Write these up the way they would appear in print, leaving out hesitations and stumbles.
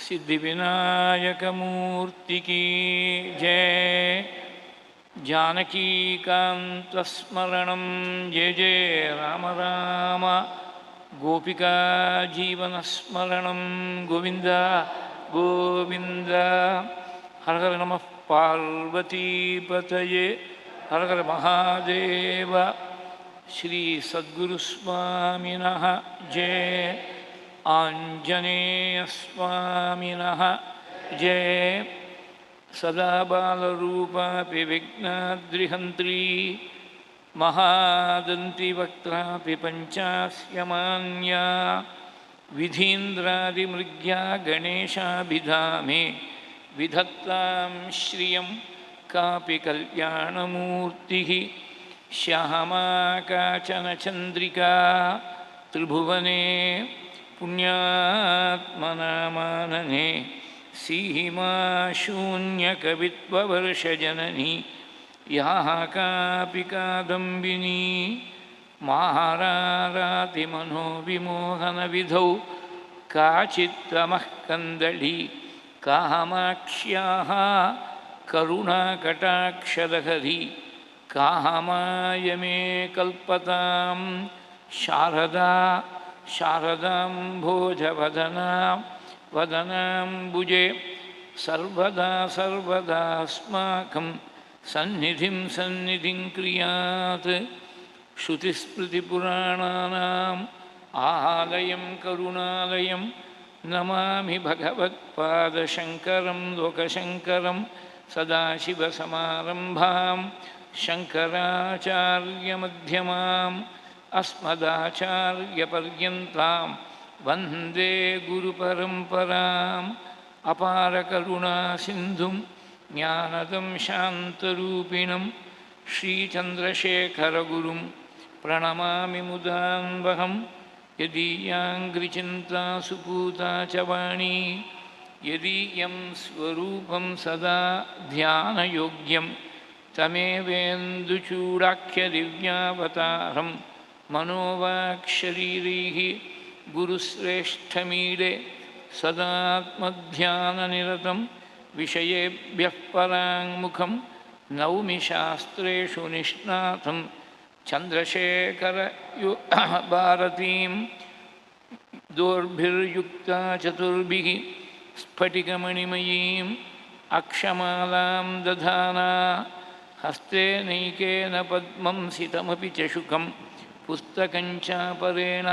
सिद्धिविनायकमूर्ति की जय। जानकीकान्तस्मरणं जय जय राम राम। गोपिका जीवनस्मरणं गोविन्द गोविन्द। हर हर नमः पार्वतीपतये हर हर महादेव। श्री सद्गुरुस्वामिनः जय। आञ्जनेयस्वामिनः जय। सदा बालरूपापि विघ्नाद्रिहन्त्री महादन्तिवक्त्रापि पञ्चास्यमान्या विधीन्द्रादिमृग्या गणेशाभिधामे विधत्तां श्रियं कापि कल्याणमूर्तिः। श्यामा काचन चन्द्रिका त्रिभुवने पुण्यात्मनामानने सीमा शून्यकवित्ववर्षजननी याः कापि कादम्बिनी माहारारातिमनोविमोहनविधौ काचित्तमः कन्दली कामाक्ष्याः करुणाकटाक्षलहरी कामाय मे कल्पतां शारदा शारदाम्भोजवदना वदनाम्बुजे सर्वदा सर्वदास्माकं सन्निधिं सन्निधिं क्रियात्। श्रुतिस्मृतिपुराणानाम् आलयं करुणालयं नमामि भगवत्पादशङ्करं लोकशङ्करं। सदाशिवसमारम्भां शङ्कराचार्यमध्यमाम् अस्मदाचार्यपर्यन्तां वन्दे गुरुपरम्पराम्। अपारकरुणासिन्धुं ज्ञानदं शान्तरूपिणं श्रीचन्द्रशेखरगुरुं प्रणमामि मुदान्वहं। यदीयाङ्घ्रिचिन्ता सुपूता च वाणी यदीयं स्वरूपं सदा ध्यानयोग्यं तमेवेन्दुचूडाख्यदिव्यावतारं मनोवाक्शरीरैः गुरुश्रेष्ठमीडे सदात्मध्याननिरतं विषयेभ्यः पराङ्मुखं नौमि शास्त्रेषु निष्णातं चन्द्रशेखरभारतीं दोर्भिर्युक्ता चतुर्भिः स्फटिकमणिमयीम् अक्षमालां दधाना हस्ते नैकेन पद्मं सितमपि च शुकं पुस्तकं चापरेण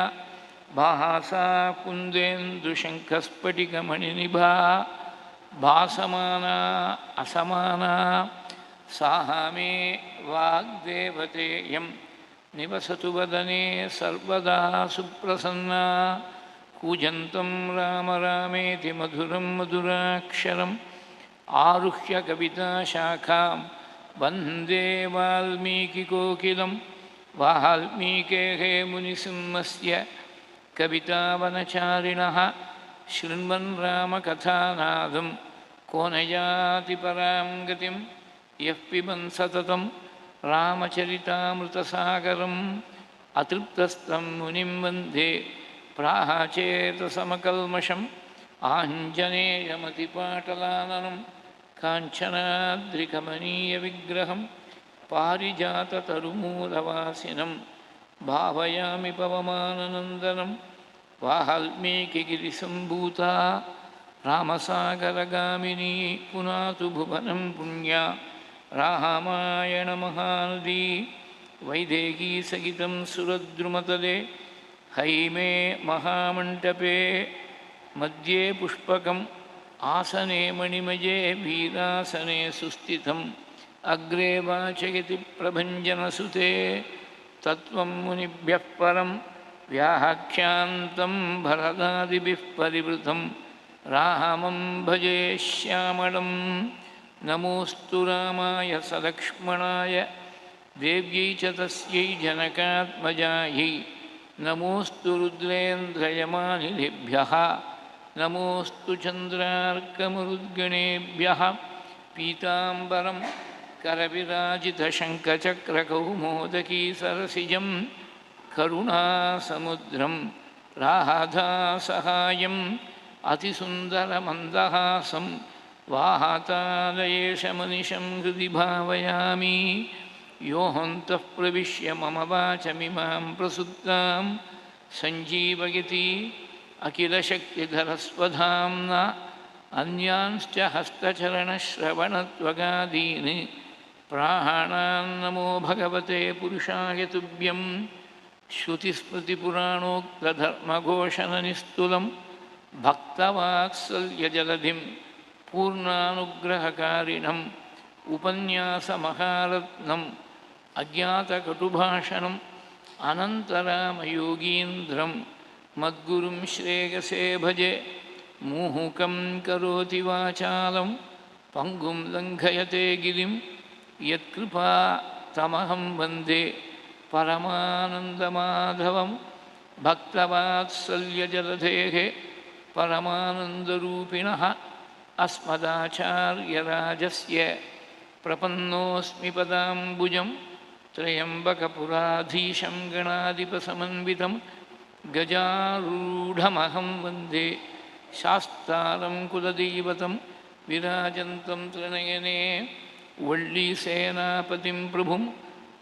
भासा कुन्देन्दुशङ्खस्फटिकमणिनिभा भासमाना असमाना सा मे वाग्देवतेयं निवसतु वदने सर्वदा सुप्रसन्ना। कूजन्तं राम रामेति मधुरं मधुराक्षरम् आरुह्य कविताशाखां वन्दे वाल्मीकिकोकिलं। वाल्मीकेः मुनिसिंहस्य कवितावनचारिणः शृण्वन् रामकथानादं को न याति परां गतिं। यः पिबन् सततं रामचरितामृतसागरम् अतृप्तस्तं मुनिं वन्दे प्राहचेतसमकल्मषम्। आञ्जनेयमतिपाटलाननं काञ्चनाद्रिकमनीयविग्रहं पारिजाततरुमूलवासिनं भावयामि पवमाननन्दनं। वाल्मीकिगिरिसम्भूता रामसागरगामिनी पुनातु भुवनं पुण्या रामायणमहानदी। वैदेहीसहितं सुरद्रुमतले हैमे महामण्टपे मध्ये पुष्पकम् आसने मणिमये वीरासने सुस्थितम्। अग्रे वाचयति प्रभञ्जनसुते तत्त्वं मुनिभ्यः परं व्याख्यान्तं भरदादिभिः परिवृतं। रामं भजे श्यामलं नमोऽस्तु रामाय सलक्ष्मणाय देव्यै च तस्यै जनकात्मजायै। नमोऽस्तु रुद्रेन्द्रयमानिलेभ्यः नमोऽस्तु चन्द्रार्कमरुद्गणेभ्यः। पीताम्बरं करविराजितशङ्खचक्रकौमोदकी सरसिजं करुणासमुद्रं राधासहायं अतिसुन्दरमन्दहासं वाहातालयेशमनिशं हृदि भावयामि योऽन्तः प्रविश्य मम वाचमिमां प्रसुप्तां सञ्जीवयति अखिलशक्तिधरस्वधाम्ना अन्यांश्च हस्तचरणश्रवणत्वगादीन् प्राणान् नमो भगवते पुरुषाय तुभ्यं श्रुतिस्मृतिपुराणोक्तधर्मघोषणनिस्तुलं भक्तवात्सल्यजलधिं पूर्णानुग्रहकारिणम् उपन्यासमहारत्नम् अज्ञातकटुभाषणम् अनन्तरामयोगीन्द्रं मद्गुरुं श्रेयसे भजे मुहुकं करोति वाचालं पङ्गुं लङ्घयते गिरिं यत्कृपा तमहं वन्दे परमानन्दमाधवं भक्तवात्सल्यजलधेः परमानन्दरूपिणः अस्मदाचार्यराजस्य प्रपन्नोऽस्मि पदाम्बुजं त्र्यम्बकपुराधीशं गणाधिपसमन्वितं गजारूढमहं वन्दे शास्तारं कुलदैवतं विराजन्तं त्रिनयने वल्लीसेनापतिं प्रभुं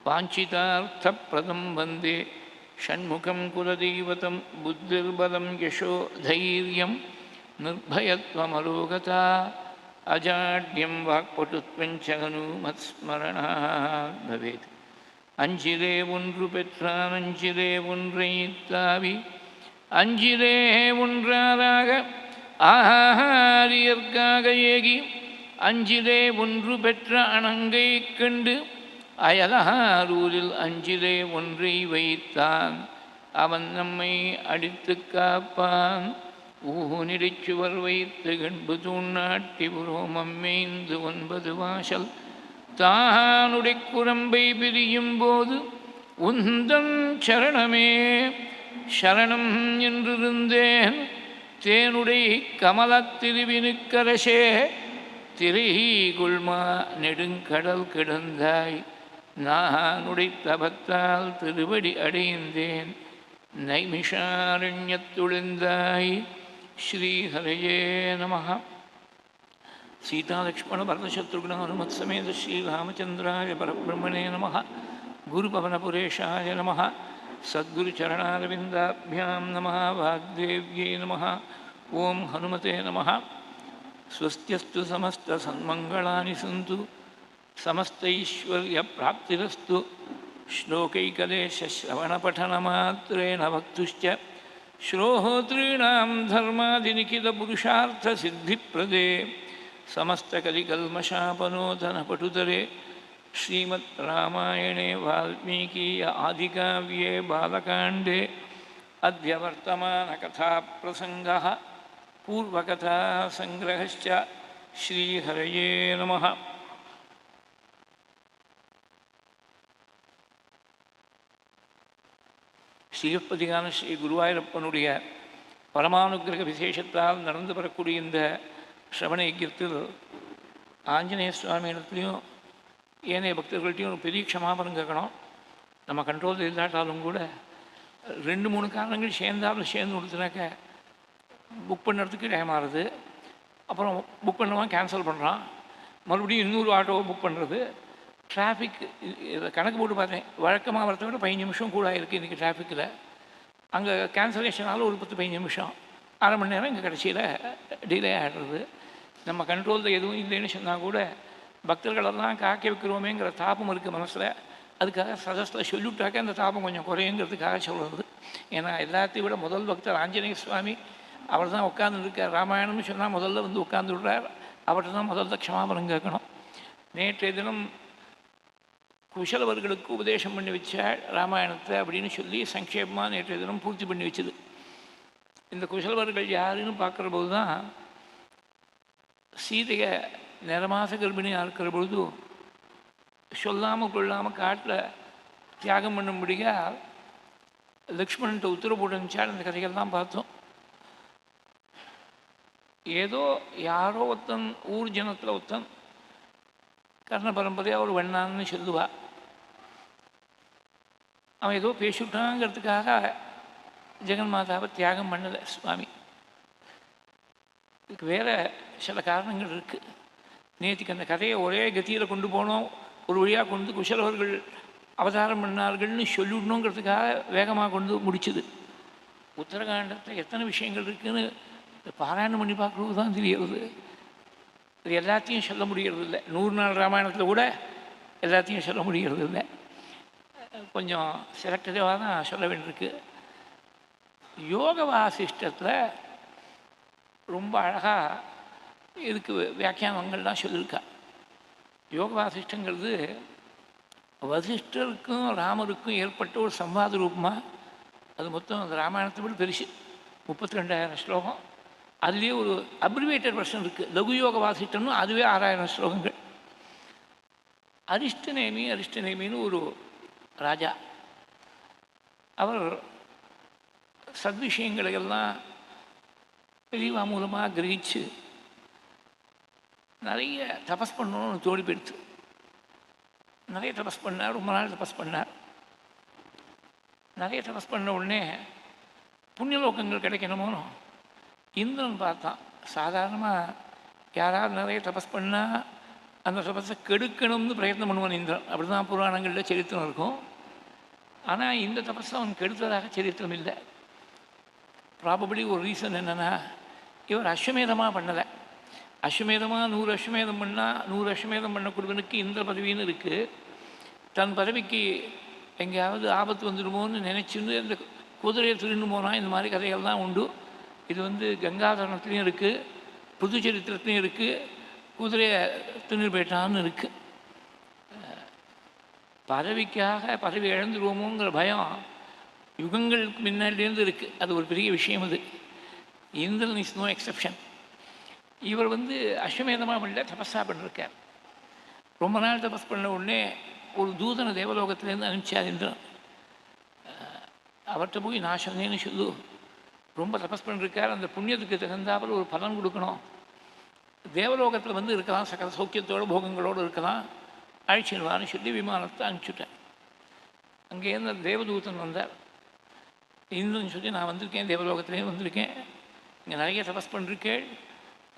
वाञ्छितार्थप्रदं वन्दे षण्मुखं कुलदैवतं बुद्धिर्बलं यशो धैर्यं निर्भयत्वमरोगता अजाड्यं वाक्पटुत्वं च हनुमत्स्मरणात् भवेत् अञ्जिले ஒன்று பெற்றான் அஞ்சிலே ஒன்றைத்தாவி அஞ்சிலே ஒன்றாராக ஆரியர்க்காக ஏகி அஞ்சிலே ஒன்று பெற்ற அணங்கை கண்டு அயலாரூரில் அஞ்சிலே ஒன்றை வைத்தான் அவன் நம்மை அடித்து காப்பான் ஊனிடைச்சுவர் வைத்து கண்பு தூண்ணாட்டி உரோமம் மேய்ந்து 9 வாசல் தானுடை குரம்பை பிரியும் போது உந்தன் சரணமே சரணம் என்றிருந்தேன் தேனுடை கமலத்திருவினுக்கரசே திரைகுள்மா நெடுங்கடல் கிடந்தாய் நானுடை தபத்தால் திருவடி அடைந்தேன் நைமிஷாரண்யத்துளிந்தாய் ஸ்ரீஹரயே நமः सीतालक्ष्मणभरतशत्रुघ्न हनुमत्समेत श्रीरामचन्द्राय परब्रह्मणे नमः गुरुपवनपुरेशाय नमः सद्गुरुचरणारविन्दाभ्यां नमः वाग्देव्यै नमः ॐ हनुमते नमः स्वस्त्यस्तु समस्तसन्मङ्गलानि सन्तु समस्तैश्वर्यप्राप्तिरस्तु श्लोकैकदेशश्रवणपठनमात्रेण वक्तुश्च श्रोतॄणां धर्मादिनिखिलपुरुषार्थसिद्धिप्रदे समस्तकलिकल्मषापनोदनपटुतरे श्रीमद्रामायणे वाल्मीकीय आदिकाव्ये बालकाण्डे अद्य वर्तमानकथाप्रसङ्गः पूर्वकथासङ्ग्रहश्च श्रीहरये नमः ஸ்ரீயப்பதிகான ஸ்ரீ குருவாயூரப்பனுடைய பரமானுக்கிரக விசேஷத்தால் நடந்து வரக்கூடிய இந்த ஸ்ரவண யஜ்யத்தில் ஆஞ்சநேய சுவாமி இடத்துலையும் ஏனைய பக்தர்கள்ட்டையும் ஒரு பெரிய க்ஷமாபணம் கேட்கணும். நம்ம கண்ட்ரோல் இல்லாட்டாலும் கூட 2-3 காரணங்கள் சேர்ந்து கொடுத்துனாக்க புக் பண்ணுறதுக்கு டைம் ஆகுது. அப்புறம் புக் பண்ணுவான் கேன்சல் பண்ணுறான், மறுபடியும் இன்னொரு ஆட்டோவை புக் பண்ணுறது, டிராஃபிக் இதை கணக்கு போட்டு பார்த்தேன். வழக்கமாக வரத்தை விட 15 நிமிஷம் கூட இருக்குது இன்றைக்கி டிராஃபிக்கில். அங்கே கேன்சலேஷனாலும் ஒரு 10-15 நிமிஷம், அரை மணி நேரம் இங்கே கடைசியில் டிலே ஆகிடுறது. நம்ம கண்ட்ரோலில் எதுவும் இல்லைன்னு சொன்னால் கூட பக்தர்களெல்லாம் காக்க வைக்கிறோமேங்கிற தாபம் இருக்குது மனசில். அதுக்காக சதஸில் சொல்லிவிட்டாக்க அந்த தாபம் கொஞ்சம் குறையுங்கிறதுக்காக சொல்கிறது. ஏன்னா எல்லாத்தையும் விட முதல் பக்தர் ஆஞ்சநேய சுவாமி, அவர் தான் உட்காந்துருக்கார். ராமாயணம்னு சொன்னால் முதல்ல வந்து உட்கார்ந்து விடுறார். அவர்கிட்ட தான் முதல்ல க்ஷமாபணம் கேட்கணும். நேற்றைய தினம் குஷலவர்களுக்கு உபதேசம் பண்ணி வச்சாள் ராமாயணத்தை அப்படின்னு சொல்லி சங்கேபமாக நேற்றைய தினம் பூர்த்தி பண்ணி வச்சுது. இந்த குஷலவர்கள் யாருன்னு பார்க்குற போது தான் சீதையை நிறமாச கர்ப்பிணியாக இருக்கிற பொழுது சொல்லாமல் கொள்ளாமல் காட்டில் தியாகம் பண்ணும்படியா லக்ஷ்மணன்ட்ட உத்தரவு போட்டு அனுப்பிச்சாள். அந்த கதைகள்லாம் பார்த்தோம். ஏதோ யாரோ ஒருத்தன் ஊர் ஜனத்தில் ஒருத்தன் கர்ண பரம்பரையாக ஒரு வெண்ணான்னு சொல்லுவா. அவன் ஏதோ பேசிவிட்டாங்கிறதுக்காக ஜெகன்மாதாவை தியாகம் பண்ணலை சுவாமி. இதுக்கு வேறு சில காரணங்கள் இருக்குது. நேற்றுக்கு அந்த கதையை ஒரே கத்தியில் கொண்டு போனோம், ஒரு வழியாக கொண்டு குஷலவர்கள் அவதாரம் பண்ணார்கள்னு சொல்லிவிடணுங்கிறதுக்காக வேகமாக கொண்டு முடிச்சுது. உத்தரகாண்டத்தில் எத்தனை விஷயங்கள் இருக்குதுன்னு பாராயணம் பண்ணி பார்க்குறது தான் தெரியுது. இது எல்லாத்தையும் சொல்ல முடிகிறது இல்லை. 100 நாள் ராமாயணத்தில் கூட எல்லாத்தையும் சொல்ல முடிகிறது இல்லை. கொஞ்சம் செலக்டிவாக தான் சொல்ல வேண்டியிருக்கு. யோக வாசிஷ்டத்தில் ரொம்ப அழகாக இதுக்கு வியாக்கியானங்கள்லாம் சொல்லியிருக்கா. யோக வாசிஷ்டங்கிறது வசிஷ்டருக்கும் ராமருக்கும் ஏற்பட்ட ஒரு சம்வாத ரூபமாக. அது மொத்தம் அந்த ராமாயணத்தை விட பெருசு, 32,000 ஸ்லோகம். அதுலேயே ஒரு அப்ரிவேட்டட் வெர்ஷன் இருக்குது, லகு யோக வாசிஷ்டம்னு, அதுவே 6,000 ஸ்லோகங்கள். அரிஷ்டநேமின்னு ஒரு ராஜா, அவர் சத்விஷயங்களை எல்லாம் பெரியவா மூலமாக கிரகிச்சு நிறைய தபஸ் பண்ணணும்னு தோடி போயிடுத்து. நிறைய தபஸ் பண்ணார், ரொம்ப நாள் தபஸ் பண்ணார். நிறைய தபஸ் பண்ண உடனே புண்ணியலோகங்கள் கிடைக்கணுமோனோ இந்திரன் பார்த்தான். சாதாரணமாக யாராவது நிறைய தபஸ் பண்ணால் அந்த தபஸை கெடுக்கணும்னு பிரயத்னம் பண்ணுவான் இந்திரன். அப்படி தான் புராணங்களில் சரித்திரம் இருக்கும். ஆனால் இந்த தபஸை அவன் கெடுத்ததாக சரித்திரம் இல்லை. ப்ராபபிளி ஒரு ரீசன் என்னென்னா, இவர் அஸ்வமேதமாக பண்ணலை. அஸ்வமேதமாக 100 அஸ்வமேதம் பண்ணால் 100 அஸ்வமேதம் பண்ணக்கூடியவனுக்கு இந்திர பதவின்னு இருக்குது. தன் பதவிக்கு எங்கேயாவது ஆபத்து வந்துடுமோன்னு நினச்சிருந்து அந்த குதிரையை திருண்டு போனால் இந்த மாதிரி கதைகள் தான் உண்டு. இது கங்காதரணத்துலேயும் இருக்குது, புதுச்சரித்திரத்துலையும் இருக்குது, குதிரையை தின்னு போயிட்டான்னு இருக்குது. பதவி இழந்துருவோமோங்கிற பயம் யுகங்களுக்கு முன்னாடிலேருந்து இருக்குது. அது ஒரு பெரிய விஷயம். அது இந்திரன் இஸ் நோ எக்ஸப்ஷன். இவர் அஸ்வமேதமாக பண்ணல, தபஸாக பண்ணிருக்கார். ரொம்ப நாள் தபஸ் பண்ண உடனே ஒரு தூதனை தேவலோகத்திலேருந்து அனுப்பிச்சார் இந்திரன். அவர்கிட்ட போய் நான் சொன்னேன்னு சொல்லு, ரொம்ப தபஸ் பண்ணிருக்கார், அந்த புண்ணியத்துக்கு தகுந்தாப்பில் ஒரு பலன் கொடுக்கணும், தேவலோகத்தில் இருக்கலாம், சகல சௌக்கியத்தோடு போகங்களோடு இருக்கலாம், அழிச்சிடுவான்னு சொல்லி விமானத்தை அனுப்பிச்சுட்டேன். அங்கேருந்து தேவதூதன் வந்தார். இந்திரன் சொல்லி, நான் வந்திருக்கேன், தேவலோகத்திலேயும் வந்திருக்கேன், இங்கே நிறைய தபஸ் பண்ணிருக்கேன்,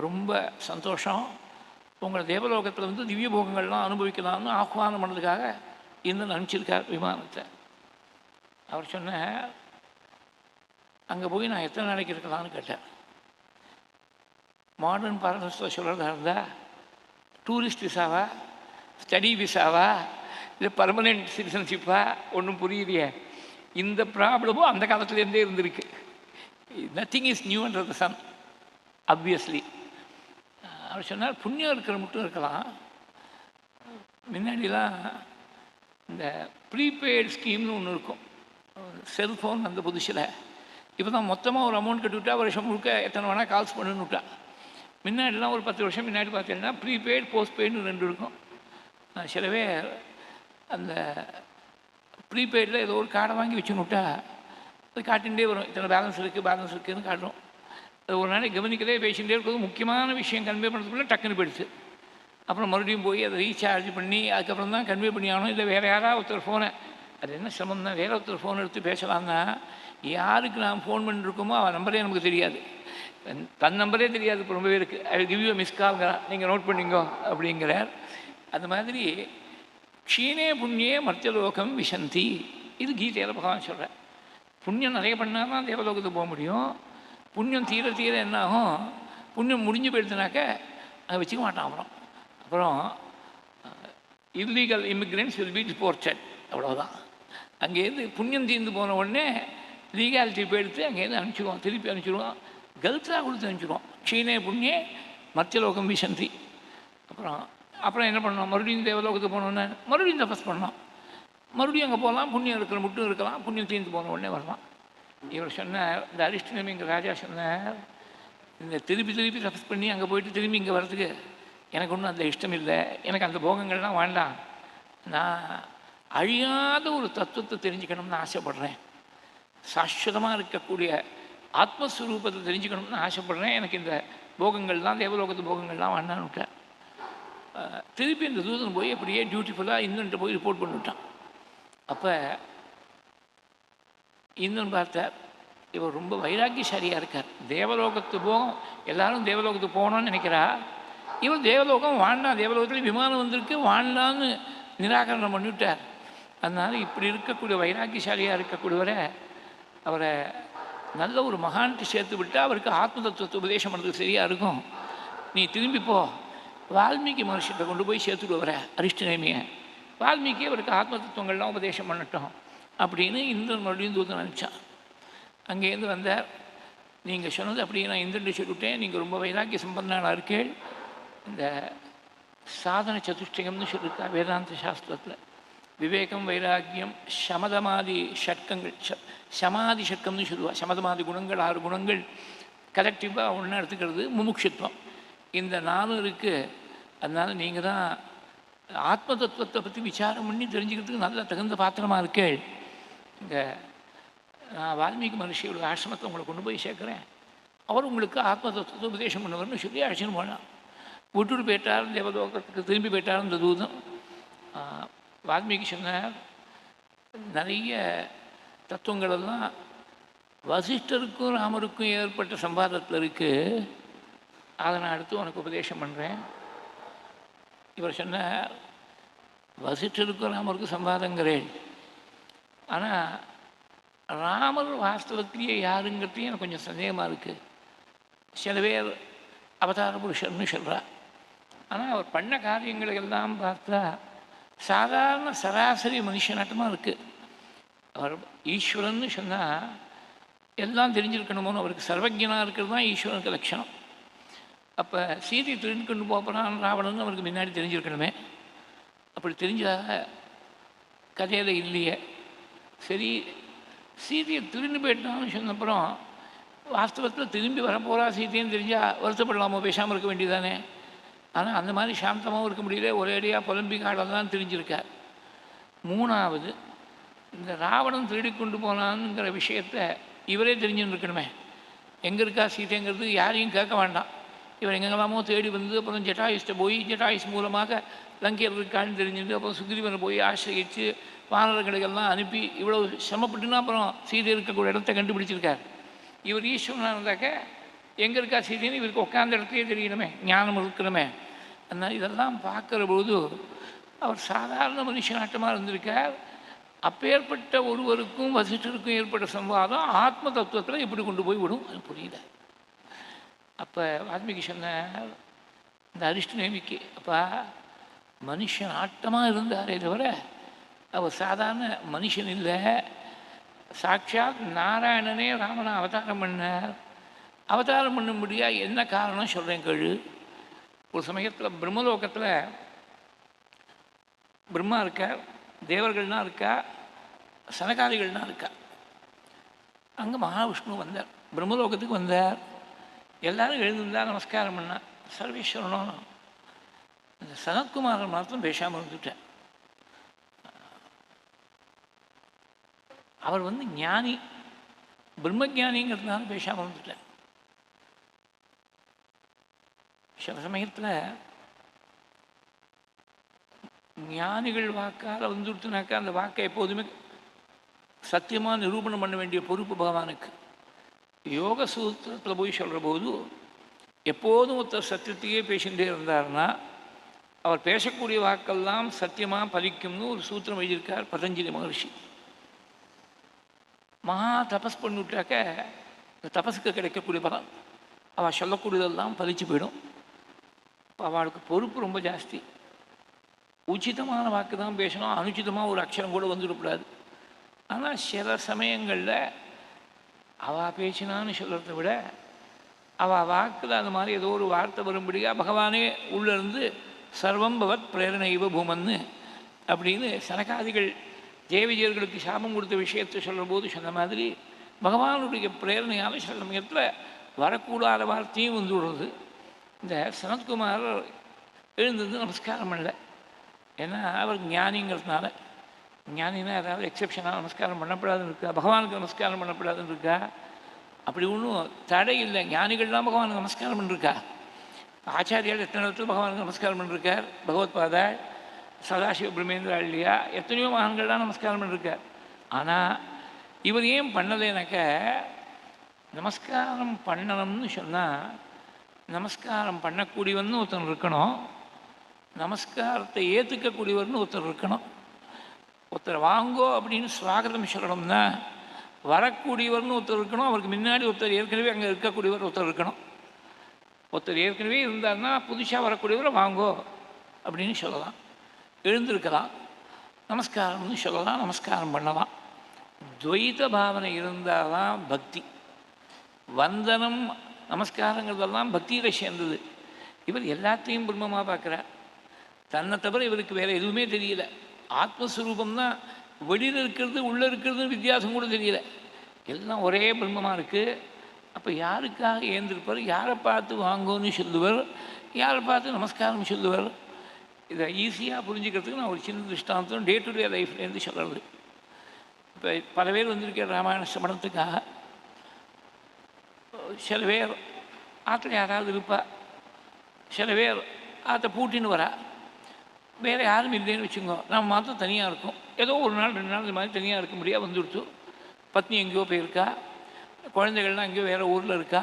ரொம்ப சந்தோஷம், உங்களை தேவலோகத்தில் திவ்ய போகங்கள்லாம் அனுபவிக்கலாம்னு ஆஹ்வானம் பண்ணதுக்காக இந்திரன் அனுப்பிச்சிருக்கார் விமானத்தை. அவர் சொன்ன, அங்கே போய் நான் எத்தனை நாளைக்கு இருக்கலாம்னு கேட்டேன். மாடர்ன் பாரதத்தில் சொல்கிறதா இருந்தால் டூரிஸ்ட் விசாவா, ஸ்டடி விசாவா, இல்லை பர்மனெண்ட் சிட்டிசன்ஷிப்பா, ஒன்றும் புரியலையே. இந்த ப்ராப்ளமும் அந்த காலத்துலேருந்தே இருந்திருக்கு. Nothing is new under the sun obviously. அவர் சொன்னார், புண்ணியம் இருக்கிற மட்டும் இருக்கலாம். முன்னாடிலாம் இந்த ப்ரீபெய்டு ஸ்கீம்னு ஒன்று இருக்கும், செல்ஃபோன் அந்த புதுசில். இப்போ தான் மொத்தமாக ஒரு அமௌண்ட் கட்டிவிட்டா வருஷம் முழுக்க எத்தனை வேணால் கால்ஸ் பண்ணுன்னு விட்டா. முன்னாடிலாம் ஒரு 10 வருஷம் முன்னாடி பார்த்தீங்கன்னா ப்ரீபெய்டு போஸ்ட்பெய்டுன்னு 2 இருக்கும். சிலவே அந்த ப்ரீபெய்டில் ஏதோ ஒரு கார்டை வாங்கி வச்சுன்னு விட்டா அது காட்டிகிட்டே வரும், இத்தனை பேலன்ஸ் இருக்குதுன்னு காட்டுறோம். அது ஒரு நாளைக்கு கவனிக்கதே பேசிகிட்டே இருக்கிறது, முக்கியமான விஷயம் கன்வே பண்ணுறதுக்குள்ளே டக்குன்னு போயிடுச்சு. அப்புறம் மறுபடியும் போய் அதை ரீசார்ஜ் பண்ணி அதுக்கப்புறம் தான் கன்வே பண்ணி ஆகணும். இல்லை வேறு யாராவது ஒருத்தர் ஃபோனை, அது என்ன சிரமம் தான், வேறு ஒருத்தர் ஃபோன் எடுத்து பேசலாம்னா யாருக்கு நாம் ஃபோன் பண்ணிருக்கோமோ அவன் நம்பரே நமக்கு தெரியாது, தன் நம்பரே தெரியாது. இப்போ ரொம்பவே இருக்குது. ஐ கிவ் யூ மிஸ் கால்ங்கிறான், நீங்கள் நோட் பண்ணிங்கோ அப்படிங்கிறார். அது மாதிரி க்ஷீணே புண்ணியே மர்த்தியலோகம் விசந்தி, இது கீதையில் பகவான் சொல்கிறேன். புண்ணியம் நிறைய பண்ணால் தான் தேவலோகத்துக்கு போக முடியும். புண்ணியம் தீர தீர என்ன ஆகும், புண்ணியம் முடிஞ்சு போயிடுச்சுனாக்க அங்கே வச்சுக்க மாட்டான். அப்புறம் illegal immigrants will be deported, அவ்வளோதான். அங்கேருந்து புண்ணியம் தீர்ந்து போன உடனே லீகாலிட்டி போயிடுத்து அங்கேருந்து அனுப்பிச்சிடுவோம், திருப்பி அனுப்பிச்சிடுவோம், கல்த்ரா கொடுத்து அனுப்பிச்சிடுவோம். க்ஷீணே புண்ணியே மர்த்தியலோகம் விசந்தி. அப்புறம் என்ன பண்ணோம், மறுபடியும் தேவலோகத்துக்கு போனோன்னே மறுபடியும் தபஸ் பண்ணோம், மறுபடியும் அங்கே போகலாம், புண்ணியம் இருக்கிற மட்டும் இருக்கலாம், புண்ணியம் தீர்ந்து போன உடனே வரலாம். இவர் சொன்னார், இந்த அரிஷ்டநேமிங்கிற ராஜா சொன்னார், இந்த திருப்பி தபஸ் பண்ணி அங்கே போயிட்டு திரும்பி இங்கே வர்றதுக்கு எனக்கு ஒன்றும் அந்த இஷ்டம் இல்லை, எனக்கு அந்த போகங்கள்லாம் வேண்டாம், நான் அழியாத ஒரு தத்துவத்தை தெரிஞ்சுக்கணும்னு ஆசைப்படுறேன், சாஸ்வதமாக இருக்கக்கூடிய ஆத்மஸ்வரூபத்தை தெரிஞ்சுக்கணும்னு ஆசைப்படுறேன், எனக்கு இந்த போகங்கள்லாம் தேவலோகத்து போகங்கள்லாம் வேண்டான்னு விட்டார். திருப்பி இந்த தூதன் போய் அப்படியே டியூட்டிஃபுல்லாக இந்திரன்ட்ட போய் ரிப்போர்ட் பண்ணிவிட்டான். அப்போ இந்திரன் பார்த்தார், இவர் ரொம்ப வைராக்கியசாலியாக இருக்கார். தேவலோகத்துக்கு போகும், எல்லாரும் தேவலோகத்துக்கு போகணும்னு நினைக்கிறா. இவர் தேவலோகம் வாழ்ந்தான், தேவலோகத்தில் விமானம் வந்திருக்கு வாழ்ந்தான்னு நிராகரணம் பண்ணிவிட்டார். அதனால் இப்படி இருக்கக்கூடிய வைராக்கியசாலியாக இருக்கக்கூடியவரை அவரை நல்ல ஒரு மகான்ட்டு சேர்த்து விட்டால் அவருக்கு ஆத்ம தத்துவத்தை உபதேசம் பண்ணுறது சரியாக இருக்கும். நீ திரும்பிப்போ வால்மீகி மகர்ஷிகிட்ட கொண்டு போய் சேர்த்துட்டு வர அரிஷ்டநேமியை, வால்மீகி அவருக்கு ஆத்ம தத்துவங்கள்லாம் உபதேசம் பண்ணட்டும் அப்படின்னு இந்திரன் மறுபடியும் தூதன் நினச்சான். அங்கேருந்து வந்தார். நீங்கள் சொன்னது அப்படியே நான் இந்திரன் சொல்லிவிட்டேன், நீங்கள் ரொம்ப வைராக்கிய சம்பந்தனாக இருக்கேள். இந்த சாதன சதுஷ்டயம்னு சொல்லியிருக்கா வேதாந்த சாஸ்திரத்தில். விவேகம், வைராக்கியம், சமதமாதி ஷட்கங்கள், சமாதி ஷட்கம்னு சொல்லுவாள். சமதமாதி குணங்கள் 6 குணங்கள் கலெக்டிவாக ஒன்றா எடுத்துக்கிறது முமுட்சுத்துவம். இந்த 4 இருக்குது. அதனால் நீங்கள் தான் ஆத்ம தத்துவத்தை பற்றி விசாரம் பண்ணி தெரிஞ்சுக்கிறதுக்கு நல்ல தகுந்த பாத்திரமாக இருக்கேள். இங்கே நான் வால்மீகி மகர்ஷியோட ஆசிரமத்தை உங்களை கொண்டு போய் சேர்க்குறேன், அவர் உங்களுக்கு ஆத்ம தத்துவத்தை உபதேசம் பண்ணுவார்னு சொல்லி அழைச்சின்னு போனான். விட்டுட்டு போயிட்டார், தேவலோகத்துக்கு திரும்பி போயிட்டார் இந்த தூதம். வால்மீகி சொன்னார், நிறைய தத்துவங்களெல்லாம் வசிஷ்டருக்கும் ராமருக்கும் ஏற்பட்ட சம்பாதத்தில் இருக்குது, அதை நான் அடுத்து உனக்கு உபதேசம் பண்ணுறேன். இவர் சொன்னார், வசிஷ்டருக்கும் ராமருக்கும் சம்பாதங்கிறேன், ஆனால் ராமர் வாஸ்தவத்திலேயே யாருங்கிறதையும் எனக்கு கொஞ்சம் சந்தேகமாக இருக்குது. சில பேர் அவதார புருஷர்னு சொல்கிறார், ஆனால் அவர் பண்ண காரியங்களை எல்லாம் பார்த்தா சாதாரண சராசரி மனுஷனாட்டமாக இருக்குது. அவர் ஈஸ்வரன்னு சொன்னால் எல்லாம் தெரிஞ்சிருக்கணுமோன்னு, அவருக்கு சர்வஜனாக இருக்கிறது தான் ஈஸ்வரனுக்கு லட்சணம். அப்போ சீதையை திரும்பி கொண்டு போகிறான் ராவணன் அவருக்கு முன்னாடி தெரிஞ்சிருக்கணுமே. அப்படி தெரிஞ்சதாக கதையில் இல்லையே. சரி, சீதையை திரும்பி போயிட்டான்னு சொன்னப்புறம் வாஸ்தவத்தில் திரும்பி வரப்போகிறா சீதையும் தெரிஞ்சால் வருத்தப்படலாமோ, பேசாமல் இருக்க வேண்டியதானே. ஆனால் அந்த மாதிரி சாந்தமாகவும் இருக்க முடியல, ஒரேடியாக புலம்பி காடெல்லாம் தெரிஞ்சிருக்கார். 3வது, இந்த ராவணன் திருடி கொண்டு போனான்ங்கிற விஷயத்தை இவரே தெரிஞ்சுன்னு இருக்கணுமே. எங்கே இருக்கா சீதைங்கிறது யாரையும் கேட்க வேண்டாம். இவர் எங்கெல்லாமோ தேடி வந்து அப்புறம் ஜட்டாயுஸ்ட்டை போய் ஜட்டாயுஸ் மூலமாக லங்கையில் இருக்கான்னு தெரிஞ்சுட்டு அப்புறம் சுக்ரீவனை போய் ஆசிரியிச்சு வானரங்களுக்கெல்லாம் அனுப்பி இவ்வளோ சிரமப்பட்டுன்னா அப்புறம் சீதை இருக்கக்கூடிய இடத்த கண்டுபிடிச்சிருக்கார். இவர் ஈஸ்வரனாக இருந்தாக்க எங்கே இருக்கா சீதைன்னு இவருக்கு உட்காந்த இடத்தையே தெரியணுமே, ஞானம் இருக்கணுமே. அதனால் இதெல்லாம் பார்க்குற பொழுது அவர் சாதாரண மனுஷனாட்டமாக இருந்திருக்கார். அப்பேற்பட்ட ஒருவருக்கும் வசிஷ்டருக்கும் ஏற்பட்ட சம்வாதம் ஆத்ம தத்துவத்தில் எப்படி கொண்டு போய் விடும், அது புரியல. அப்போ வால்மீகி சொன்னார் இந்த அரிஷ்டநேமிக்கு, அப்பா மனுஷன் ஆட்டமாக இருந்தாரே தவிர அவர் சாதாரண மனுஷன் இல்லை. சாட்சாத் நாராயணனே ராமனை அவதாரம் பண்ணார். அவதாரம் பண்ணும்படியாக என்ன காரணம் சொல்கிறேன் கேளு. ஒரு சமயத்தில் பிரம்மலோகத்தில் பிரம்மா இருக்கார், தேவர்கள்லாம் இருக்கா, சனகாதிகள்லாம் இருக்கா. அங்கே மகாவிஷ்ணு வந்தார், பிரம்மலோகத்துக்கு வந்தார். எல்லாரும் எழுந்திருந்தால் நமஸ்காரம் பண்ணார். சர்வேஸ்வரனும் இந்த சனத்குமாரன் மாத்திரம் பேசாமல் இருந்துட்டார். அவர் ஞானி, பிரம்மஜானிங்கிறதுனால பேசாமல் இருந்துட்டார். சில சமயத்தில் ஞானிகள் வாக்கால் வந்துடுத்துனாக்கா அந்த வாக்கை எப்போதுமே சத்தியமாக நிரூபணம் பண்ண வேண்டிய பொறுப்பு பகவானுக்கு. யோக சூத்திரத்தில் போய் சொல்கிற போது எப்போதும் ஒருத்தர் சத்தியத்தையே பேசிகிட்டே இருந்தார்னா அவர் பேசக்கூடிய வாக்கெல்லாம் சத்தியமாக பலிக்கும்னு ஒரு சூத்திரம் எழுதியிருக்கார் பதஞ்சலி மகர்ஷி. மகா தபஸ் பண்ணிவிட்டாக்க இந்த தபஸுக்கு கிடைக்கக்கூடிய பலம் அவள் சொல்லக்கூடியதெல்லாம் பலிச்சு போயிடும். இப்போ அவளுக்கு பொறுப்பு ரொம்ப ஜாஸ்தி. உச்சிதமான வாக்கு தான் பேசணும், அனுச்சிதமாக ஒரு அக்ஷரம் கூட வந்துடக்கூடாது. ஆனால் சில சமயங்களில் அவள் பேசினான்னு சொல்கிறத விட அவள் வாக்கில் அந்த மாதிரி ஏதோ ஒரு வார்த்தை வரும்படியாக பகவானே உள்ளேருந்து சர்வம் பவத் பிரேரணை இவ பூமன்னு அப்படின்னு சனகாதிகள் தேவிஜயர்களுக்கு சாபம் கொடுத்த விஷயத்தை சொல்கிற போது சொன்ன மாதிரி பகவானுடைய பிரேரணையால் சில சமயத்தில் வரக்கூடாத வார்த்தையும் வந்து விடுறது. இந்த சனத்குமார் எழுந்திருந்து நமஸ்காரம் பண்ணல, ஏன்னா அவர் ஞானிங்கிறதுனால. ஞானினா ஏதாவது எக்ஸப்ஷனாக நமஸ்காரம் பண்ணப்படாதுன்னு இருக்கா, பகவானுக்கு நமஸ்காரம் பண்ணப்படாதுன்னு இருக்கா? அப்படி ஒன்றும் தடை இல்லை. ஞானிகள்லாம் பகவானுக்கு நமஸ்காரம் பண்ணிருக்கா. ஆச்சாரியால் எத்தனை இடத்துல பகவானுக்கு நமஸ்காரம் பண்ணிருக்கார். பகவத்பாதா, சதாசிவ பிரம்மேந்திரா இல்லையா, எத்தனையோ மகான்கள்லாம் நமஸ்காரம் பண்ணிருக்கார். ஆனால் இவர் ஏன் பண்ணலைனாக்க நமஸ்காரம் பண்ணணும்னு சொன்னால் நமஸ்காரம் பண்ணக்கூடியவன்னு ஒருத்தன் இருக்கணும், நமஸ்காரத்தை ஏற்றுக்கக்கூடியவர்னு ஒருத்தர் இருக்கணும். ஒருத்தர் வாங்கோ அப்படின்னு ஸ்வாகதம் சொல்லணும்னா வரக்கூடியவர்னு ஒருத்தர் இருக்கணும், அவருக்கு முன்னாடி ஒருத்தர் ஏற்கனவே அங்கே இருக்கக்கூடியவர் ஒருத்தர் இருக்கணும். ஒருத்தர் ஏற்கனவே இருந்தார்னா புதுசாக வரக்கூடியவரை வாங்கோ அப்படின்னு சொல்லலாம், எழுந்திருக்கலாம், நமஸ்காரம்னு சொல்லலாம், நமஸ்காரம் பண்ணலாம். துவைத பாவனை இருந்தால் தான் பக்தி. வந்தனம் நமஸ்காரங்கிறதெல்லாம் பக்தியில் சேர்ந்தது. இவர் எல்லாத்தையும் பிரம்மமாக பார்க்குறார், தன்னை தவிர இவருக்கு வேறு எதுவுமே தெரியல. ஆத்மஸ்வரூபம்தான் வெளியில் இருக்கிறது உள்ளே இருக்கிறது வித்தியாசம் கூட தெரியல, எல்லாம் ஒரே பிரம்மமாக இருக்குது. அப்போ யாருக்காக ஏந்திருப்பார், யாரை பார்த்து வாங்கோன்னு சொல்லுவார், யாரை பார்த்து நமஸ்காரம் சொல்லுவார். இதை ஈஸியாக புரிஞ்சுக்கிறதுக்கு நான் ஒரு சின்ன திருஷ்டாந்தம் டே டு டே லைஃப்லேருந்து சொல்கிறது. இப்போ பல பேர் வந்திருக்கிற ராமாயண சிரவணத்துக்காக. சில பேர் ஆற்றுல யாராவது இருப்பா, சில பேர் ஆற்றை பூட்டின்னு வரா, வேறு யாரும் இல்லைன்னு வச்சுக்கோ, நம்ம மாத்திரம் தனியாக இருக்கும். ஏதோ ஒரு நாள் 2 நாள் இந்த மாதிரி தனியாக இருக்க முடியாது வந்துடுத்து. பத்னி எங்கேயோ போயிருக்கா, குழந்தைகள்லாம் எங்கேயோ வேறு ஊரில் இருக்கா,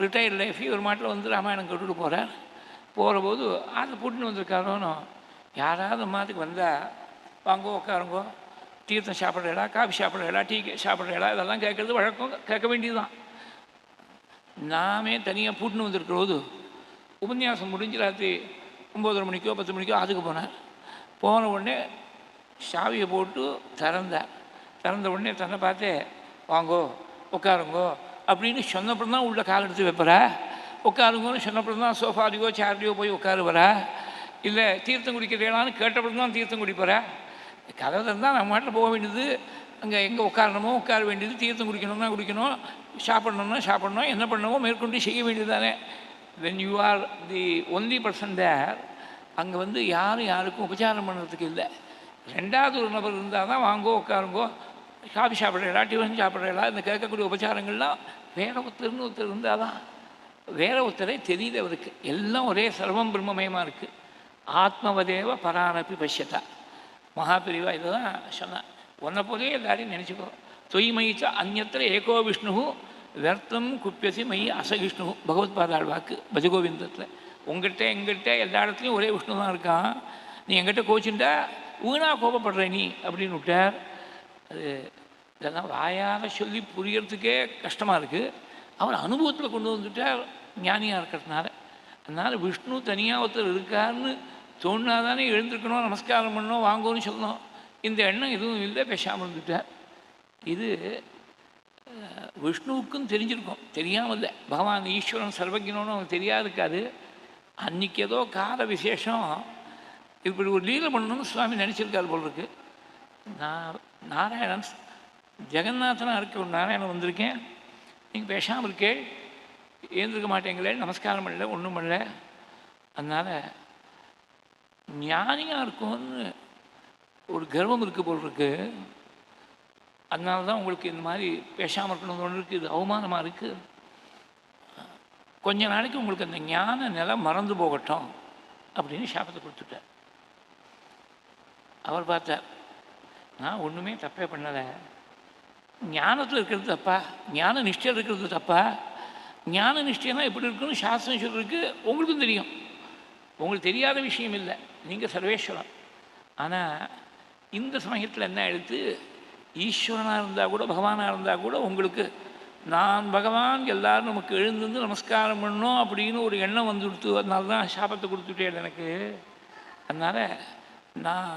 ரிட்டையர்ட் லைஃப். இவர் மாட்டில் வந்து ராமாயணம் கட்டுட்டு போகிறார். போகிற போது ஆற்றை பூட்டின்னு வந்திருக்காரோன்னு யாராவது மாட்டுக்கு வந்தால் வாங்கோ உட்காருங்கோ, தீர்த்தம் சாப்பிட்றா, காஃபி சாப்பிட்றா, டீ சாப்பிட்றா, இதெல்லாம் கேட்குறது வழக்கம், கேட்க வேண்டியதுதான். நாமே தனியாக பூட்டின்னு வந்திருக்கிற போது உபன்யாசம் முடிஞ்சு ராத்திரி 9:30 மணிக்கோ 10 மணிக்கோ அதுக்கு போனார். போன உடனே சாவியை போட்டு திறந்த உடனே தன்னை பார்த்தே வாங்கோ உட்காருங்கோ அப்படின்னு சொன்னப்பறம் தான் உள்ள கால் எடுத்து வைப்பறா. உட்காருங்கன்னு சொன்னப்பறம் தான் சோஃபாலையோ சேர்லையோ போய் உட்காருவரா, இல்லை தீர்த்தம் குடிக்கிறீங்களான்னு கேட்டப்பறம் தான் தீர்த்தம் குடிப்பறா. கதை தான் நம்ம மாட்டில் போக வேண்டியது, அங்கே எங்கே உட்காரணுமோ உட்கார வேண்டியது, தீர்த்தம் குடிக்கணும்னா குடிக்கணும், சாப்பிட்ணுன்னா சாப்பிட்ணும், என்ன பண்ணணுமோ மேற்கொண்டு செய்ய வேண்டியது தானே. when you are the only person there, அங்கே வந்து யாரும் யாருக்கும் உபச்சாரம் பண்ணுறதுக்கு இல்லை. ரெண்டாவது ஒரு நபர் இருந்தால் தான் வாங்கோ உட்காருங்கோ, காஃபி சாப்பிட்றா, டிஃபன் சாப்பிட்றா, இந்த கேட்கக்கூடிய உபச்சாரங்கள்லாம் வேற ஒருத்தர் இருந்தால் தான். வேற ஒருத்தரை தெரியல அவருக்கு, எல்லாம் ஒரே சர்வம் பிரம்மமயமாக இருக்குது. ஆத்மவதேவ பரானப்பி பஷ்யதா. மகாபிரிவா இதை தான் சொன்னான், ஒன்றை போலே எல்லாரையும் நினச்சிக்கோ. தொய்மயிச்ச அந்நத்திர ஏகோ விஷ்ணு வியர்த்தம் குப்பியசி மை அசகிஷ்ணு. பகவத்பாதாள் வாக்கு பஜகோவிந்தத்தில். உங்கள்கிட்ட எங்கள்கிட்ட எல்லா இடத்துலையும் ஒரே விஷ்ணு தான் இருக்கான், நீ எங்கிட்ட கோச்சுட்டா வீணாக கோபப்படுற நீ அப்படின்னு விட்டார். அது இதெல்லாம் வாயால் சொல்லி புரியறதுக்கே கஷ்டமாக இருக்குது. அவர் அனுபவத்தில் கொண்டு வந்துட்டார் ஞானியாக இருக்கிறதுனால. அதனால் விஷ்ணு தனியாக ஒருத்தர் இருக்காருன்னு தோணுனாதானே எழுந்திருக்கணும், நமஸ்காரம் பண்ணணும், வாங்கணும்னு சொல்லணும். இந்த எண்ணம் எதுவும் இல்லை, பேசாமல் இருந்துட்டார். இது விஷ்ணுவுக்கும் தெரிஞ்சிருக்கும், தெரியாமல் இல்லை. பகவான் ஈஸ்வரன் சர்வஜனோன்னு அவனுக்கு தெரியாது இருக்காது. அன்றைக்கி ஏதோ கால விசேஷம், இப்படி ஒரு லீலை பண்ணணும்னு சுவாமி நினச்சிருக்காரு போல் இருக்கு. நான் நாராயணன் ஜெகநாதனாக இருக்க ஒரு நாராயணன் வந்திருக்கேன், நீங்கள் பேசாமல் இருக்கே, ஏந்திருக்க மாட்டேங்களே, நமஸ்காரம் பண்ணல, ஒன்றும் பண்ணல. அதனால் ஞானியாக இருக்கும்னு ஒரு கர்வம் இருக்குது போல் இருக்கு. அதனால தான் உங்களுக்கு இந்த மாதிரி பேசாமல் இருக்கணும்னு ஒன்று இருக்குது, இது அவமானமாக இருக்குது. கொஞ்ச நாளைக்கு உங்களுக்கு அந்த ஞான நிலை மறந்து போகட்டும் அப்படின்னு சாபத்தை கொடுத்துட்டார். அவர் பார்த்தார், நான் ஒன்றுமே தப்பே பண்ணலை, ஞானத்தில் இருக்கிறது தப்பா, ஞான நிஷ்டையில் இருக்கிறது தப்பா, ஞான நிஷ்டைனா எப்படி இருக்குன்னு சாஸ்திரம் சொல்றதுக்கு உங்களுக்கும் தெரியும், உங்களுக்கு தெரியாத விஷயம் இல்லை, நீங்கள் சர்வேஸ்வரன். ஆனால் இந்த சமயத்தில் என்ன எடுத்து ஈஸ்வரனாக இருந்தால் கூட பகவானாக இருந்தால் கூட உங்களுக்கு நான் பகவான் எல்லாரும் நமக்கு எழுந்து நமஸ்காரம் பண்ணணும் அப்படின்னு ஒரு எண்ணம் வந்துடுத்து. அதனால தான் சாபத்தை கொடுத்துட்டேன் எனக்கு. அதனால் நான்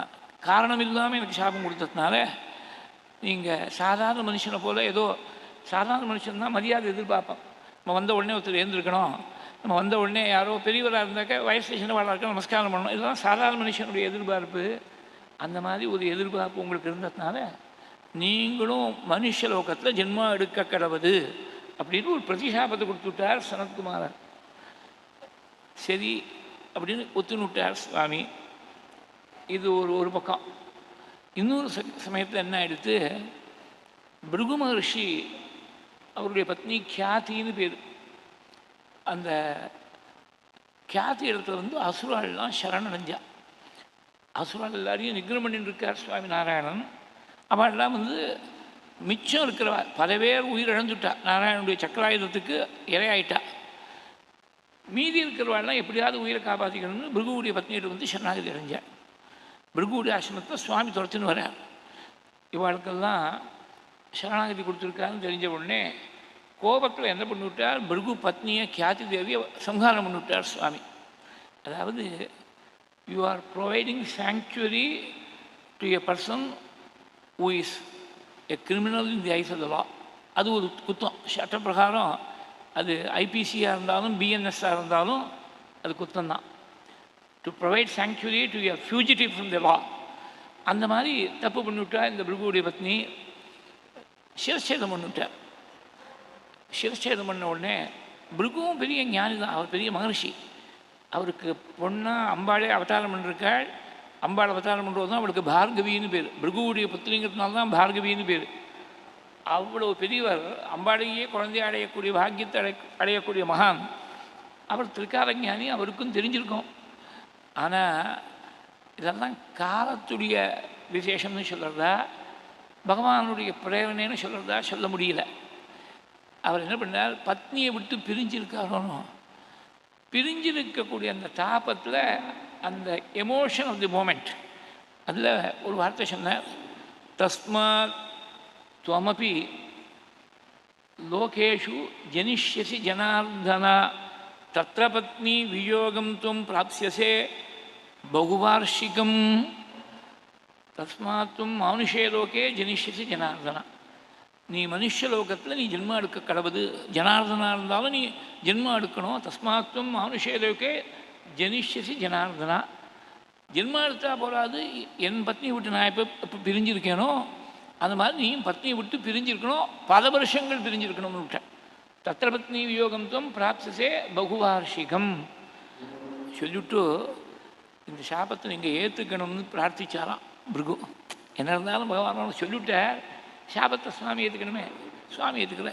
காரணம் இல்லாமல் எனக்கு சாபம் கொடுத்ததுனால நீங்கள் சாதாரண மனுஷனை போல், ஏதோ சாதாரண மனுஷன் தான் மரியாதை எதிர்பார்ப்போம். நம்ம வந்த உடனே ஒருத்தர் எழுந்திருக்கணும், நம்ம வந்த உடனே யாரோ பெரியவராக இருந்தாக்க வயசு ஸ்டேஷனில் வாழ நமஸ்காரம் பண்ணணும், இதெல்லாம் சாதாரண மனுஷனுடைய எதிர்பார்ப்பு. அந்த மாதிரி ஒரு எதிர்பார்ப்பு உங்களுக்கு இருந்ததுனால நீங்களும் மனுஷ லோகத்தில் ஜென்மா எடுக்க கடவுது அப்படின்னு ஒரு பிரதிசாபத்தை கொடுத்துட்டார் சனத்குமாரர். சரி அப்படின்னு ஒத்துனுட்டார் சுவாமி. இது ஒரு பக்கம். இன்னொரு சமயத்தில் என்ன ஆயிடுத்து, பிருகு மகர்ஷி அவருடைய பத்னி கியாத்தின்னு பேர். அந்த கியாத்தி இடத்துல வந்து அசுரால்லாம் சரணடைஞ்சா. அசுரால் எல்லாரையும் நிகிரம் பண்ணிட்டு இருக்கார் சுவாமி நாராயணன். அவெல்லாம் வந்து மிச்சம் இருக்கிறவ பல பேர் உயிரிழந்துட்டா, நாராயணனுடைய சக்கராயுதத்துக்கு இரையாயிட்டா. மீதி இருக்கிறவாள்லாம் எப்படியாவது உயிரை காப்பாற்றிக்கணும்னு பிருகுவுடைய பத்னியிட்ட வந்து சரணாகதி அடைஞ்சார். பிருகுவுடைய ஆசிரமத்தை சுவாமி துரத்துன்னு வரார். இவாளுக்கெல்லாம் சரணாகதி கொடுத்துருக்காருன்னு தெரிஞ்ச உடனே கோபத்தில் என்ன பண்ணிவிட்டார், பிருகு பத்னியை கியாதி தேவியை சம்ஹாரம் பண்ணிவிட்டார் சுவாமி. அதாவது you are providing sanctuary to a person who is a criminal in the eyes of the law. அது ஒரு குத்தம். சட்ட பிரகாரம் அது ஐபிசியாக இருந்தாலும் பிஎன்எஸ்ஸாக இருந்தாலும் அது குத்தம்தான். To provide sanctuary to a fugitive from the law. அந்த மாதிரி தப்பு பண்ணிவிட்டா இந்த பிருகுவுடைய பத்னி. சிரச்சேதம் பண்ணிவிட்டார். சிரச்சேதம் பண்ண உடனே பிருகுவும் பெரிய ஞானி தான், அவர் பெரிய மகர்ஷி. அவருக்கு பொண்ணாக அம்பாளே அவதாரம் பண்ணிருக்காள். அம்பாள் அவதாரம் பண்ணுறது தான் அவளுக்கு பார்கவின்னு பேர். பிருகுவுடைய புத்திரிங்கிறதுனால தான் பார்கவின்னு பேர். அவ்வளோ பெரியவர், அம்பாளையே குழந்தை அடையக்கூடிய பாக்கியத்தை அடையக்கூடிய மகான். அவர் திரிகாலஞானி, அவருக்கும் தெரிஞ்சிருக்கும். ஆனால் இதெல்லாம் காலத்துடைய விசேஷம்னு சொல்கிறதா, பகவானுடைய பிரேரணைன்னு சொல்கிறதா சொல்ல முடியல. அவர் என்ன பண்ணார், பத்னியை விட்டு பிரிஞ்சிருக்காரோனோ, பிரிஞ்சிருக்கக்கூடிய அந்த தாபத்தில் அந்த எமோஷன் ஆஃப் தி மூமெண்ட் அதில் ஒரு வார்த்தை சொன்னார், தஸ்மாத் துவமபி லோகேஷு ஜனிஷ்யசி ஜனார்தனா தத்ர பத்னி வியோகம் துவம் பிராப்ஸ்யசே பகுவார்ஷிகம். தஸ்மாத் துவம் மானுஷே லோகே ஜனிஷ்யசி ஜனார்தனா. நீ மனுஷலோகத்தில் நீ ஜென்மா எடுக்க கடவுது. ஜனார்தனாக இருந்தாலும் நீ ஜென்மா எடுக்கணும். தஸ்மாத்தும் மானுஷேலோகே ஜனிஷ்யசி ஜனார்தனா. ஜென்மா எடுத்தால் போகாது. என் பத்னியை விட்டு நான் எப்போ பிரிஞ்சிருக்கேனோ அந்த மாதிரி நீயும் பத்னியை விட்டு பிரிஞ்சிருக்கணும், பல வருஷங்கள் பிரிஞ்சிருக்கணும்னு விட்டேன். தத்திர பத்னி வியோகம்துவம் பிராப்சசே பகுவார்ஷிகம் சொல்லிவிட்டு இந்த சாபத்தை நீங்கள் ஏற்றுக்கணும்னு பிரார்த்திச்சாராம் பிருகு. என்ன இருந்தாலும் பகவான் சொல்லிவிட்டார், சாபத்தை சுவாமி ஏற்றுக்கணுமே. சுவாமி ஏற்றுக்கல.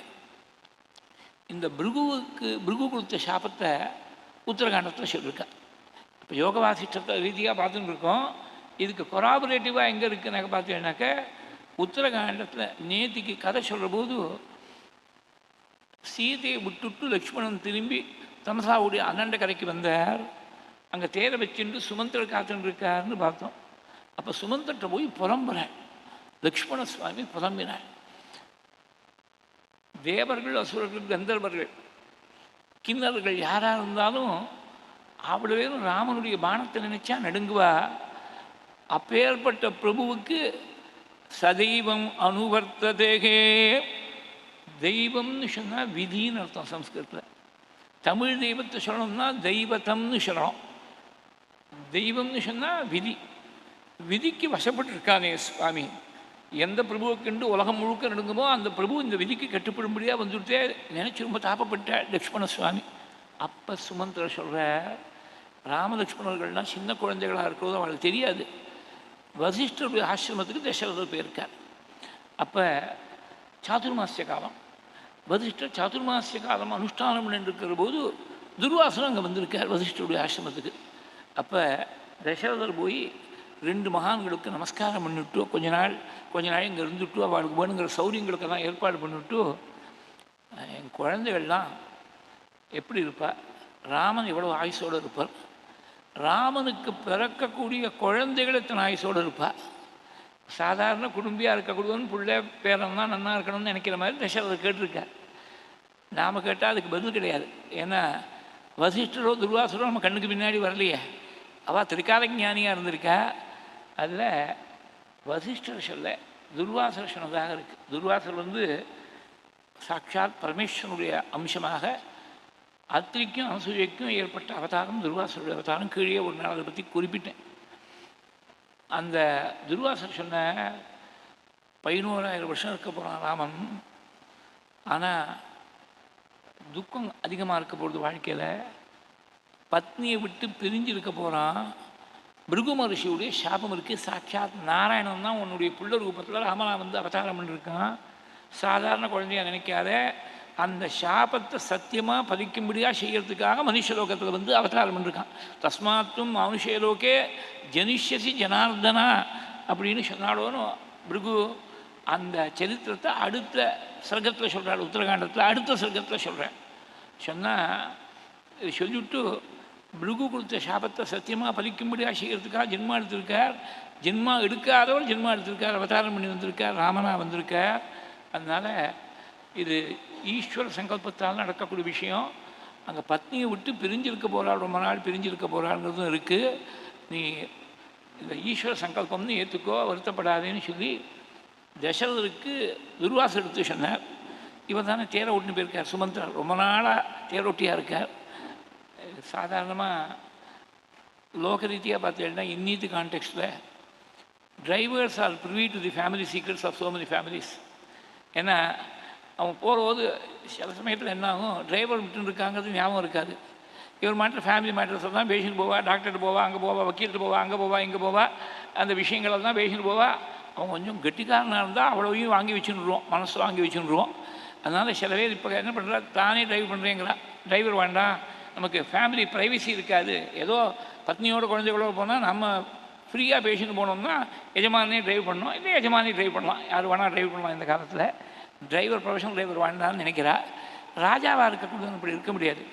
இந்த பிருகு கொடுத்த சாபத்தை உத்தரகாண்டத்தில் சொல்லியிருக்கா. இப்போ யோக வாசிஷ்டத்தை ரீதியாக பார்த்துன்னு இருக்கோம். இதுக்கு கொராபரேட்டிவாக எங்கே இருக்குன்னு பார்த்தீங்கன்னாக்க உத்தரகாண்டத்தில் நேத்திக்கு கதை சொல்கிற போது சீதையை விட்டுட்டு லக்ஷ்மணன் திரும்பி தமசாவுடைய அண்ணண்ட கரைக்கு வந்தார். அங்கே தேரை வச்சுட்டு சுமந்தர் காத்துன்னு இருக்காருன்னு பார்த்தோம். அப்போ சுமந்தர்கிட்ட போய் புலம்புறேன். லக்ஷ்மண சுவாமி புலம்பினார். தேவர்கள், அசுரர்கள், கந்தர்வர்கள், கிண்ணர்கள் யாராக இருந்தாலும் அவ்வளோ பேரும் ராமனுடைய பானத்தை நினைச்சா நடுங்குவா. அப்பேற்பட்ட பிரபுவுக்கு சதெய்வம் அனுவர்த்ததேகே. தெய்வம்னு சொன்னால் விதின்னு அர்த்தம் சம்ஸ்கிருதத்தில். தமிழ் தெய்வத்தை சொல்லணும்னா தெய்வத்தம்னு சொல்லணும். தெய்வம்னு சொன்னால் விதி. விதிக்கு வசப்பட்டுருக்கானே சுவாமி. எந்த பிரபுவை கண்டு உலகம் முழுக்க நடுங்குமோ அந்த பிரபு இந்த விதிக்கு கட்டுப்படும்படியாக வந்துவிட்டே நினச்சி ரொம்ப தாப்பப்பட்ட லக்ஷ்மண சுவாமி. அப்போ சுமந்திர சொல்கிற ராமலக்ஷ்மணர்கள்லாம் சின்ன குழந்தைகளாக இருக்கிறதோ அவளுக்கு தெரியாது. வசிஷ்டருடைய ஆசிரமத்துக்கு தசரதர் போயிருக்கார். அப்போ சாதுர்மாசிய காலம். வசிஷ்டர் சாதுர்மாசிய காலம் அனுஷ்டானம் பண்ணிருக்கிற போது துர்வாசனம் அங்கே வந்திருக்கார் வசிஷ்டருடைய ஆசிரமத்துக்கு. அப்போ தசரதர் போய் 2 மகான்களுக்கு நமஸ்காரம் பண்ணிவிட்டு கொஞ்ச நாள் இங்கே இருந்துவிட்டு அவளுக்கு வேணுங்கிற சௌரியங்களுக்கெல்லாம் ஏற்பாடு பண்ணிவிட்டு, என் குழந்தைகள்லாம் எப்படி இருப்பாள், ராமன் எவ்வளோ ஆயுசோடு இருப்பார், ராமனுக்கு பிறக்கக்கூடிய குழந்தைகள் எத்தனை ஆயுசோடு இருப்பாள். சாதாரண குடும்பியாக இருக்கக்கூடியவன் பிள்ளை பேரன் தான் நன்னா இருக்கணும்னு நினைக்கிற மாதிரி தசரதர் கேட்டிருக்கார். நாம் கேட்டால் அதுக்கு பதில் கிடையாது. ஏன்னா வசிஷ்டரோ துர்வாசரோ நம்ம கண்ணுக்கு பின்னாடி வரலையே. அவள் திரிகாலஞானியாக இருந்திருக்கா. அதில் வசிஷ்டர் சொல்ல துர்வாசர் சொன்னதாக இருக்குது. துர்வாசர் சாட்சாத் பரமேஸ்வரனுடைய அம்சமாக அத்திரிக்கும் அனசூயைக்கும் ஏற்பட்ட அவதாரம் துர்வாசருடைய அவதாரம். கீழே ஒரு நாள் அதை பற்றி குறிப்பிட்டேன். அந்த துர்வாசர் சொன்ன 11,000 வருஷம் இருக்க போகிறான் ராமன். ஆனால் துக்கம் அதிகமாக இருக்க போகிறது வாழ்க்கையில். பத்னியை விட்டு பிரிஞ்சு இருக்க போகிறான். பிருகு மகர்ஷியுடைய சாபம் இருக்குது. சாட்சாத் நாராயணன் தான் உன்னுடைய புள்ள ரூபத்தில் ராமனா அவதாரம் பண்ணியிருக்கான். சாதாரண குழந்தையாக நினைக்காத. அந்த சாபத்தை சத்தியமாக பதிக்கும்படியாக செய்கிறதுக்காக மனுஷலோகத்தில் அவதாரம் பண்ணியிருக்கான். தஸ்மாத்தும் மனுஷலோகே ஜனிஷ்யசி ஜனார்தனா அப்படின்னு சொன்னாலோன்னு பிருகு அந்த சரித்திரத்தை அடுத்த சர்க்கத்தில் சொல்கிறார், உத்தரகாண்டத்தில் அடுத்த சர்க்கத்தில் சொல்கிறேன். சொன்னால் இது சொல்லிவிட்டு பிருகு கொடுத்த சாபத்தை சத்தியமாக பலிக்கும்படியாக செய்கிறதுக்காக ஜென்மா எடுத்திருக்கார். ஜென்மா எடுக்காதவர் ஜென்மா எடுத்திருக்கார், அவதாரம் பண்ணி வந்திருக்கார், ராமனாக வந்திருக்கார். அதனால் இது ஈஸ்வர சங்கல்பத்தால் நடக்கக்கூடிய விஷயம். அங்கே பத்னியை விட்டு பிரிஞ்சிருக்க போகிறாள், ரொம்ப நாள் பிரிஞ்சிருக்க போகிறாள்ங்கிறதும் இருக்குது. நீ இந்த ஈஸ்வர சங்கல்பம்னு ஏற்றுக்கோ, வருத்தப்படாதேன்னு சொல்லி தசரதருக்கு துர்வாசர் எடுத்து சொன்னார். இவர் தானே தேரை ஓட்டின்னு போயிருக்கார். சுமந்திரர் ரொம்ப நாளாக தேரோட்டியாக இருக்கார். சாதாரணமாக லோக ரீதியாக பார்த்தீங்கன்னா இன்னித்து கான்டெக்ஸ்டில் drivers are privy to the family secrets of so many families. ஏன்னா அவன் போகும்போது சில சமயத்தில் என்ன ஆகும், டிரைவர் விட்டுன்னு இருக்காங்கிறது ஞாபகம் இருக்காது. இவர் மாட்டில் ஃபேமிலி மேட்டர்ஸ் தான் பேசிட்டு போவா, டாக்டர்கிட்ட போவா, அங்கே போவா, வக்கீல்கிட்ட போவா, அங்கே போவா, இங்கே போவா, அந்த விஷயங்களை தான் பேசிட்டு போவா. அவன் கொஞ்சம் கெட்டிக்காரனாக இருந்தால் அவ்வளோவையும் வாங்கி வச்சுருவோம், மனசு வாங்கி வச்சுருவோம். அதனால் சில பேர் இப்போ என்ன பண்ணுறா, தானே டிரைவ் பண்ணுறேங்கிறா. டிரைவர் வேண்டாம், நமக்கு ஃபேமிலி ப்ரைவசி இருக்காது, ஏதோ பத்னியோட குழந்தைகளோட போனால் நம்ம ஃப்ரீயாக பேசிட்டு போனோம்னா எஜமானே டிரைவ் பண்ணோம், இல்லை எஜமானே டிரைவ் பண்ணலாம், யார் வேணால் டிரைவ் பண்ணலாம். இந்த காலத்தில் டிரைவர் ப்ரொஃபஷனல் டிரைவர் வேண்டாம்னு நினைக்கிறா. ராஜாவாக இருக்கக்கூடாது, இப்படி இருக்க முடியாது.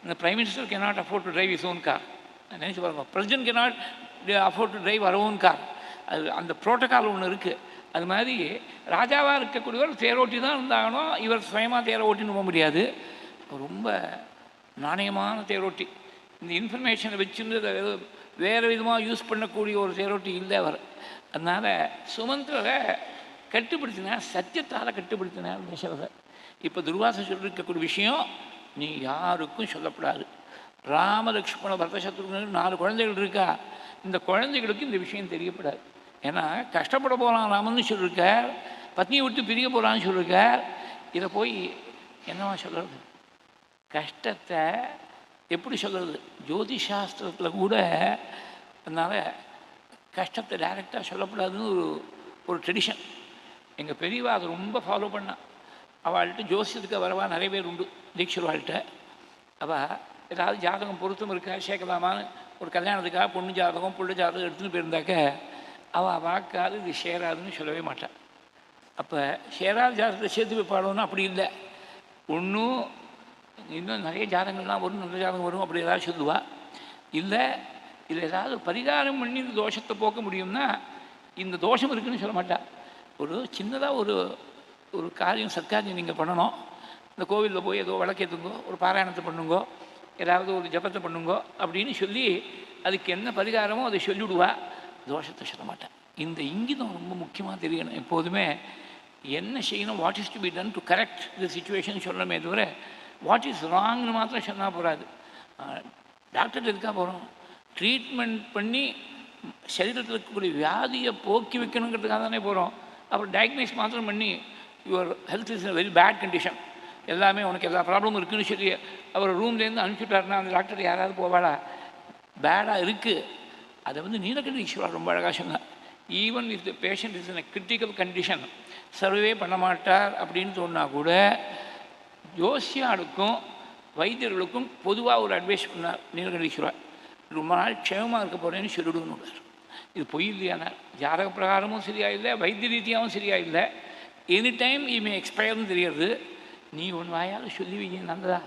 இந்த prime minister cannot afford to drive his own car. நினச்சி பாருங்க, president cannot afford to drive அவர் ஓன் கார். அது அந்த ப்ரோட்டோக்கால் ஒன்று இருக்குது. அது மாதிரி ராஜாவாக இருக்கக்கூடியவர் தேரோட்டி தான் இருந்தாங்கனோ, இவர் சுயமாக தேரை ஓட்டின்னு போக முடியாது. ரொம்ப நாணயமான தேரோட்டி. இந்த இன்ஃபர்மேஷனை வச்சுருந்து வேறு விதமாக யூஸ் பண்ணக்கூடிய ஒரு தேரோட்டி இல்லை அவர். அதனால் சுமந்திரரை கட்டுப்படுத்தினார், சத்தியத்தால் கட்டுப்படுத்தினார் தசரதர். இப்போ துர்வாசர் சொல்லியிருக்கக்கூடிய விஷயம் நீ யாருக்கும் சொல்லப்படாது. ராமலக்ஷ்மண பரதசத்ருன்னு 4 குழந்தைகள் இருக்கா. இந்த குழந்தைகளுக்கு இந்த விஷயம் தெரியப்படாது. ஏன்னா கஷ்டப்பட போகலாம் ராமன்னு சொல்லியிருக்கார், பத்னியை விட்டு பிரிய போகிறான்னு சொல்லியிருக்கார். இதை போய் என்னவா சொல்கிறது? கஷ்டத்தை எப்படி சொல்கிறது? ஜோதிஷாஸ்திரத்தில் கூட அதனால் கஷ்டத்தை டைரெக்டாக சொல்லப்படாதுன்னு ஒரு ட்ரெடிஷன். எங்கள் பெரியவா அதை ரொம்ப ஃபாலோ பண்ணான். அவள்கிட்ட ஜோசியத்துக்கு வரவா நிறைய பேர் உண்டு. தீட்சர் வாழ்கிட்ட அவள் ஏதாவது ஜாதகம் பொருத்தம் இருக்கா சேர்க்கலாமான்னு ஒரு கல்யாணத்துக்காக பொண்ணு ஜாதகம் புள்ள ஜாதகம் எடுத்துன்னு போயிருந்தாக்க அவள் வாக்காது இது சேராதுன்னு சொல்லவே மாட்டாள். அப்போ சேராத ஜாதகத்தை சேர்த்து வைப்பாளோன்னு அப்படி இல்லை. ஒன்றும் இன்னும் நிறைய ஜாதகங்கள்லாம் வரும், நல்ல ஜாதகம் வரும், அப்படி ஏதாவது சொல்லுவாள். இல்லை இதில் ஏதாவது பரிகாரம் பண்ணி இந்த தோஷத்தை போக்க முடியும்னா இந்த தோஷம் இருக்குதுன்னு சொல்ல மாட்டாள். ஒரு சின்னதாக ஒரு காரியம் சத்காரியம் நீங்கள் பண்ணணும், இந்த கோவிலில் போய் ஏதோ விளக்கேற்றுங்கோ, ஒரு பாராயணத்தை பண்ணுங்கோ, ஏதாவது ஒரு ஜபத்தை பண்ணுங்கோ அப்படின்னு சொல்லி அதுக்கு என்ன பரிகாரமோ அதை சொல்லிவிடுவா, தோஷத்தை சொல்ல மாட்டேன். இந்த இங்கிதம் ரொம்ப முக்கியமாக தெரியணும். எப்போதுமே என்ன செய்யணும், what is to be done to correct the situation சொல்லணுமே தவிர வாட் இஸ் ராங்னு மாத்திரம் சொன்னால் போகாது. டாக்டர் எதுக்காக போகிறோம்? ட்ரீட்மெண்ட் பண்ணி சரீரத்தில் இருக்கக்கூடிய வியாதியை போக்கி வைக்கணுங்கிறதுக்காக தானே போகிறோம். அப்புறம் டயக்னைஸ் மாத்திரம் பண்ணி your health is in very bad condition, எல்லாமே உனக்கு எல்லா ப்ராப்ளமும் இருக்குதுன்னு சொல்லி அவர் ரூம்லேருந்து அனுப்பிச்சுட்டாருன்னா அந்த டாக்டர் யாராவது போவாளா? பேடாக இருக்குது. அதை நீலகண்ட ஈஸ்வரர் ரொம்ப அழகாக சொன்னார். Even if the patient is in a critical condition survey பண்ண மாட்டார் அப்படின்னு சொன்னால் கூட ஜோசியாளுக்கும் வைத்தியர்களுக்கும் பொதுவாக ஒரு அட்வைஸ் பண்ணார் நீலகண்ட ஈஸ்வரர். ரொம்ப நாள் க்ஷேமமாக இருக்க போகிறேன்னு சொல்லிவிடுன்னு. இது பொய் இல்லையானா? ஜாதக பிரகாரமும் சரியாக இல்லை, வைத்திய ரீதியாகவும் சரியாக இல்லை. எனி டைம் இமே எக்ஸ்பயர்னு தெரியாது. நீ ஒன்று வாயால் சொல்லி வைங்க, நல்லதா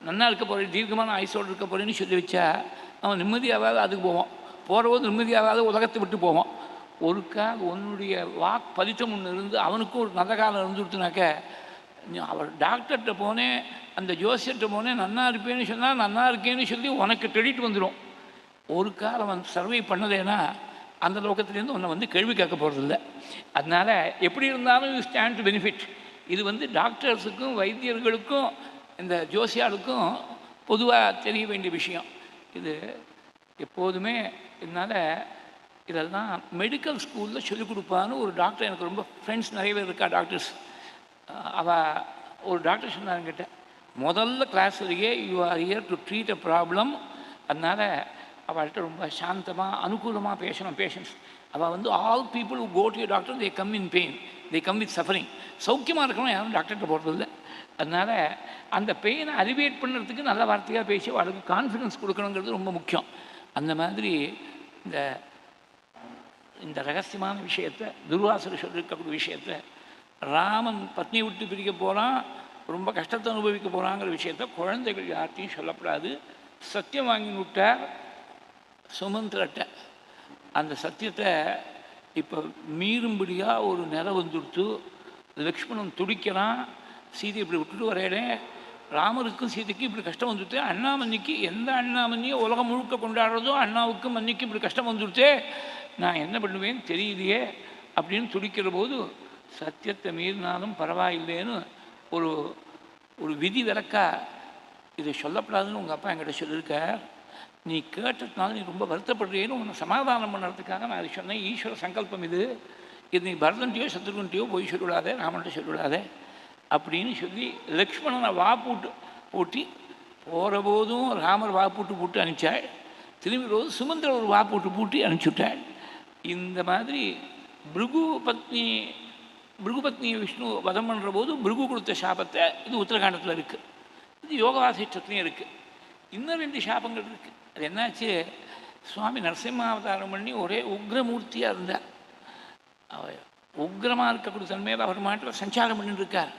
நன்னா இருக்க போகிறேன், தீர்க்கமான ஆயுசோடு இருக்க போகிறேன்னு சொல்லி வச்சா அவன் நிம்மதியாகாது. அதுக்கு போவோம், போகிறபோது நிம்மதியாகாது, உலகத்தை விட்டு போவோம். ஒரு கால் உன்னுடைய வாக் பலித்தம் ஒன்று இருந்து அவனுக்கும் ஒரு நல்ல காலம் இருந்துவிட்டுனாக்க அவர் டாக்டர்கிட்ட போனேன், அந்த ஜோசியர்கிட்ட போனேன், நன்னா இருப்பேன்னு சொன்னால் நன்னா இருக்கேன்னு சொல்லி உனக்கு கிரெடிட் வந்துடும். ஒரு காலம் சர்வை பண்ணதேன்னா அந்த லோகத்துலேருந்து உன்னை கேள்வி கேட்க போகிறதில்ல. அதனால் எப்படி இருந்தாலும் யூ ஸ்டாண்ட் டு பெனிஃபிட். இது டாக்டர்ஸுக்கும் வைத்தியர்களுக்கும் இந்த ஜோசியாளுக்கும் பொதுவாக தெரிய வேண்டிய விஷயம். இது எப்போதுமே என்னால் இதெல்லாம் மெடிக்கல் ஸ்கூலில் சொல்லிக் கொடுப்பான்னு ஒரு டாக்டர், எனக்கு ரொம்ப ஃப்ரெண்ட்ஸ் நிறைய பேர் இருக்கா டாக்டர்ஸ். அவள் ஒரு டாக்டர் சொன்னாங்கிட்ட, முதல்ல கிளாஸ்லேயே you are here to treat a problem. அதனால் அவள்கிட்ட ரொம்ப சாந்தமாக அனுகூலமாக பேசணும் பேஷண்ட்ஸ். அவள் all people who go to you doctor they come in pain, they come with suffering. சௌக்கியமாக இருக்கணும், யாரும் டாக்டர்கிட்ட போகிறதில்ல. அதனால் அந்த பெயினை அலிவேட் பண்ணுறதுக்கு நல்ல வார்த்தையாக பேசி அவளுக்கு கான்ஃபிடன்ஸ் கொடுக்கணுங்கிறது ரொம்ப முக்கியம். அந்த மாதிரி இந்த ரகசியமான விஷயத்தை துர்வாசர் சொல்லியிருக்கக்கூடிய விஷயத்தை ராமன் பத்னியை விட்டு பிரிக்க போகிறான், ரொம்ப கஷ்டத்தை அனுபவிக்க போகிறாங்கிற விஷயத்த குழந்தைகள் யார்ட்டையும் சொல்லப்படாது. சத்தியம் வாங்கி விட்டார் சுமந்திரட்ட. அந்த சத்தியத்தை இப்போ மீறும்படியாக ஒரு நிலை வந்துடுத்து. லக்ஷ்மணன் துடிக்கிறான், சீதை இப்படி விட்டுட்டு வரையிலே ராமருக்கும் சீதைக்கும் இப்படி கஷ்டம் வந்துடுத்து, அண்ணாமன்னிக்கு எந்த அண்ணாமன்னியோ உலகம் முழுக்க கொண்டாடுறதோ அண்ணாவுக்கும் மன்னிக்கு இப்படி கஷ்டம் வந்துடுத்தே, நான் என்ன பண்ணுவேன்னு தெரியலையே அப்படின்னு துடிக்கிற போது, சத்தியத்தை மீறினாலும் பரவாயில்லைன்னு ஒரு ஒரு விதி விலக்கா இதை சொல்லப்படாதுன்னு உங்கள் அப்பா என்கிட்ட சொல்லியிருக்கார். நீ கேட்டதுனால நீ ரொம்ப வருத்தப்படுறேன்னு உன்னை சமாதானம் பண்ணுறதுக்காக நான் அதை சொன்னேன். ஈஸ்வர சங்கல்பம் இது. இது நீ பரதன்ட்டையோ சத்ருகன்ட்டையோ போய் சொல்லிவிடாதே, ராமன்ட்ட சொல்லிவிடாதே அப்படின்னு சொல்லி லக்ஷ்மணனை பூட்டி போகிற போதும் ராமர் பூட்டு அனுப்பிச்சாள். திரும்பி போது சுமந்திர ஒரு பூட்டி அனுப்பிச்சுட்டாள். இந்த மாதிரி பிருகுபத்னியை விஷ்ணு வதம் பண்ணுற போது பிருகு கொடுத்த சாபத்தை இது உத்தரகாண்டத்தில் இருக்குது, இது யோகவாசிஷ்டத்துலையும் இருக்குது. இன்னும் 2 சாபங்கள் இருக்குது. அது என்னாச்சு, சுவாமி நரசிம்மாவதாரம் பண்ணி ஒரே உக்ரமூர்த்தியாக இருந்தார். அவர் உக்ரமாக இருக்கக்கூடிய தன்மையில் அவர் மாட்டில் சஞ்சாரம் பண்ணிட்டு இருக்கார்.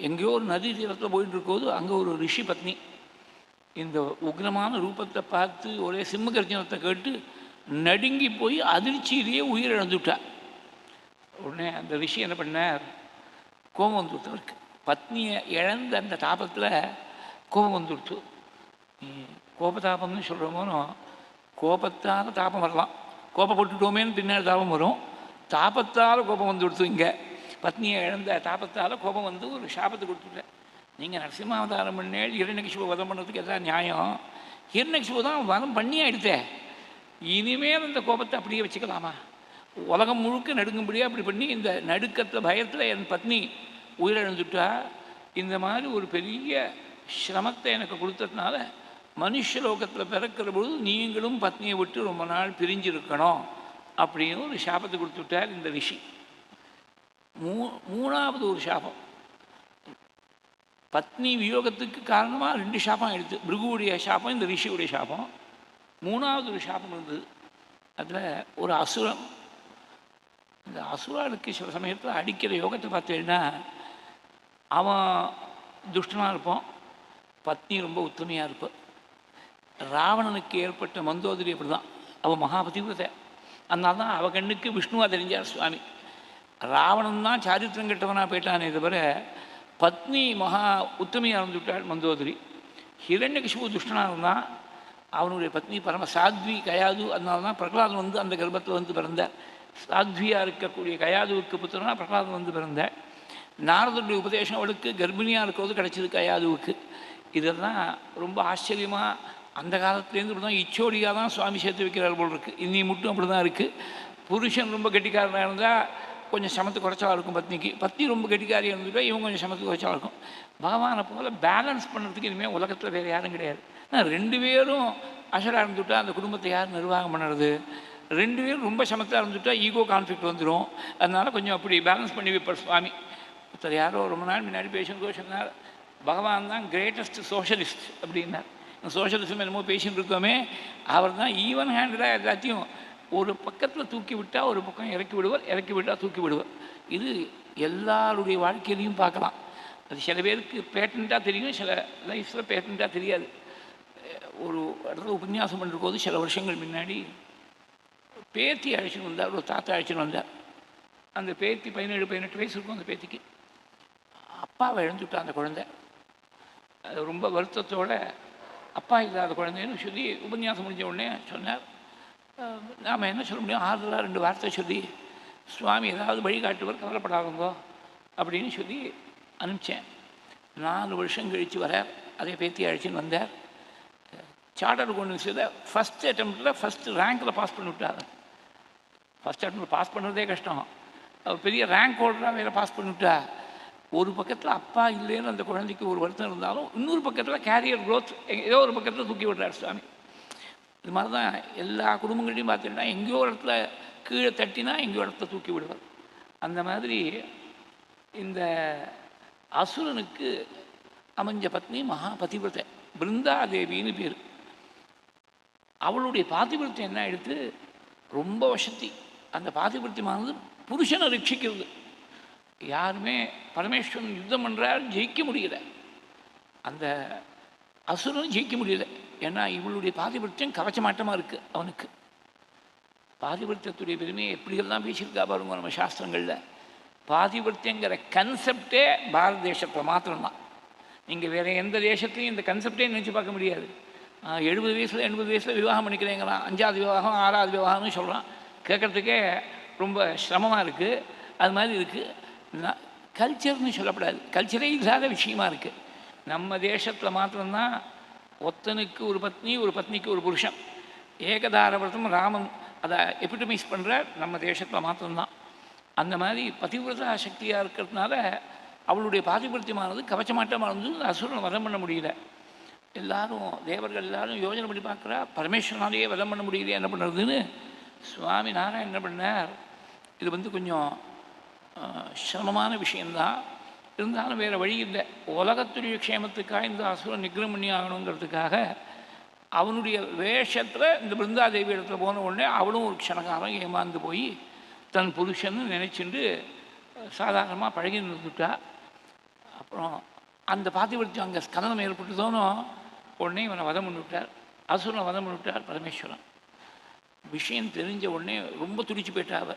எங்கேயோ ஒரு நதி தீரத்தில் போயிட்டு இருக்கும்போது அங்கே ஒரு ரிஷி பத்னி இந்த உக்ரமான ரூபத்தை பார்த்து ஒரே சிம்ம கர்ஜனத்தை கேட்டு நடுங்கி போய் அதிர்ச்சியிலேயே உயிரிழந்துவிட்டார். உடனே அந்த ரிஷி என்ன பண்ணார், கோபம் வந்துடுத்தவருக்கு. பத்னியை இழந்த அந்த தாபத்தில் கோபம் வந்துடுத்து. கோபதாபம்னு சொல்கிறோமோ, கோபத்தால் தாபம் வரலாம், கோபப்பட்டுட்டோமேன்னு பின்னாடி தாபம் வரும். தாபத்தால் கோபம் வந்து கொடுத்து, இங்கே பத்னியை இழந்த தாபத்தால் கோபம் வந்து ஒரு சாபத்தை கொடுத்துட்டேன். நீங்கள் நரசிம்மாவதாரம் பண்ணே ஹிரண்யகிஷிபு வதம் பண்ணுறதுக்கு எதாவது நியாயம்? ஹிரண்யகிஷிபு தான் வதம் பண்ணி ஆகிடுத்தே, இனிமேல் அந்த கோபத்தை அப்படியே வச்சுக்கலாமா? உலகம் முழுக்க நடுங்கும்படியாக அப்படி பண்ணி இந்த நடுக்கத்தில் பயத்தில் என் பத்னி உயிரிழந்துட்டா. இந்த மாதிரி ஒரு பெரிய சிரமத்தை எனக்கு கொடுத்ததுனால மனுஷலோகத்தில் பிறக்கிற பொழுது நீங்களும் பத்னியை விட்டு ரொம்ப நாள் பிரிஞ்சிருக்கணும் அப்படின்னு ஒரு சாபத்தை கொடுத்துட்டார் இந்த ரிஷி. மூணாவது ஒரு சாபம், பத்னி வியோகத்துக்கு காரணமாக 2 சாபம் எடுத்து, பிருகுவுடைய சாபம், இந்த ரிஷியுடைய சாபம். மூணாவது ஒரு சாபம் இருந்தது. அதில் ஒரு அசுரம். இந்த அசுராளுக்கு சில சமயத்தில் அடிக்கிற யோகத்தை பார்த்தீங்கன்னா, அவன் துஷ்டனாக இருப்பான், பத்னி ரொம்ப உத்தமையாக இருப்பான். ராவணனுக்கு ஏற்பட்ட மந்தோதரி அப்படி தான், அவள் மகாபதிவிரதை. அதனால தான் அவள் கண்ணுக்கு விஷ்ணுவாக தெரிஞ்சார் சுவாமி. ராவணன் தான் சாரித்திரம் கெட்டவனாக போயிட்டானே தவிர பத்னி மகா உத்தமையாக இருந்துவிட்டாள் மந்தோதரி. ஹிரண்யகிஷிபு துஷ்டனாக இருந்தான், அவனுடைய பத்னி பரம சாத்வி கயாது. அதனால தான் பிரகலாதன் வந்து அந்த கர்ப்பத்தில் வந்து பிறந்தார். சாத்வியாக இருக்கக்கூடிய கயாதுவுக்கு புத்திரனா பிரகலாதன் வந்து பிறந்தார். நாரதனுடைய உபதேசம் அவளுக்கு கர்ப்பிணியாக இருக்கிறது கிடச்சிது கயாதுவுக்கு. இதெல்லாம் ரொம்ப ஆச்சரியமாக அந்த காலத்துலேருந்து இப்படி தான் இச்சோடியாக தான் சுவாமி சேர்த்து வைக்கிறார் போல் இருக்குது. இன்னி மட்டும் அப்படி தான் இருக்குது. புருஷன் ரொம்ப கெட்டிக்காரனாக இருந்தால் கொஞ்சம் சமத்து குறைச்சா இருக்கும் பத்னிக்கு, பத்னி ரொம்ப கெட்டிக்காரியாக இருந்துட்டா இவங்க கொஞ்சம் சமத்து குறைச்சா இருக்கும். பகவானை போல் பேலன்ஸ் பண்ணுறதுக்கு இனிமேல் உலகத்தில் வேறு யாரும் கிடையாது. ஆனால் 2 பேரும் அசலாக இருந்துவிட்டால் அந்த குடும்பத்தை யார் நிர்வாகம் பண்ணுறது? 2 பேரும் ரொம்ப சமத்தாக இருந்துவிட்டால் ஈகோ கான்ஃப்ளிக்ட் வந்துடும். அதனால் கொஞ்சம் அப்படி பேலன்ஸ் பண்ணி வைப்பார் சுவாமி. ஒருத்தர் யாரோ ரொம்ப நாள் முன்னாடி பேசும்போது சொன்னார், பகவான் தான் கிரேட்டஸ்ட் சோஷலிஸ்ட் அப்படின்னார். சோஷலிசம் என்னமோ பேசின்னு இருக்கோமே, அவர் தான் ஈவன் ஹேண்டடாக எல்லாத்தையும் ஒரு பக்கத்தில் தூக்கி விட்டால் ஒரு பக்கம் இறக்கி விடுவார், இறக்கி விட்டால் தூக்கி விடுவார். இது எல்லாருடைய வாழ்க்கையிலையும் பார்க்கலாம். அது சில பேருக்கு பேட்டண்ட்டாக தெரியும், சில லைஃப்பில் பேட்டண்ட்டாக தெரியாது. ஒரு இடத்துல உபன்யாசம் பண்ணுறபோது சில வருஷங்கள் முன்னாடி பேத்தி அழைச்சின்னு வந்தார், ஒரு தாத்தா அழைச்சின்னு வந்தார். அந்த பேத்தி 17-18 வயசு இருக்கும். அந்த பேத்திக்கு அப்பாவை இழந்துவிட்டா அந்த குழந்தை. அது ரொம்ப வருத்தத்தோட அப்பா இல்லாத குழந்தைன்னு சொல்லி உபன்யாசம் முடிஞ்ச உடனே சொன்னார். நாம் என்ன சொல்ல முடியும், ஆறுதலாக 2 வார்த்தை சொல்லி சுவாமி ஏதாவது வழிகாட்டுவர், கவலைப்படாதவங்கோ அப்படின்னு சொல்லி அனுப்பிச்சேன். 4 வருஷம் கழித்து வர அதே பேத்தி அழைச்சின்னு வந்தார். சார்ட்டர் கொண்டு செய்த ஃபஸ்ட் அட்டெம்ப்டில் ஃபஸ்ட் ரேங்கில் பாஸ் பண்ணி விட்டார். ஃபஸ்ட் அட்டெம்ப்டில் பாஸ் பண்ணுறதே கஷ்டம், பெரிய ரேங்க் ஹோல்டராக வேறு பாஸ் பண்ணிவிட்டா. ஒரு பக்கத்தில் அப்பா இல்லைன்னு அந்த குழந்தைக்கு ஒரு வருத்தம் இருந்தாலும், இன்னொரு பக்கத்தில் கேரியர் க்ரோத் ஏதோ ஒரு பக்கத்தில் தூக்கி விடுறார் சுவாமி. இது மாதிரி தான் எல்லா குடும்பங்களையும் பார்த்துட்டா, எங்கேயோ ஒரு இடத்துல கீழே தட்டினா எங்கேயோ இடத்துல தூக்கி விடுவார். அந்த மாதிரி இந்த அசுரனுக்கு அமைஞ்ச பத்னி மகா பதிவிரதை பிருந்தாதேவின்னு பேர். அவளுடைய பாதிவிரத்தை என்ன ஆகிடுத்து, ரொம்ப வசதி. அந்த பாதிவிரத்தியமானது புருஷனை ரட்சிக்கிறது. யாருமே பரமேஸ்வரன் யுத்தம் பண்ணுறார், ஜெயிக்க முடியல. அந்த அசுரன் ஜெயிக்க முடியல. ஏன்னா இவளுடைய பாதிபட்சம் கவச்சமாட்டமாக இருக்குது அவனுக்கு. பாதிபட்சத்துடைய பெருமையை எப்படியெல்லாம் பேசியிருக்கா பாருங்க நம்ம சாஸ்திரங்களில். பாதிபட்யங்கிற கன்செப்டே பாரத தேசத்தில் மாத்திரம்தான். நீங்கள் வேறு எந்த தேசத்துலையும் இந்த கன்செப்டே நினச்சி பார்க்க முடியாது. 70 வயசில் 80 வயசில் விவாகம் பண்ணிக்கிறேங்கிறான், 5ஆவது விவாகம் 6ஆவது விவாகம்னு சொல்கிறான். கேட்குறதுக்கே ரொம்ப சிரமமாக இருக்குது. அது மாதிரி இருக்குது. கல்ச்சர்னு சொல்லப்படாது, கல்ச்சரே இல்லாத விஷயமா இருக்குது. நம்ம தேசத்தில் மாத்திரம்தான் ஒத்தனுக்கு ஒரு பத்னி, ஒரு பத்னிக்கு ஒரு புருஷன், ஏகதாரவர்த்தம் ராமன் அதை எபிட்டமைஸ் பண்ணுறார் நம்ம தேசத்தில் மாத்திரம்தான். அந்த மாதிரி பதிவிரதா சக்தியாக இருக்கிறதுனால அவளுடைய பாதிபத்தியமானது கவச்சமாட்டமாக இருந்து அசுரனை வதம் பண்ண முடியல. எல்லாரும் தேவர்கள் எல்லாரும் யோஜனை பண்ணி பார்க்குறா, பரமேஸ்வரனாலேயே வதம் பண்ண முடியலையே, என்ன பண்ணுறதுன்னு சுவாமி நாராயணன் என்ன பண்ணார். இது கொஞ்சம் சிரமமான விஷயந்தான், இருந்தாலும் வேறு வழி இல்லை. உலகத்துடைய க்ஷேமத்துக்காக இந்த அசுரன் நிகிரம் பண்ணி ஆகணுங்கிறதுக்காக அவனுடைய வேஷத்தில் இந்த பிருந்தாதேவி இடத்துல போன உடனே அவளும் ஒரு க்ஷணகாலம் ஏமாந்து போய் தன் புருஷன்னு நினச்சிட்டு சாதாரணமாக பழகி நின்றுட்டா. அப்புறம் அந்த பாத்திபட்சம் அங்கே ஸ்கலனம் ஏற்பட்டுதோனோ உடனே இவனை வதம் பண்ணிவிட்டார், அசுரனை வதம் பண்ணிவிட்டார் பரமேஸ்வரன். விஷயம் தெரிஞ்ச உடனே ரொம்ப துடிச்சு போயிட்டா அவ.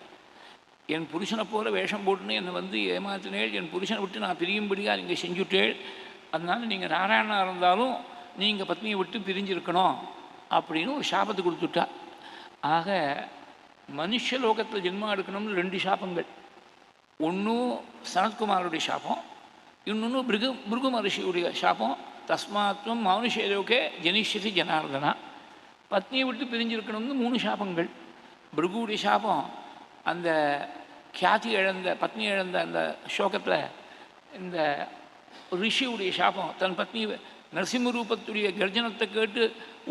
என் புருஷனை போல வேஷம் போட்டுன்னு என்னை ஏமாத்தினேள், என் புருஷனை விட்டு நான் பிரியும்படியாக நீங்கள் செஞ்சுட்டேள், அதனால் நீங்கள் நாராயணனாக இருந்தாலும் நீங்கள் பத்னியை விட்டு பிரிஞ்சிருக்கணும் அப்படின்னு ஒரு சாபத்தை கொடுத்துட்டா. ஆக மனுஷலோகத்தில் ஜென்மா எடுக்கணும்னு 2 சாபங்கள். ஒன்றும் சனத்குமாருடைய சாபம், இன்னொன்று பிருகு மகர்ஷியுடைய சாபம். தஸ்மாத்வம் மனுஷலோகே ஜனிஷ்யசி ஜனார்தனா. பத்னியை விட்டு பிரிஞ்சிருக்கணும்னு 3 சாபங்கள். பிருகுடைய சாபம் அந்த கியாதி இழந்த பத்னி இழந்த அந்த சோகத்தில், இந்த ரிஷியுடைய சாபம் தன் பத்னி நரசிம்ம ரூபத்துடைய கர்ஜனத்தை கேட்டு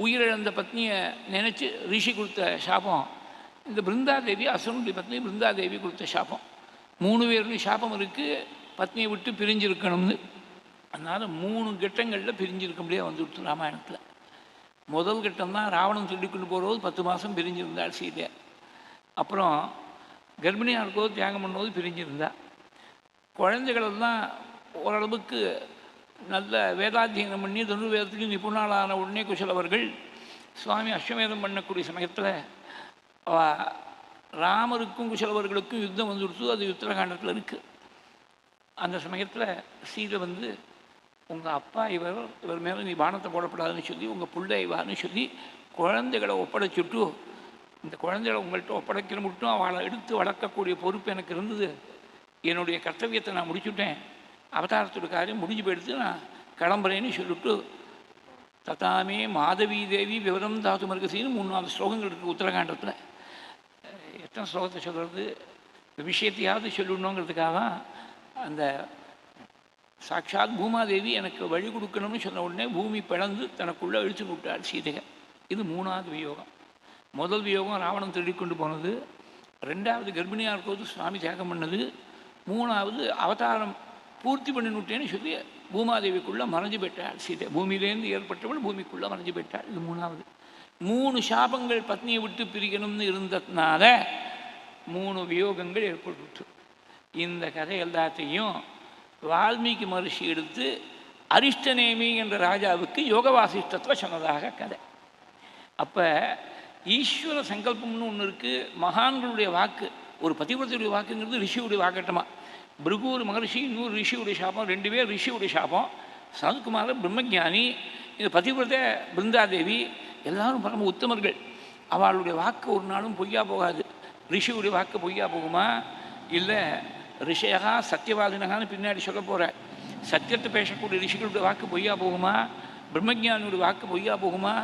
உயிரிழந்த பத்னியை நினச்சி ரிஷி கொடுத்த சாபம். இந்த பிருந்தாதேவி அசுரனுடைய பத்னி பிருந்தாதேவி கொடுத்த சாபம். 3 பேருடைய சாபம் இருக்குது பத்னியை விட்டு பிரிஞ்சிருக்கணும்னு. அதனால் 3 கட்டங்களில் பிரிஞ்சிருக்க முடியாது வந்துவிட்டு ராமாயணத்தில். முதல் கட்டம்தான் ராவணன் சொல்லிக்கொண்டு போகிறது 10 மாதம் பிரிஞ்சிருந்தாள் சீதை. அப்புறம் கர்ப்பிணியாக இருக்கும்போது தியாகம் பண்ணும்போது பிரிஞ்சிருந்தா. குழந்தைகளெல்லாம் ஓரளவுக்கு நல்ல வேதாத்தியனம் பண்ணி தனுர்வேதத்துக்கு நிபுணாளான உடனே குசலவர்கள் சுவாமி அஸ்வமேதம் பண்ணக்கூடிய சமயத்தில் ராமருக்கும் குசலவர்களுக்கும் யுத்தம் வந்துடுத்து. அது உத்தரகாண்டத்தில் இருக்குது. அந்த சமயத்தில் சீதை உங்கள் அப்பா இவர் மேலே நீ பானத்தை போடப்படாதுன்னு சொல்லி, உங்கள் பிள்ளை இவான்னு சொல்லி குழந்தைகளை ஒப்படைச்சுட்டு, இந்த குழந்தைகளை உங்கள்கிட்ட ஒப்படைக்கிற மட்டும் அவளை எடுத்து வளர்க்கக்கூடிய பொறுப்பு எனக்கு இருந்தது. என்னுடைய கர்த்தவியத்தை நான் முடிச்சுட்டேன், அவதாரத்தோட காரியம் முடிஞ்சு போயிடுத்து, நான் கிளம்புறேன்னு சொல்லிவிட்டு தத்தாமே மாதவி தேவி விவரம் தாத்து மருகசின்னு 3-4 ஸ்லோகங்கள் இருக்குது உத்தரகாண்டத்தில். எத்தனை ஸ்லோகத்தை சொல்கிறது, இந்த விஷயத்தையாவது சொல்லணுங்கிறதுக்காக தான் அந்த சாட்சாத் பூமாதேவி எனக்கு வழி கொடுக்கணும்னு சொன்ன உடனே பூமி பிளந்து தனக்குள்ளே இழுத்து விட்டாள் சீதையை. இது 3ஆவது வியோகம். முதல் வியோகம் ராவணன் திருடிக்கொண்டு போனது, 2வது கர்ப்பிணியாக இருக்கும்போது சுவாமி தியாகம் பண்ணது, 3வது அவதாரம் பூர்த்தி பண்ணி விட்டேன்னு சொல்லி பூமாதேவிக்குள்ளே மறைஞ்சு போயிட்டாள் சீதை. பூமியிலேருந்து ஏற்பட்டவள் பூமிக்குள்ளே மறைஞ்சு போயிட்டாள். இது 3வது. 3 சாபங்கள் பத்னியை விட்டு பிரிக்கணும்னு இருந்ததுனால 3 வியோகங்கள் ஏற்பட்டு. இந்த கதை எல்லாத்தையும் வால்மீகி மகர்ஷி எடுத்து அரிஷ்டநேமி என்ற ராஜாவுக்கு யோக வாசிஷ்டத்தில் சொன்னதாக கதை. அப்போ ஈஸ்வர சங்கல்பம்னு ஒன்று இருக்குது, மகான்களுடைய வாக்கு. ஒரு பதிவிரத்துடைய வாக்குங்கிறது ரிஷியுடைய வாக்கட்டமா. பிருகூர் மகர்ஷி, இன்னொரு ரிஷியுடைய சாபம், 2 பேர் ரிஷியுடைய சாபம். சனத்குமார பிரம்மஜானி, இந்த பதிவிரத பிருந்தாதேவி எல்லாரும் பரம உத்தமர்கள். அவளுடைய வாக்கு ஒரு நாளும் பொய்யா போகாது. ரிஷியுடைய வாக்கு பொய்யா போகுமா? இல்லை ரிஷியகா சத்தியவாதினகான்னு பின்னாடி சொல்ல போகிற சத்தியத்தை பேசக்கூடிய ரிஷிகளுடைய வாக்கு பொய்யா போகுமா? பிரம்மஜானியுடைய வாக்கு பொய்யா போகுமா?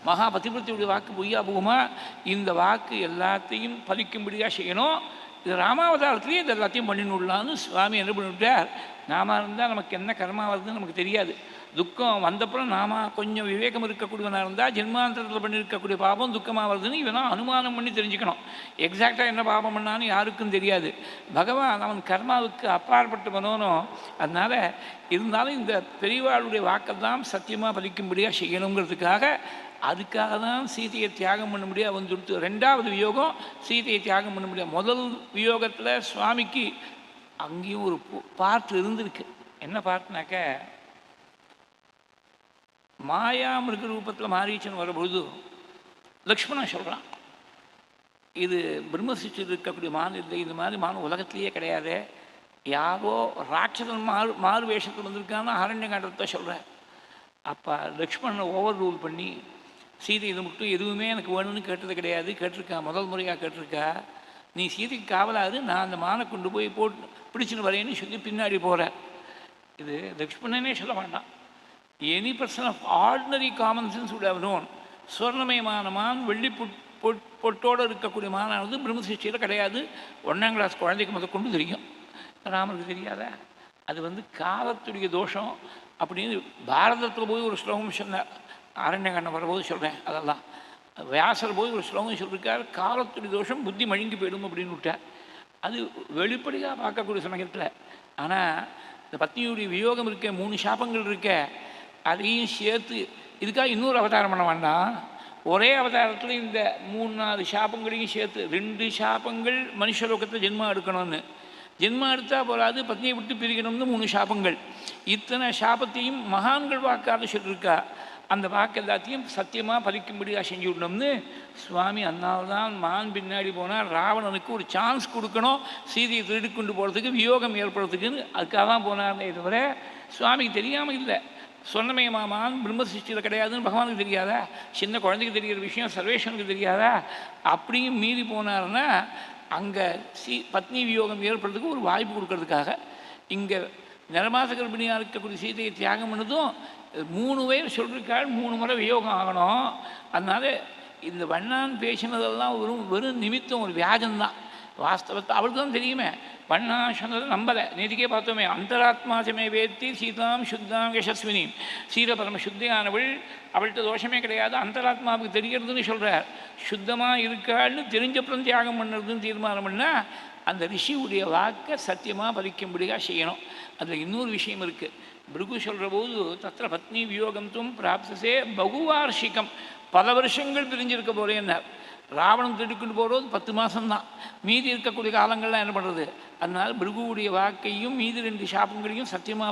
மகா பதிவிரத்தியுடைய வாக்கு பொய்யா போகுமா? இந்த வாக்கு எல்லாத்தையும் பலிக்கும்படியாக செய்யணும். இது ராமாவதாரத்திலேயே இது எல்லாத்தையும் பண்ணிடலான்னு சுவாமி என்ன பண்ணிவிட்டார். நாம இருந்தால் நமக்கு என்ன கர்மா வருதுன்னு நமக்கு தெரியாது. துக்கம் வந்தப்புறம் நாம கொஞ்சம் விவேகம் இருக்கக்கூடியவனாக இருந்தால் ஜென்மாந்தரத்தில் பண்ணியிருக்கக்கூடிய பாபம் துக்கமாக வருதுன்னு இவனா அனுமானம் பண்ணி தெரிஞ்சுக்கணும். எக்ஸாக்டாக என்ன பாபம் பண்ணான்னு யாருக்கும் தெரியாது. பகவான் அவன் கர்மாவுக்கு அப்பாற்பட்டு பண்ணணும். அதனால் இருந்தாலும் இந்த பெரியவாளுடைய வாக்கெல்லாம் சத்தியமாக பலிக்கும்படியாக செய்யணுங்கிறதுக்காக அதுக்காக தான் சீதையை தியாகம் பண்ண முடியாது வந்துடுத்து. 2வது வியோகம் சீதையை தியாகம் பண்ண முடியாது. முதல் வியோகத்தில் சுவாமிக்கு அங்கேயும் ஒரு பார்ட் இருந்திருக்கு. என்ன பார்ட்னாக்க, மாயா மிருக ரூபத்தில் மாரீச்சன் வரும்பொழுது லக்ஷ்மணன் சொல்கிறான், இது பிரம்மசிஷ்டில் இருக்கக்கூடிய மான் இல்லை, இது மாதிரி மான் உலகத்திலேயே கிடையாது, யாரோ ராட்சசன் மாறு வேஷத்தில் வந்திருக்கான்னு ஆரண்ய காண்டத்தை சொல்கிறேன். அப்போ லக்ஷ்மணனை ஓவர் ரூல் பண்ணி சீதை இது மட்டும் எதுவுமே எனக்கு வேணும்னு கேட்டது கிடையாது, கேட்டிருக்கா, முதல் முறையாக கேட்டிருக்கா, நீ சீதைக்கு காவலாது, நான் அந்த மானை கொண்டு போய் போட்டு பிடிச்சின்னு வரேன்னு சொல்லி பின்னாடி போகிறேன். இது லக்ஷ்மணனே சொல்ல வேண்டாம், any person of ordinary common sense would have known. சுவர்ணமயமான மான், வெள்ளி பொட்டோடு இருக்கக்கூடிய மானானது பிரம்மசிஷ்டியில் கிடையாது. 1ஆம் கிளாஸ் குழந்தைக்கு முதல் கொண்டு தெரியும், ராமனுக்கு தெரியாத. அது காலத்துடைய தோஷம் அப்படின்னு பாரதத்தில் போய் ஒரு ஸ்லோகம் சொன்னார். ஆரண்யகாண்டம் வரும்போது சொல்கிறேன், அதெல்லாம் வியாசர் போய் ஒரு ஸ்லோகம் சொல்லியிருக்கார், காலத்துடைய தோஷம் புத்தி மழுங்கி போயிடும் அப்படின்னு விட்டார். அது வெளிப்படையாக பார்க்கக்கூடிய சமயத்தில். ஆனால் இந்த பத்னியுடைய வியோகம் இருக்க, 3 சாபங்கள் இருக்க, அதையும் சேர்த்து இதுக்காக இன்னொரு அவதாரம் பண்ண வேண்டாம். ஒரே அவதாரத்தில் இந்த 3-4 சாபங்களையும் சேர்த்து 2 சாபங்கள் மனுஷலோகத்தில் ஜென்மா எடுக்கணும்னு, ஜென்மா எடுத்தால் போகாது, பத்னியை விட்டு பிரிக்கணும்னு 3 சாபங்கள். இத்தனை சாபத்தையும் மகான்கள் வாக்காக சொல்லியிருக்கா. அந்த வாக்கு எல்லாத்தையும் சத்தியமாக பலிக்கும்படியாக செஞ்சு விடணும்னு சுவாமி அதனால தான் மான் பின்னாடி போனால் ராவணனுக்கு ஒரு சான்ஸ் கொடுக்கணும், சீதையை திருடி கொண்டு போகிறதுக்கு, வியோகம் ஏற்படுறதுக்குன்னு. அதுக்காக தான் போனார்னே தவிர சுவாமிக்கு தெரியாமல் இல்லை. சொன்னமயமான் பிரம்மசிஷ்டியில் கிடையாதுன்னு பகவானுக்கு தெரியாதா? சின்ன குழந்தைக்கு தெரிகிற விஷயம் சர்வேஸ்வனுக்கு தெரியாதா? அப்படியும் மீறி போனார்னா அங்கே பத்னி வியோகம் ஏற்படுறதுக்கு ஒரு வாய்ப்பு கொடுக்கறதுக்காக. இங்கே நிறமாச கர்ப்பிணியாக இருக்கக்கூடிய சீதையை தியாகம் பண்ணதும் 3 பேர் சொல்லியிருக்காள், 3 முறை வியோகம் ஆகணும். அதனால் இந்த வண்ணான் பேசினதெல்லாம் வெறும் நிமித்தம், ஒரு வியாஜம்தான். வாஸ்தவத்தை அவளுக்கு தான் தெரியுமே. வண்ணா சொன்னதை நம்பலை. நேற்றுக்கே பார்த்தோமே, அந்தராத்மாசமே வேத்தி சீதாம் சுத்தாம் யசஸ்வினி, சீர பரம சுத்தியானவள், அவள்கிட்ட தோஷமே கிடையாது, அந்தராத்மாவுக்கு தெரிகிறதுன்னு சொல்கிறார். சுத்தமாக இருக்காள்னு தெரிஞ்சப்புறம் தியாகம் பண்ணுறதுன்னு தீர்மானம் பண்ணால் அந்த ரிஷியுடைய வாக்கை சத்தியமாக பலிக்கும்படியாக செய்யணும். அதில் இன்னொரு விஷயம் இருக்குது. பிருகு சொல்கிற போது தத்திர பத்னி வியோகம் தும் பிராப்சசே பகுவார்ஷிகம், பல வருஷங்கள் பிரிஞ்சிருக்க போகிறேன்னார். ராவணன் திருடிக்கொண்டு போகிறது 10 மாதம்தான், மீதி இருக்கக்கூடிய காலங்கள்லாம் என்ன பண்ணுறது? அதனால் பிருகுவுடைய வாக்கையும் மீதி 2 சாபங்களையும் சத்தியமாக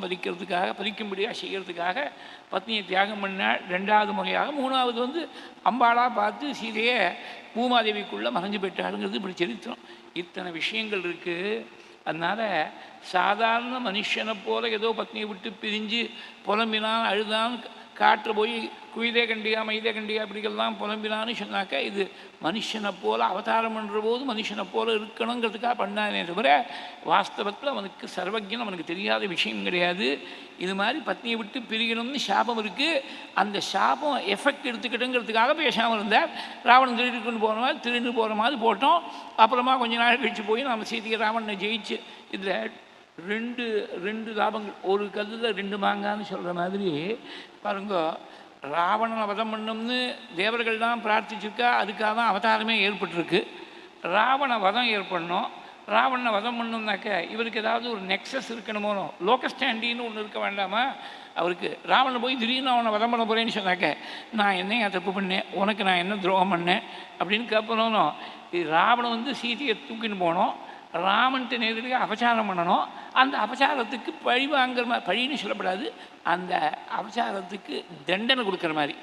பலிக்கும்படியாக செய்கிறதுக்காக பத்னியை தியாகம் பண்ணால் 2வது முறையாக. 3வது அம்பாளாக பார்த்து சீதையை பூமாதேவிக்குள்ளே மறைஞ்சு போயிட்டாளுங்கிறது இப்படி சரித்திரம். இத்தனை விஷயங்கள் இருக்குது. அதனால் சாதாரண மனுஷனை போல ஏதோ பத்னியை விட்டு பிரிஞ்சு புலம்பினான், அழுதான், காற்று போய் குயிலே கண்டியா மைதே கண்டியா அப்படிங்கெல்லாம் புலம்பினான்னு சொன்னாக்கா, இது மனுஷனை போல் அவதாரம் பண்ணுற போது மனுஷனை போல் இருக்கணுங்கிறதுக்காக பண்ணானே தவிர வாஸ்தவத்தில் அவனுக்கு சர்வஜன், அவனுக்கு தெரியாத விஷயம் கிடையாது. இது மாதிரி பத்னியை விட்டு பிரிக்கணும்னு சாபம் இருக்குது. அந்த சாபம் எஃபெக்ட் எடுத்துக்கிட்டுங்கிறதுக்காக பேசாமல் இருந்தார். ராவணன் திருடிக்கொண்டு திருண்டு போகிற மாதிரி போட்டோம். அப்புறமா கொஞ்ச நாள் கழித்து போய் நம்ம சீதையை ராவணனை ஜெயிச்சு, இதில் ரெண்டு லாபங்கள், ஒரு கல்லில் 2 மாங்கான்னு சொல்கிற மாதிரி பாருங்க. ராவணனை வதம் பண்ணணும்னு தேவர்கள் தான் பிரார்த்திச்சிருக்கா, அதுக்காக தான் அவதாரமே ஏற்பட்டிருக்கு. ராவண வதம் ஏற்படணும். ராவணனை வதம் பண்ணணும்னாக்க இவருக்கு ஏதாவது ஒரு நெக்ஸஸ் இருக்கணுமோ, லோகஸ்டாண்டின்னு ஒன்று இருக்க வேண்டாமா அவருக்கு? ராவணன் போய் திடீர்னு அவனை வதம் பண்ண போகிறேன்னு சொன்னாக்க, நான் என்ன தப்பு பண்ணேன், உனக்கு நான் என்ன துரோகம் பண்ணேன் அப்படின்னு கேட்பணும். இது ராவணன் சீதையை தூக்கின்னு போனோம், ராமன்ட்டு நேரடியாக அபச்சாரம் பண்ணணும். அந்த அபச்சாரத்துக்கு பழி வாங்குற மாதிரி, பழின்னு சொல்லப்படாது, அந்த அபச்சாரத்துக்கு தண்டனை கொடுக்குற மாதிரி.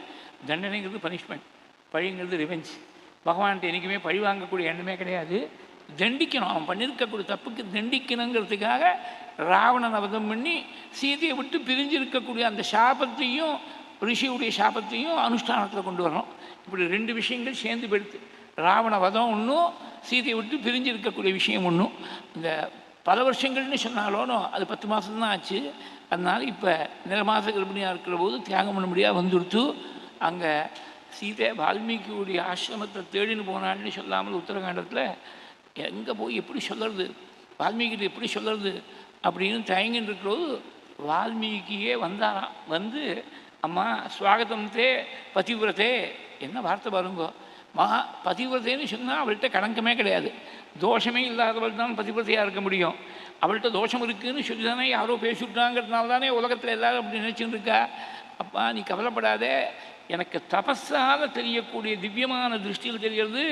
தண்டனைங்கிறது பனிஷ்மெண்ட், பழிங்கிறது ரிவெஞ்ச். பகவான்கிட்ட என்றைக்குமே பழி வாங்கக்கூடிய எண்ணமே கிடையாது. தண்டிக்கணும், அவன் பண்ணியிருக்கக்கூடிய தப்புக்கு தண்டிக்கணுங்கிறதுக்காக ராவணனை வதம் பண்ணி சீதையை விட்டு பிரிஞ்சிருக்கக்கூடிய அந்த சாபத்தையும் ரிஷியுடைய சாபத்தையும் அனுஷ்டானத்தில் கொண்டு வரணும். இப்படி 2 விஷயங்கள் சேர்ந்து போயிடுது. ராவண வதம் ஒன்றும், சீதையை விட்டு பிரிஞ்சு இருக்கக்கூடிய விஷயம் ஒன்றும். இந்த பல வருஷங்கள்னு சொன்னாலும் அது 10 மாதம்தான் ஆச்சு. அதனால் இப்போ நிறமாச கர்ப்பிணியாக இருக்கிற போது தியாகம் பண்ண முடியாது வந்துடுத்து. அங்கே சீதை வால்மீகியுடைய ஆசிரமத்தை தேடின்னு போனான்னு சொல்லாமல் உத்தரகாண்டத்தில் எங்கே போய் எப்படி சொல்கிறது, வால்மீகிட்ட எப்படி சொல்கிறது அப்படின்னு தயங்கின்னு இருக்கிறபோது வால்மீகியே வந்தாராம். அம்மா ஸ்வாகதம் தே பதிவிரதே, என்ன வார்த்தை பாருங்கோ. பதிவிரதைன்னு சொன்னால் அவள்கிட்ட கணக்கமே கிடையாது, தோஷமே இல்லாதவள் தான் பதிவிரதையாக இருக்க முடியும். அவள்கிட்ட தோஷம் இருக்குதுன்னு சொல்லி தானே யாரோ பேசிவிட்டாங்கிறதுனால தானே உலகத்தில் எல்லோரும் அப்படி நினச்சின்னு இருக்கா. அப்பா நீ கவலைப்படாதே, எனக்கு தபஸால் தெரியக்கூடிய திவ்யமான திருஷ்டியில் தெரிகிறது.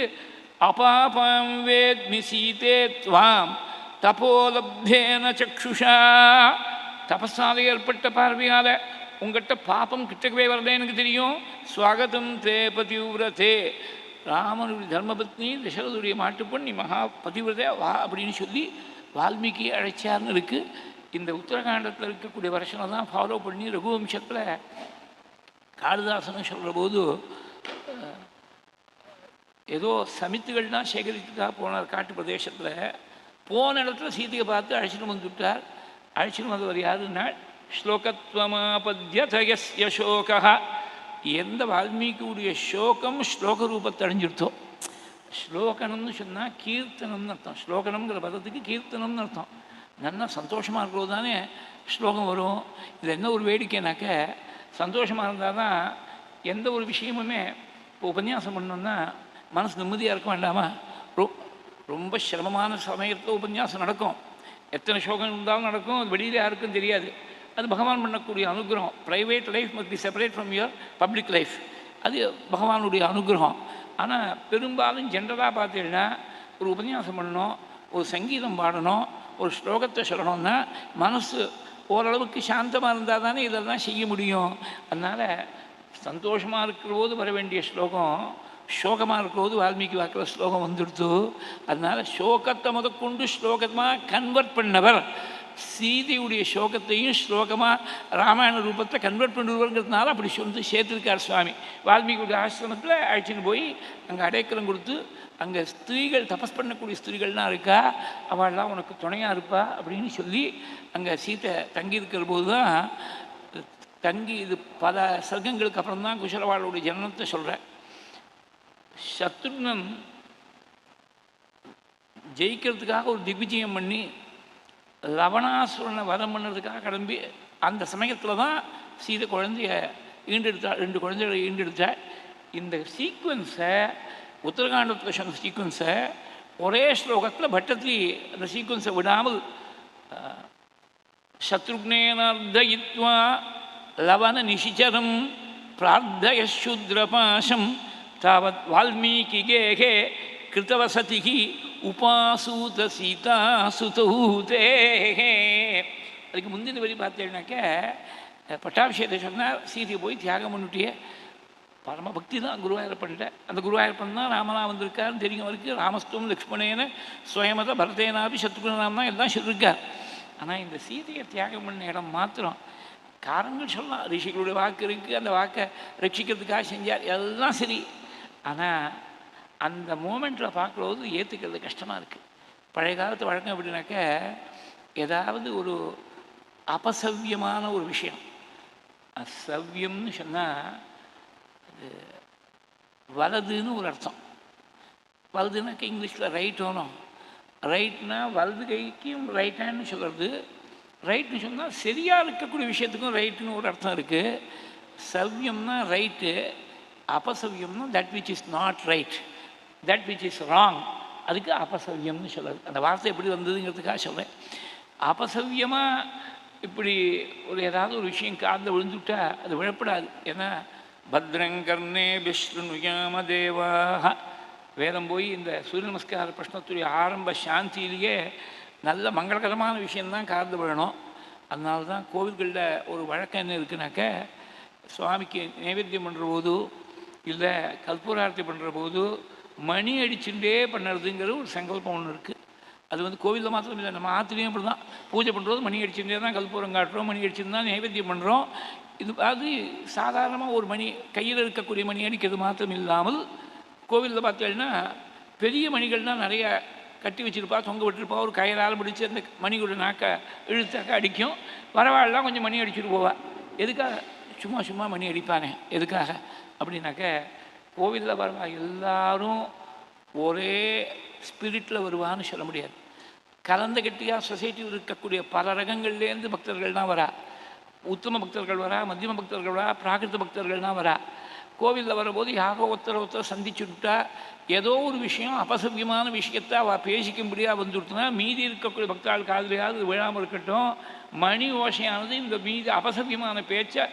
அபாபம் வேத்மி சீதே துவாம் தபோலப்தேன சக்ஷுஷா, தபஸால் ஏற்பட்ட பார்வையால் உங்கள்கிட்ட பாப்பம் கிட்டக்கவே வரதே எனக்கு தெரியும். ஸ்வாகதம் தே பதிவிரதே, ராமனுடைய தர்மபத்னி தசரதுடைய மாட்டுப்பொன், நீ மகா பதிவிரதே வா அப்படின்னு சொல்லி வால்மீகி அழைச்சார்னு இருக்குது. இந்த உத்தரகாண்டத்தில் இருக்கக்கூடிய வருஷனை தான் ஃபாலோ பண்ணி ரகுவம்சத்தில் காளிதாசன் சொல்கிற போது ஏதோ சமித்துகள்லாம் சேகரித்துக்காக போனார் காட்டு பிரதேசத்தில். போன இடத்துல சீதையை பார்த்து அழைச்சிட்டு வந்துவிட்டார். அழைச்சிட்டு வந்தவர் யாருன்னா ஸ்லோகத்வமாபத்யதயஸ்ய சோகா, எந்த வால்மீகியுடைய சோகம் ஸ்லோக ரூபத்தை அடைஞ்சிருத்தோ. ஸ்லோகனம்னு சொன்னால் கீர்த்தனம்னு அர்த்தம். ஸ்லோகனம்ங்கிற பதத்துக்கு கீர்த்தனம்னு அர்த்தம். நல்லா சந்தோஷமாக இருக்கிறது தானே ஸ்லோகம் வரும். இது என்ன ஒரு வேடிக்கைனாக்க, சந்தோஷமாக இருந்தால் தான் எந்த ஒரு விஷயமுமே இப்போ உபன்யாசம் பண்ணோன்னா மனசு நிம்மதியாக இருக்க வேண்டாமா? ரொம்ப சிரமமான சமயத்தில் உபன்யாசம் நடக்கும், எத்தனை ஸ்லோகம் இருந்தாலும் நடக்கும், அது வெளியில் யாருக்கும் தெரியாது. அது பகவான் பண்ணக்கூடிய அனுகிரகம். Private life must be separate from your public life, அது பகவானுடைய அனுகிரகம். ஆனால் பெரும்பாலும் ஜென்ரலாக பார்த்தீங்கன்னா ஒரு உபன்யாசம் பண்ணணும், ஒரு சங்கீதம் பாடணும், ஒரு ஸ்லோகத்தை சொல்லணும்னா மனசு ஓரளவுக்கு சாந்தமாக இருந்தால் தானே இதெல்லாம் செய்ய முடியும். அதனால் சந்தோஷமாக இருக்கிற போது வர வேண்டிய ஸ்லோகம் சோகமாக இருக்கிறபோது வால்மீகி வாக்கில் ஸ்லோகம் வந்துடுத்து. அதனால் சோகத்தை முதற்கொண்டு ஸ்லோகமாக கன்வெர்ட் பண்ணவர். சீதையுடைய சோகத்தையும் ஸ்லோகமாக ராமாயண ரூபத்தை கன்வெர்ட் பண்ணுவாருங்கிறதுனால அப்படி சொல்லி சேர்த்துருக்கார் சுவாமி. வால்மீகியுடைய ஆசிரமத்தில் அழைச்சின்னு போய் அங்கே அடைக்கலம் கொடுத்து, அங்கே ஸ்திரீகள் தபஸ் பண்ணக்கூடிய ஸ்திரீகள்லாம் இருக்கா, அவள்லாம் உனக்கு துணையாக இருப்பா அப்படின்னு சொல்லி அங்கே சீத்தை தங்கியிருக்கிற போது தான் தங்கி, இது பல சர்க்கங்களுக்கு அப்புறம் தான் குஷலவாளுடைய ஜனனத்தை சொல்கிறேன். சத்ருக்னன் ஜெயிக்கிறதுக்காக ஒரு திக்விஜயம் பண்ணி லவணாசுரனை வதம் பண்ணுறதுக்காக கிளம்பி அந்த சமயத்தில் தான் சீதை குழந்தைய ஈண்டெடுத்தாள், 2 குழந்தைகளை ஈண்டெடுத்தாள். இந்த சீக்வன்ஸை உத்தரகாண்டத்தில் சொன்ன சீக்வன்ஸை ஒரே ஸ்லோகத்தில் பட்டத்தி அந்த சீக்வன்ஸை விடாமல் சத்ருக்னேனார்தயித்வா லவண நிஷிச்சரம் பிரார்த்தயசூத்ரபாசம் தாவத் வால்மீகி கேகே கிருத்தவசதிகி உபாசூத சீதா சுதூதே. அதுக்கு முந்தின வரி பார்த்தேன்னாக்க பட்டாபிஷேகத்தை சொன்னால் சீதையை போய் தியாகம் பண்ணிட்டியே. பரம பக்தி தான் குருவாயூரப்பன்ட்ட. அந்த குருவாயூரப்பன் தான் ராமனா வந்திருக்காருன்னு தெரியும் அவருக்கு. ராமஸ்துவம் லக்ஷ்மணேன சுயமத பரதேனாபி சத்ருகுணனாம் தான் எல்லாம் சொல்லியிருக்கார். ஆனால் இந்த சீதையை தியாகம் பண்ண இடம் மாத்திரம் காரணங்கள் சொல்லலாம். ரிஷிகளுடைய வாக்கு இருக்குது, அந்த வாக்கை ரட்சிக்கிறதுக்காக செஞ்சார், எல்லாம் சரி. ஆனால் அந்த மூமெண்ட்டில் பார்க்கும்போது ஏற்றுக்கிறது கஷ்டமாக இருக்குது. பழைய காலத்து வழக்கம் எப்படின்னாக்க, ஏதாவது ஒரு அபசவ்யமான ஒரு விஷயம், சவ்யம்னு சொன்னால் அது வலதுன்னு ஒரு அர்த்தம். வலதுனாக்க இங்கிலீஷில் ரைட் ஓனும். ரைட்னா வலது கைக்கும் ரைட் ஹேண்ட்னு சொல்கிறது. ரைட்னு சொன்னால் சரியாக இருக்கக்கூடிய விஷயத்துக்கும் ரைட்டுன்னு ஒரு அர்த்தம் இருக்குது. சவ்யம்னா ரைட்டு, அபசவ்யம்னா that which is not right, that which is wrong, அதுக்கு அபசவ்யம்னு சொல்கிறது. அந்த வார்த்தை எப்படி வந்ததுங்கிறதுக்காக சொல்கிறேன். அபசவ்யமாக இப்படி ஒரு ஏதாவது ஒரு விஷயம் காதில் விழுந்துவிட்டா அது விழப்படாது. ஏன்னா பத்ரங்கர்ணே விஷ்ணுயாம தேவாக, வேதம் போய் இந்த சூரிய நமஸ்கார பிரஷ்னத்துடைய ஆரம்ப சாந்தியிலேயே நல்ல மங்களகரமான விஷயந்தான் காதில் விழணும். அதனால தான் கோவில்களில் ஒரு வழக்கம் என்ன இருக்குனாக்க, சுவாமிக்கு நைவேத்தியம் பண்ணுற போது இல்லை கல்பூரார்த்தி பண்ணுற போது மணி அடிச்சுட்டே பண்ணுறதுங்கிற ஒரு சங்கல்பம் ஒன்று இருக்குது. அது வந்து கோவிலில் மாத்திரம் இல்லை, நம்ம ஆற்றுலையும் அப்படி தான். பூஜை பண்ணுறது மணி அடிச்சுட்டே தான் கல்பூரம் காட்டுறோம், மணி அடிச்சுட்டு தான் நைவேத்தியம் பண்ணுறோம். இது அது சாதாரணமாக ஒரு மணி கையில் இருக்கக்கூடிய மணி அடிக்கிறது மாத்திரம் இல்லாமல், கோவிலில் பார்த்தீங்கன்னா பெரிய மணிகள்னால் நிறைய கட்டி வச்சுருப்பா, தொங்க விட்டுருப்பா, ஒரு கயிறால் பிடிச்சி அந்த மணியோட நாக்க இழுத்தாக்க அடிக்கும். வரவாழெலாம் கொஞ்சம் மணி அடிச்சுட்டு போவா. எதுக்காக? சும்மா சும்மா மணி அடிப்பானே, எதுக்காக அப்படின்னாக்க, கோவிலில் வரவா எல்லாரும் ஒரே ஸ்பிரிட்டில் வருவான்னு சொல்ல முடியாது. கலந்த கட்டியாக சொசைட்டியில் இருக்கக்கூடிய பல ரகங்கள்லேருந்து பக்தர்கள் தான் வரா. உத்தம பக்தர்கள் வரா, மத்தியம பக்தர்கள் வரா, பிராகிருத பக்தர்கள் தான் வரா. கோவிலில் வரும்போது யாரோ ஒருத்தர் சந்திச்சுட்டா ஏதோ ஒரு விஷயம் அபசவ்யமான விஷயத்தை அவள் பேசிக்கும்படியாக வந்துவிட்டுனா மீதி இருக்கக்கூடிய பக்தாள் காதலையாவது விழாமல் இருக்கட்டும். மணி ஓசையானது இந்த மீதி அபசவ்யமான பேச்சை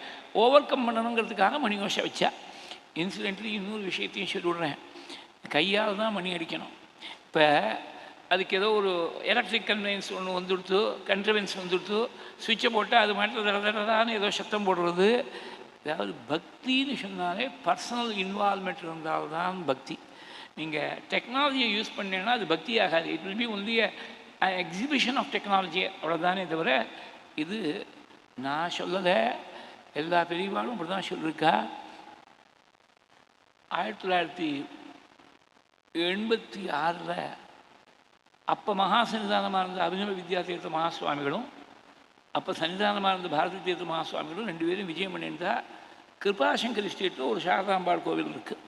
ஓவர் கம் பண்ணணுங்கிறதுக்காக மணி ஓசை வச்சா. இன்சிடென்ட்லி இன்னொரு விஷயத்தையும் சொல்லிவிடுறேன். கையால் தான் மணி அடிக்கணும். இப்போ அதுக்கு ஏதோ ஒரு எலக்ட்ரிக் கன்ட்ரவென்ஸ் வந்துடுத்து சுவிட்சை போட்டால் அது மட்டும் தரதான்னு ஏதோ சத்தம் போடுறது. அதாவது பக்தின்னு சொன்னாலே பர்சனல் இன்வால்மெண்ட் இருந்தால்தான் பக்தி. நீங்கள் டெக்னாலஜியை யூஸ் பண்ணீங்கன்னா அது பக்தி ஆகாது. It will be only exhibition of technology, அவ்வளோதானே தவிர இது நான் சொல்லலை, எல்லா பெரியவாளும் அப்படி தான் சொல்லியிருக்கா. 1986 அப்போ மகா சன்னிதானமாக இருந்த அபிநவ வித்யா தீர்த்த மகாசுவாமிகளும் அப்போ சன்னிதானமாக இருந்த பாரதி தீர்த்த மகாசுவாமிகளும் 2 பேரும் விஜயம் பண்ணியிருந்தா. கிருபாசங்கர் ஸ்டேட்டில் ஒரு சாரதாம்பாள் கோவில் இருக்குது.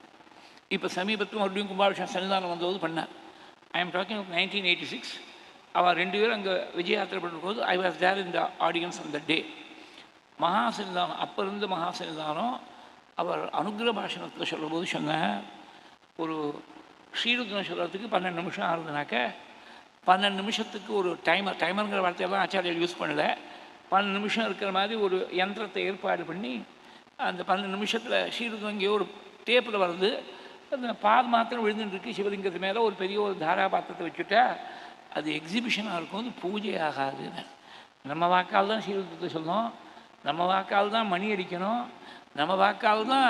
இப்போ சமீபத்தில் மறுபடியும் கும்பாபிஷேகம் சன்னிதானம் வந்தபோது பண்ணார். I am talking of 1986. அவள் 2 பேரும் அங்கே விஜய யாத்திரை பண்ணும்போது I was there in the audience on the day. மகா சன்னிதானம் அப்போ இருந்த மகா சன்னிதானம் அவர் அனுகிரக பாஷணத்தில் சொல்லும்போது சொன்னேன், ஒரு ஸ்ரீருத்ரம் சொல்கிறதுக்கு 12 நிமிஷம் ஆகுதுனாக்க 12 நிமிஷத்துக்கு ஒரு டைமருங்கிற வார்த்தையெல்லாம் ஆச்சாரியர் யூஸ் பண்ணல. 12 நிமிஷம் இருக்கிற மாதிரி ஒரு யந்திரத்தை ஏற்பாடு பண்ணி அந்த 12 நிமிஷத்தில் ஸ்ரீருத்ரம் இங்கே ஒரு டேப்பில் வருது, அந்த பால் மாத்திரம் விழுந்துட்டுருக்கு சிவலிங்கத்து மேலே ஒரு பெரிய ஒரு தாராபாத்திரத்தை வச்சுட்டா அது எக்ஸிபிஷனாக இருக்கும், அது பூஜை ஆகாதுன்னு. நம்ம வாக்கால் தான் ஸ்ரீருத்ரத்தை சொல்லணும், நம்ம வாக்கால் தான் மணி அடிக்கணும், நம்ம வாக்கால் தான்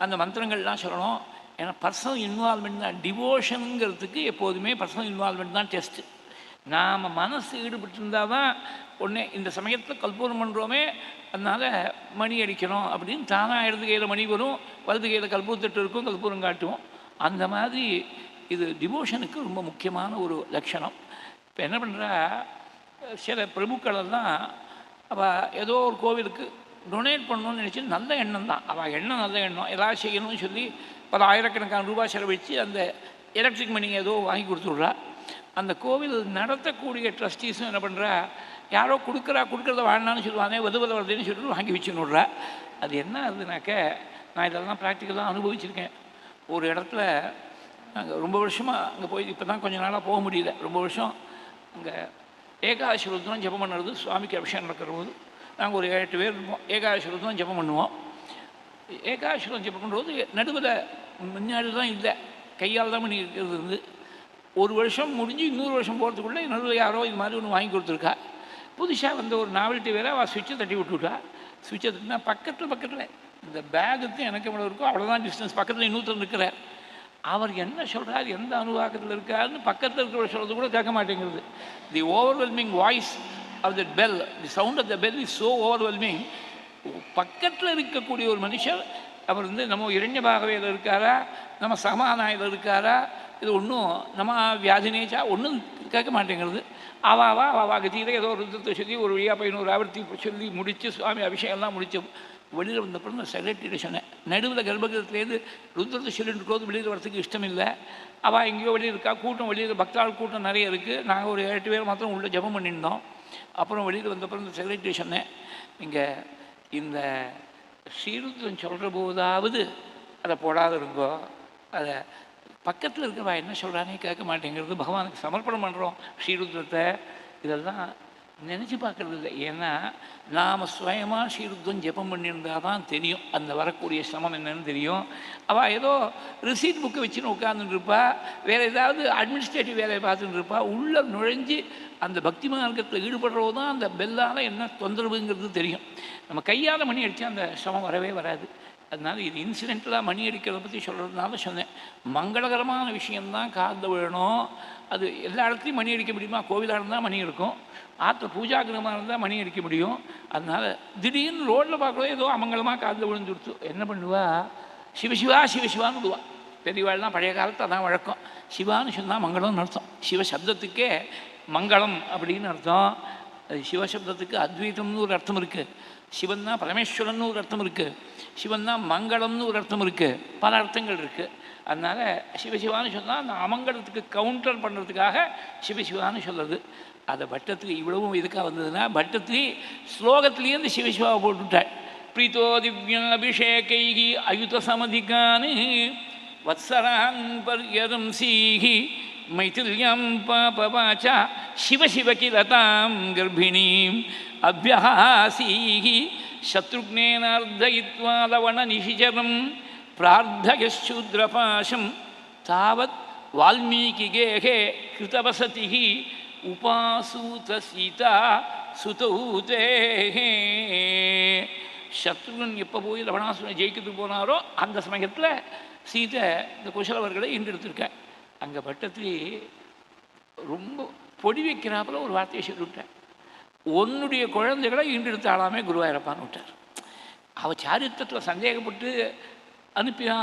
அந்த மந்திரங்கள்லாம் சொல்லணும். ஏன்னா பர்சனல் இன்வால்மெண்ட் தான் டிவோஷனுங்கிறதுக்கு எப்போதுமே பர்சனல் இன்வால்மெண்ட் தான் டெஸ்ட்டு. நாம் மனசு ஈடுபட்டிருந்தால் தான் ஒன்று இந்த சமயத்தில் கற்பூரம் பண்ணுறோமே அதனால் மணி அடிக்கணும் அப்படின்னு தானாக இடது கையில் மணி வரும், வலது கையில் கற்பூரத்தட்டு இருக்கும், கற்பூரம் காட்டுவோம். அந்த மாதிரி இது டிவோஷனுக்கு ரொம்ப முக்கியமான ஒரு லட்சணம். இப்போ என்ன பண்ணுறா, சில பிரபுக்களெல்லாம் அவள் ஏதோ ஒரு கோவிலுக்கு டொனேட் பண்ணணும்னு நினச்சி நல்ல எண்ணம் தான், அவள் எண்ணம் நல்ல எண்ணம், எதாவது செய்யணும்னு சொல்லி பல ஆயிரக்கணக்கான ரூபாய் செலவழித்து அந்த எலக்ட்ரிக் மணி ஏதோ வாங்கி கொடுத்துட்றா. அந்த கோவில் நடத்தக்கூடிய ட்ரஸ்டீஸும் என்ன பண்ணுறா, யாரோ கொடுக்குறத வாங்கினான்னு சொல்லுவானே வதுவதை வருதுன்னு சொல்லிட்டு வாங்கி வச்சுன்னுட்றா. அது என்ன ஆகுதுனாக்க, நான் இதெல்லாம் ப்ராக்டிக்கலாக அனுபவிச்சிருக்கேன். ஒரு இடத்துல நாங்கள் ரொம்ப வருஷமாக அங்கே போய் இப்போ தான் கொஞ்சம் நாளாக போக முடியல, ரொம்ப வருஷம் அங்கே ஏகாதசி ருத்ரம் ஜெபம் பண்ணுறது, சுவாமிக்கு அபிஷேகம் நடக்கிற போது நாங்கள் ஒரு 7-8 பேர் இருப்போம். ஏகாதசி ருத்ரம் ஜெபம் பண்ணுவோம். ஏகாதசி ருத்ரம் ஜெபம் பண்ணுறது நடுவில் முன்னாடி தான் இல்லை, கையால் தான் பண்ணி இருக்கிறது இருந்து. ஒரு வருஷம் முடிஞ்சு இன்னொரு வருஷம் போகிறதுக்குள்ளே நடுவில் யாரோ இது மாதிரி ஒன்று வாங்கி கொடுத்துருக்கா. புதுசாக வந்த ஒரு நாவல்ட்டி வேறு அவள் சுவிட்சை தட்டி விட்டுவிட்டா. சுவிட்சை தட்டினா பக்கத்தில் இந்த பேகுக்கு எனக்கு எவ்வளோ இருக்கோ அவ்வளோதான் டிஸ்டன்ஸ், பக்கத்தில் இன்னொருத்தர் இருக்கிறார். அவர் என்ன சொல்கிறார், எந்த அனுவாக்கத்தில் இருக்காருன்னு பக்கத்தில் இருக்கிற சொல்கிறது கூட கேட்க மாட்டேங்கிறது. The overwhelming voice of the bell, the sound of the bell is so overwhelming. பக்கத்தில் இருக்கக்கூடிய ஒரு மனுஷர் அவர் நம்ம இரண்ய பாகவையில் இருக்காரா, நம்ம சமானாயில் இருக்காரா, இது ஒன்றும் நம்ம வியாதினேச்சா ஒன்றும் கேட்க மாட்டேங்கிறது. அவா கத்தியில் ஏதோ ஒரு ருத்ரத்தை சொல்லி ஒரு வழியாக போய் 100 ஆவர்த்தி சொல்லி முடித்து சுவாமி அபிஷேகம்லாம் முடித்தோம். வெளியில் வந்தப்பறம் நான் செக்ரட்டரியிட்ட சொன்னேன், நடுவில் கர்ப்பகிரகத்துலேருந்து ருத்ரத்தை சொல்லிட்டு இருக்கோது வெளியில் வரத்துக்கு இஷ்டம் இல்லை, அவள் எங்கேயோ வெளியில் இருக்கா, கூட்டம் வெளியில் பக்தாள் கூட்டம் நிறைய இருக்குது, நாங்கள் ஒரு 8 பேர் மாத்திரம் உள்ளே ஜெபம் பண்ணியிருந்தோம். அப்புறம் வெளியில் வந்தப்பறம் இந்த செக்ரட்டரி சொன்னேன், இங்கே இந்த ஸ்ரீருத்ரன் சொல்கிற போதாவது அதை போடாத இருங்கோ, அதை பக்கத்தில் இருக்கிறவா என்ன சொல்கிறானே கேட்க மாட்டேங்கிறது, பகவானுக்கு சமர்ப்பணம் பண்ணுறோம் ஸ்ரீருத்ரத்தை, இதெல்லாம் நினச்சி பார்க்குறது இல்லை. ஏன்னா நாம் சுயமாக ஸ்ரீருத்ரம் ஜெபம் பண்ணியிருந்தால் தான் தெரியும் அந்த வரக்கூடிய சிரமம் என்னன்னு தெரியும். அவள் ஏதோ ரிசீட் புக்கை வச்சுன்னு உட்காந்துட்டு இருப்பா, வேறு ஏதாவது அட்மினிஸ்ட்ரேட்டிவ் வேலையை பார்த்துட்டு இருப்பா. உள்ளே நுழைஞ்சு அந்த பக்தி மார்க்கத்தில் ஈடுபடுறது தான் அந்த பெல்லால் என்ன தொந்தரவுங்கிறது தெரியும். நம்ம கையால் மணி அடித்தா அந்த சிரமம் வரவே வராது. அதனால் இது இன்சிடென்டலாக மணி அடிக்கிறத பற்றி சொல்கிறதுனால சொன்னேன். மங்களகரமான விஷயந்தான் காதில் விழணும். அது எல்லா இடத்துலையும் மணி அடிக்க முடியுமா? கோவிலாக இருந்தால் மணி இருக்கும், ஆற்ற பூஜாகிரமாக இருந்தால் மணி அடிக்க முடியும். அதனால் திடீர்னு ரோட்டில் பார்க்குறது ஏதோ அமங்கலமாக காதில் விழுந்து கொடுத்து என்ன பண்ணுவா, சிவசிவான்னு விடுவா. பெரியவாள்லாம் பழைய காலத்தில் அதான் வழக்கம். சிவான்னு சொன்னால் மங்களம்னு அர்த்தம். சிவசப்தத்துக்கே மங்களம் அப்படின்னு அர்த்தம். அது சிவசப்தத்துக்கு அத்வைத்தம்னு ஒரு அர்த்தம் இருக்குது, சிவன் தான் பரமேஸ்வரன் ஒரு அர்த்தம் இருக்குது, சிவன் தான் மங்களம்னு ஒரு அர்த்தம் இருக்குது, பல அர்த்தங்கள் இருக்குது. அதனால் சிவசிவான்னு சொன்னால் அந்த அமங்கலத்துக்கு கவுண்டர் பண்ணுறதுக்காக சிவசிவான்னு சொல்லுறது. அதை பட்டத்துக்கு இவ்வளவும் எதுக்காக வந்ததுன்னா, பட்டத்துக்கு ஸ்லோகத்திலேயே இந்த சிவசிவாவை போட்டுவிட்டாள். பிரீத்தோ திவ்யாபிஷேகைகி அயுத சமதிகானு வத்சரான் பர்யதம் சீகி மைதில்யம் பாபவாச்சா சிவசிவகிலதாம் கர்ப்பிணீம் அபியஹாசீஹி சத்ருக்னேனார்தயித்வா லவண நிஷிச்சரம் பிரார்த்தயச்சூத்ரபாசம் தாவத் வால்மீகிகேகே கிருதவசதி உபாசூத சீதா சுதௌதே. சத்ருகன் எப்போ போய் லவணாசுரனை ஜெயிக்கிறதுக்கு போனாரோ அந்த சமயத்தில் சீதை இந்த குசலவர்களை ஈண்டெடுத்திருக்க. அங்கே பட்டத்திலே ரொம்ப பொடி வைக்கிறாப்புல ஒரு வார்த்தையை சொல்லிவிட்டேன். உன்னுடைய குழந்தைகளை ஈண்டெடுத்தாலாமே குருவாயிரப்பான்னு விட்டார். அவள் சாரித்திரத்தில் சந்தேகப்பட்டு அனுப்பினா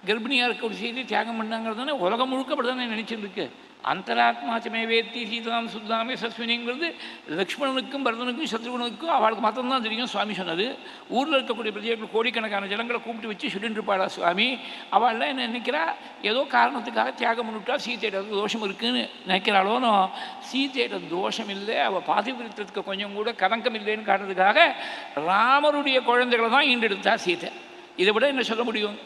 கர்ப்பிணியாக இருக்க ஒரு செய்தி தியாகம் பண்ணாங்கிறது தானே உலகம் முழுக்க அப்படி தானே நினச்சிருக்கு. அந்தராத்மாச்சமே வேத்தி சீதாம் சுத்தாமே சஸ்வினிங்கிறது லக்ஷ்மணனுக்கும் பரதனுக்கும் சத்ருகனுக்கும் அவளுக்கு மாத்திரம்தான் தெரியும். சுவாமி சொன்னது. ஊரில் இருக்கக்கூடிய பிரஜைகள் கோடிக்கணக்கான ஜனங்களை கூப்பிட்டு வச்சு சொல்லிட்டு இருப்பாளா சுவாமி. அவள்லாம் என்ன நினைக்கிறா, ஏதோ காரணத்துக்காக தியாகம் பண்ணிவிட்டா சீதையிட தோஷம் இருக்குதுன்னு நினைக்கிறாளோனோ. சீதையிட தோஷம் இல்லை, அவள் பாதிப்பிருத்தத்துக்கு கொஞ்சம் கூட கலங்கம் இல்லைன்னு காட்டுறதுக்காக ராமருடைய குழந்தைகளை தான் ஈண்டெடுத்தா சீதை. இதை விட என்ன சொல்ல முடியும்?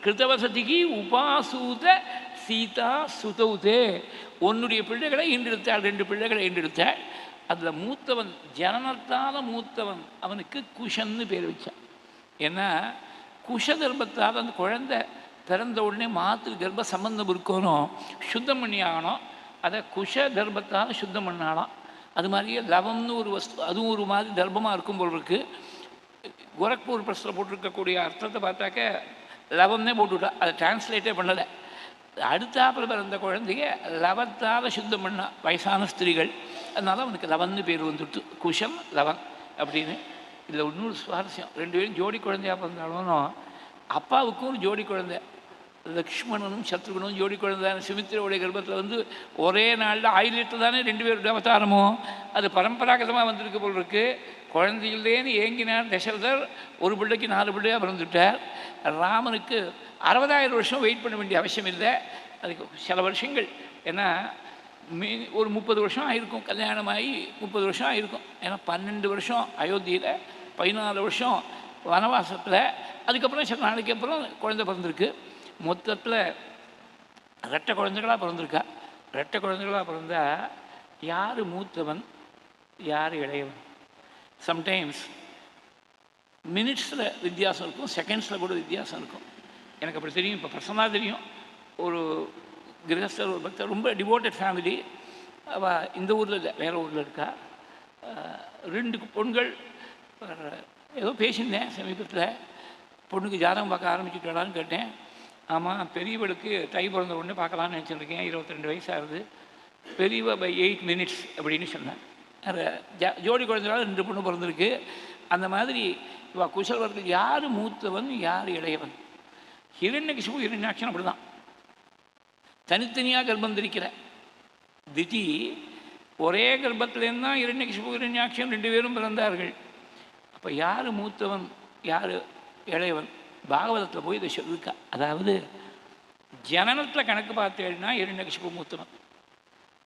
கிருதவசதிக்கு உபாசூத சீதா சுதௌதே. உன்னுடைய பிள்ளைகளை ஈண்டெடுத்தாள், 2 பிள்ளைகளை ஈண்டெடுத்தாள். அதில் மூத்தவன், ஜனனத்தால் மூத்தவன், அவனுக்கு குஷன்னு பேர் வச்சான். ஏன்னா குஷ கர்ப்பத்தால் அந்த குழந்தை பிறந்த உடனே மாத்து கர்ப்ப சம்பந்தம் இருக்கணும், சுத்தம் பண்ணி ஆகணும். அதை குஷ கர்ப்பத்தால் சுத்தம் பண்ணாலாம். அது மாதிரியே லவம்னு ஒரு வஸ்து, அதுவும் ஒரு மாதிரி தர்ப்பமாக இருக்கும் போல் இருக்குது. கோரக்பூர் பிரஸ்ல போட்டிருக்கக்கூடிய அர்த்தத்தை பார்த்தாக்க லவம்னே போட்டுவிட்டா, அதை டிரான்ஸ்லேட்டே பண்ணலை. அடுத்தாப்பில் பிறந்த குழந்தைய லவத்தால் சுத்தம் பண்ண வயசான ஸ்திரீகள், அதனால அவனுக்கு லவன்னு பேர் வந்துடுத்து, குஷம் லவன் அப்படின்னு. இதில் இன்னொரு சுவாரஸ்யம், 2 பேரும் ஜோடி குழந்தையாக பிறந்தாலும் அப்பாவுக்கும் ஒரு ஜோடி குழந்தை, லக்ஷ்மணனும் சத்ருகனும் ஜோடி குழந்தையான சுமித்திரோடைய கர்ப்பத்தில் வந்து ஒரே நாளில் 1000 லிட்டர் தானே 2 பேருடைய அவதாரமும். அது பரம்பராகதமாக வந்திருக்கு போல் இருக்குது. குழந்தையில்லேன்னு ஏங்கினார் தசரதர். ஒரு பிள்ளைக்கு 4 பிள்ளையாக பிறந்துவிட்டார். ராமனுக்கு 60,000 வருஷம் வெயிட் பண்ண வேண்டிய அவசியம் இல்லை. அதுக்கு சில வருஷங்கள், ஏன்னா ஒரு 30 வருஷம் ஆகிருக்கும் கல்யாணமாகி, 30 வருஷம் ஆகிருக்கும். ஏன்னா 12 வருஷம் அயோத்தியில், 14 வருஷம் வனவாசத்தில், அதுக்கப்புறம் சில நாளைக்கு அப்புறம் குழந்தை பிறந்திருக்கு. மொத்தத்தில் 2 குழந்தைகளாக பிறந்திருக்கா. 2 குழந்தைகளாக பிறந்தா யார் மூத்தவன் யார் இளையவன்? சம்டைம்ஸ் மினிட்ஸில் வித்தியாசம் இருக்கும், செகண்ட்ஸில் கூட வித்தியாசம் இருக்கும். எனக்கு அப்படி தெரியும், இப்போ பர்சனலாக தெரியும். ஒரு கிரகஸ்தர், ஒரு பக்தர், ரொம்ப டிவோட்டட் ஃபேமிலி. அவள் இந்த ஊரில் இல்லை, வேறு ஊரில் இருக்கா. 2 பொண்கள். ஏதோ பேசியிருந்தேன் சமீபத்தில், பொண்ணுக்கு ஜாதகம் பார்க்க ஆரம்பிச்சுட்டாளான்னு கேட்டேன். ஆமாம், பெரியவளுக்கு தை பிறந்த உடனே பார்க்கலான்னு நினச்சிருக்கேன், 22 வயசாகுது, பெரியவ பை 8 மினிட்ஸ் அப்படின்னு சொன்னேன். ஜோடி குழந்தைகளால் 2 பொண்ணு பிறந்திருக்கு. அந்த மாதிரி இவா குசல்வர்கள் யார் மூத்தவன் யார் இளையவன்? ஹிரண்யகிஷிபு ஹிரண்யாட்சன் அப்படி தான் தனித்தனியாக கர்ப்பம் தரிக்கிற. திதி ஒரே கர்ப்பத்திலேருந்து தான் ஹிரண்யகிஷிபு ஹிரண்யாட்சன் 2 பேரும் பிறந்தார்கள். அப்போ யார் மூத்தவன் யார் இளையவன்? பாகவதத்தில் போய் இதை சொல்லியிருக்கா. அதாவது ஜனனத்தில் கணக்கு பார்த்தேன்னா ஹிரண்யகிஷிபு மூத்தவன்,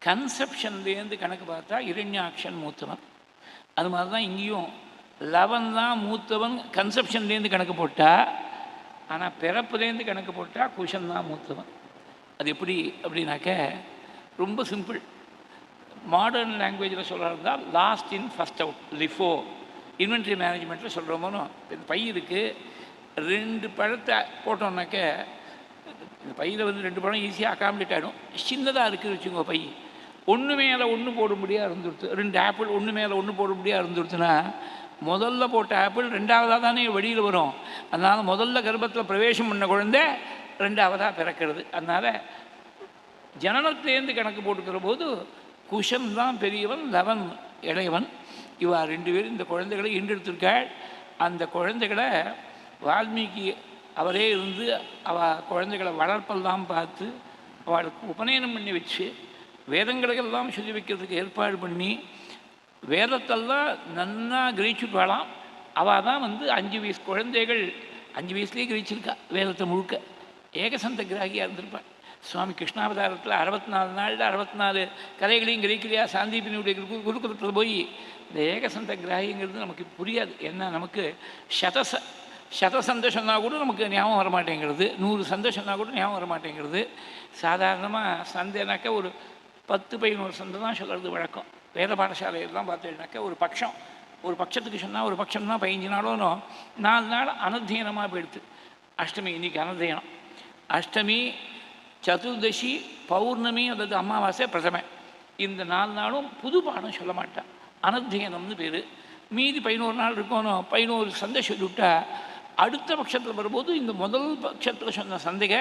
கன்செப்ஷன்லேருந்து கணக்கு பார்த்தா ஹிரண்யாக்ஷன் மூத்தவன். அது மாதிரி தான் இங்கேயும் லவன் தான் மூத்தவன் கன்செப்ஷன்லேருந்து கணக்கு போட்டால், ஆனால் பிறப்புலேருந்து கணக்கு போட்டால் குஷன் தான் மூத்தவன். அது எப்படி அப்படின்னாக்க ரொம்ப சிம்பிள். மாடர்ன் லாங்குவேஜில் சொல்கிறதா last in first out, LIFO. Inventory மேனேஜ்மெண்ட்டில் சொல்கிறோமோனோ, இந்த பை இருக்குது, 2 பழத்தை போட்டோம்னாக்க இந்த பையில் வந்து 2 பழம் ஈஸியாக அக்காமடேட் ஆகிடும். சின்னதாக இருக்குது வச்சுக்கோங்க, பை ஒன்று மேலே ஒன்று போட முடியாது இருந்துடுத்து. 2 ஆப்பிள் ஒன்று மேலே ஒன்று போட முடியாது இருந்துடுத்துன்னா முதல்ல போட்ட ஆப்பிள் 2ஆவதாக தானே வெளியில் வரும். அதனால் முதல்ல கர்ப்பத்தில் பிரவேசம் பண்ண குழந்தை 2ஆவதாக பிறக்கிறது. அதனால் ஜனனத்திலேருந்து கணக்கு போட்டுக்கிற போது குஷன் தான் பெரியவன், லவன் இளையவன். இவா 2 பேரும் இந்த குழந்தைகளை ஈண்டெடுத்திருக்காள். அந்த குழந்தைகளை வால்மீகி அவரே இருந்து அவள் குழந்தைகளை வளர்ப்பெல்லாம் பார்த்து அவளுக்கு உபநயனம் பண்ணி வச்சு வேதங்களுக்கெல்லாம் சொல்லி வைக்கிறதுக்கு ஏற்பாடு பண்ணி வேதத்தெல்லாம் நன்னா கிரகிச்சுட்டாளாம். அவள் தான் வந்து 5 வயசு குழந்தைகள் 5 வயசுலேயே கிரகிச்சிருக்கா வேதத்தை முழுக்க. ஏகசந்த கிராகியாக இருந்திருப்பாள். சுவாமி கிருஷ்ணாவதாரத்தில் 64 நாளில் 64 கதைகளையும் கிரகிக்கலையா சாந்தீபினுடைய குருகுலத்தில் போய். இந்த ஏகசந்த கிராகிங்கிறது நமக்கு புரியாது. ஏன்னா நமக்கு சத சொன்னால் கூட நமக்கு ஞாபகம் வரமாட்டேங்கிறது, 100 சொன்னால் கூட ஞாபகம் வரமாட்டேங்கிறது. சாதாரணமாக சந்தைனாக்கா ஒரு 10-11 சந்தை தான் சொல்கிறது வழக்கம். வேத பாடசாலையெல்லாம் பார்த்தீங்கன்னாக்கா ஒரு பட்சத்துக்கு சொன்னால் ஒரு பட்சம்னா 15 நாளோனோ 4 நாள் அனத்தியனமாக போயிடுது. அஷ்டமி, இன்றைக்கி அனத்தியனம். அஷ்டமி சதுர்தசி, பௌர்ணமி அல்லது அமாவாசை, பிரதமை, இந்த 4 நாளும் புது பாடம் சொல்ல மாட்டான். அனத்தியனம்னு பேர். மீதி 11 நாள் இருக்கணும். 11 சந்தை சொல்லிவிட்டா அடுத்த பட்சத்தில் வரும்போது இந்த முதல் பட்சத்தில் சொன்ன சந்தைக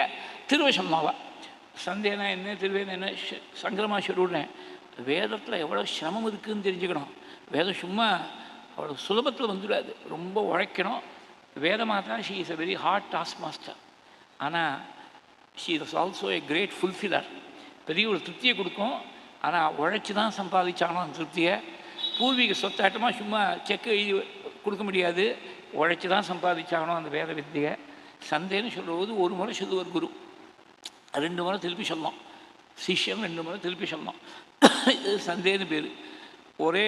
திருவசம்மாவா. சந்தேனா என்ன, திருவேனா என்ன, சங்கரமாக சொல்லிவிடுறேன். வேதத்தில் எவ்வளோ சிரமம் இருக்குதுன்னு தெரிஞ்சுக்கணும். வேதம் சும்மா அவ்வளோ சுலபத்தில் வந்துடாது, ரொம்ப உழைக்கணும். Vedamata she is a very hard task master. ஆனால் she is also a great fulfiller. பெரிய ஒரு திருப்தியை கொடுக்கும். ஆனால் உழைச்சி தான் சம்பாதிச்சானோ அந்த திருப்தியை. பூர்வீக சொத்தாட்டமாக சும்மா செக்கு எழுதி கொடுக்க முடியாது, உழைச்சி தான் சம்பாதிச்சானோ அந்த வேத வித்தியை. சந்தேன்னு சொல்லும்போது ஒரு முறை சொல்லுவார் குரு, 2 முறை திருப்பி சொல்லலாம். சிஷ்யன் 2 முறை திருப்பி சொல்லலாம். இது சந்தேன்னு பேர். ஒரே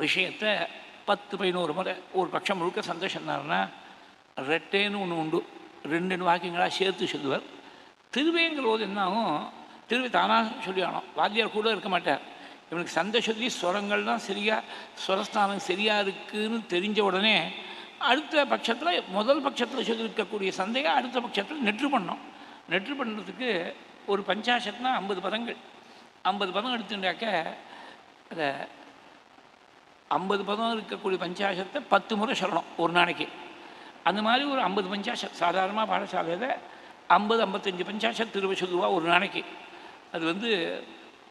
விஷயத்தை 10-11 முறை ஒரு பட்சம் முழுக்க சந்தோஷம்னாருன்னா ரெட்டேன்னு ஒன்று உண்டு. 2 வாக்கியங்களாக சேர்த்து சொல்லுவார். திருவேங்கிற போது என்ன ஆகும், திருவி தானாக சொல்லி ஆனோம், வாத்தியார் கூட இருக்க மாட்டார். இவனுக்கு சந்தை சொல்லி ஸ்வரங்கள் தான் சரியாக, ஸ்வரஸ்தானம் சரியாக இருக்குதுன்னு தெரிஞ்ச உடனே அடுத்த பட்சத்தில் முதல் பட்சத்தில் சொல்லியிருக்கக்கூடிய சந்தையை அடுத்த பட்சத்தில் நெற்று பண்ணோம். நெற்று பண்ணுறதுக்கு ஒரு பஞ்சாசத்னா 50 பதங்கள். 50 பதம் எடுத்துட்டாக்க அதை 50 பதம் இருக்கக்கூடிய பஞ்சாசத்தை 10 முறை சொல்லணும் ஒரு நாளைக்கு. அந்த மாதிரி ஒரு 50 பஞ்சாசத் சாதாரணமாக பாடசாலையில் 50-55 பஞ்சாசத் திருவ சொல்லுவா ஒரு நாளைக்கு. அது வந்து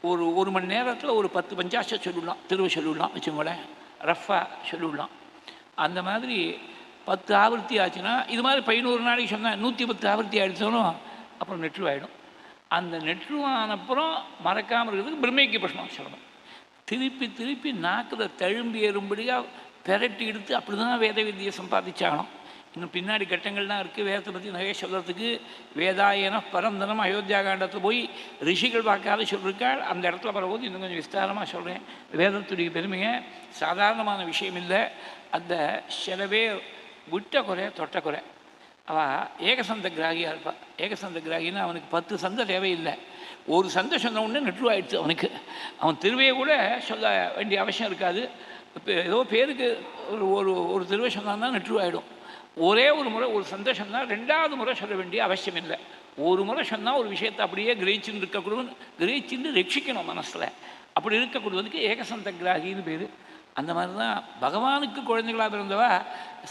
ஒரு மணி நேரத்தில் ஒரு 10 பஞ்சாசத் சொல்லிடலாம், திருவ சொல்லிடலாம் வச்சுக்கோங்களேன், ரஃபாக சொல்லிடலாம். அந்த மாதிரி 10 ஆவர்த்தி ஆச்சுன்னா, இது மாதிரி 11 நாளைக்கு சொன்னால் 110 ஆவர்த்தி ஆகிடுச்சாலும் அப்புறம் நெற்றுவாயிடும். அந்த நெற்றுவானப்புறம் மறக்காமல் இருக்கிறதுக்கு பிரம்மேக்கிய பிரஷ்னம் சொல்லணும். திருப்பி திருப்பி நாக்கில் தழும்பி ஏறும்படியாக பெரட்டி எடுத்து அப்படி தான் வேத வித்தியை சம்பாதிச்சாகணும். இன்னும் பின்னாடி கட்டங்கள்லாம் இருக்குது வேதத்தை பற்றி நிறைய சொல்கிறதுக்கு. வேதாயன பரந்தனம் அயோத்தியா காண்டத்தில் போய் ரிஷிகள் பார்க்காத சொல்லியிருக்காள். அந்த இடத்துல வரும்போது இன்னும் கொஞ்சம் விஸ்தாரமாக சொல்கிறேன். வேதத்துடைய பெருமையை சாதாரணமான விஷயம் இல்லை. அந்த சிலவே விட்ட குறை தொட்ட குறை. அவள் ஏகசந்த கிராகியாக இருப்பாள். ஏகசந்த கிராகின்னா அவனுக்கு 10 சந்தை தேவையில்லை. ஒரு சந்தை சொன்ன உடனே நெற்றுவாயிடுச்சு அவனுக்கு. அவன் திருவையை கூட சொல்ல வேண்டிய அவசியம் இருக்காது. இப்போ ஏதோ பேருக்கு ஒரு திருவை சொன்னான்னா நெற்றுவாயிடும். ஒரே ஒரு முறை ஒரு சந்தோஷம் தான், 2வது முறை சொல்ல வேண்டிய அவசியம் இல்லை. ஒரு முறை சொன்னால் ஒரு விஷயத்தை அப்படியே கிரகிச்சுன்னு இருக்கக்கூடாது, கிரகிச்சுன்னு ரட்சிக்கணும் மனசில். அப்படி இருக்கக்கூடியதுக்கு ஏகசந்த கிராகின்னு பேர். அந்த மாதிரி தான் பகவானுக்கு குழந்தைகளாக பிறந்தவா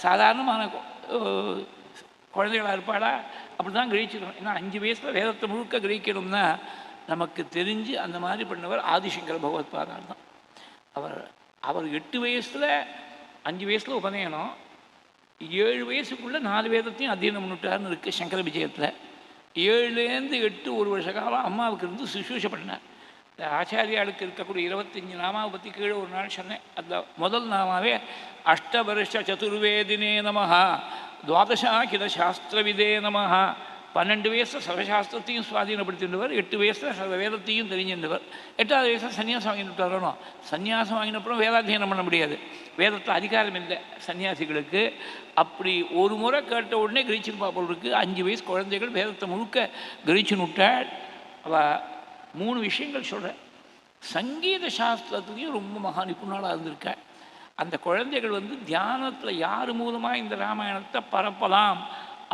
சாதாரணமான குழந்தைகளாக இருப்பாளா, அப்படி தான் கிரகிச்சிக்கணும். ஏன்னா 5 வயசில் வேதத்தை முழுக்க கிரகிக்கணும்னா நமக்கு தெரிஞ்சு அந்த மாதிரி பண்ணவர் ஆதிசங்கர பகவத்பாதார் தான். அவர் 8 வயசில் 5 வயசில் உபநயனம், 7 வயசுக்குள்ளே 4 வேதத்தையும் அத்தியனம் பண்ணிட்டார்னு இருக்குது சங்கர விஜயத்தில். 7லேருந்து 8 1 வருஷ காலம் அம்மாவுக்கு இருந்து சுசூஷை பண்ணார். இந்த ஆச்சாரியாளுக்கு இருக்கக்கூடிய 25 நாமாவை பற்றி கீழே ஒரு நாள் சொன்னேன். அந்த முதல் நாமாவே அஷ்டவருஷ சதுர்வேதினே நமஹா, துவாதசாகில சாஸ்திரவிதே நமஹா. 12 வயசில் சர்வசாஸ்திரத்தையும் சுவாதீனப்படுத்தின்றவர், 8 வயசில் சர்வ வேதத்தையும் தெரிஞ்சின்றவர். 8வது வயசில் சன்னியாசம் வாங்கிட்டு வரணும். சன்னியாசம் வாங்கினப்புறம் வேதாத்தியனம் பண்ண முடியாது, வேதத்தில் அதிகாரம் இல்லை சன்னியாசிகளுக்கு. அப்படி ஒரு முறை கேட்ட உடனே கிரகிச்சிருப்பா போல் இருக்குது. 5 வயசு குழந்தைகள் வேதத்தை முழுக்க கிரகிச்சுன்னு விட்டாள். அவள் 3 விஷயங்கள் சொல்கிறேன். சங்கீத சாஸ்திரத்துலேயும் ரொம்ப மகா நிபுணாளாக இருந்திருக்காள். அந்த குழந்தைகள் வந்து தியானத்தில் யார் மூலமாக இந்த ராமாயணத்தை பரப்பலாம்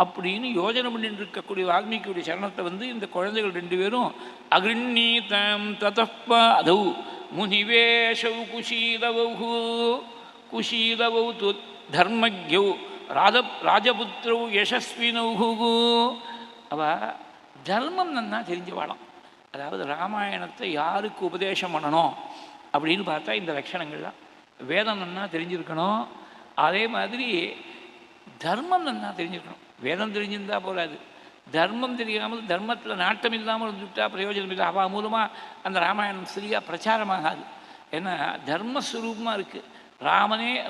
அப்படின்னு யோஜனை பண்ணிட்டு இருக்கக்கூடிய வால்மீகியுடைய சரணத்தை வந்து இந்த குழந்தைகள் 2 பேரும் அகிருண்ணீதம் ததப்பாதௌ முனிவேஷௌ குஷீலவௌ து தர்மக்யௌ ராஜபுத்திரௌ யசஸ்வினௌ. அவள் தர்மம் நன்னா தெரிஞ்சவாளாம். அதாவது ராமாயணத்தை யாருக்கு உபதேசம் பண்ணணும் அப்படின்னு பார்த்தா இந்த லட்சணங்கள்லாம். வேதம் நன்னா தெரிஞ்சிருக்கணும், அதே மாதிரி தர்மம் நன்னா தெரிஞ்சிருக்கணும். வேதம் தெரிஞ்சிருந்தால் போகாது, தர்மம் தெரியாமல் தர்மத்தில் நாட்டம் இல்லாமல் இருந்துவிட்டா பிரயோஜனம் இல்லை. அவள் மூலமாக அந்த ராமாயணம் சரியாக பிரச்சாரமாகாது. ஏன்னா தர்மஸ்வரூபமாக இருக்குது.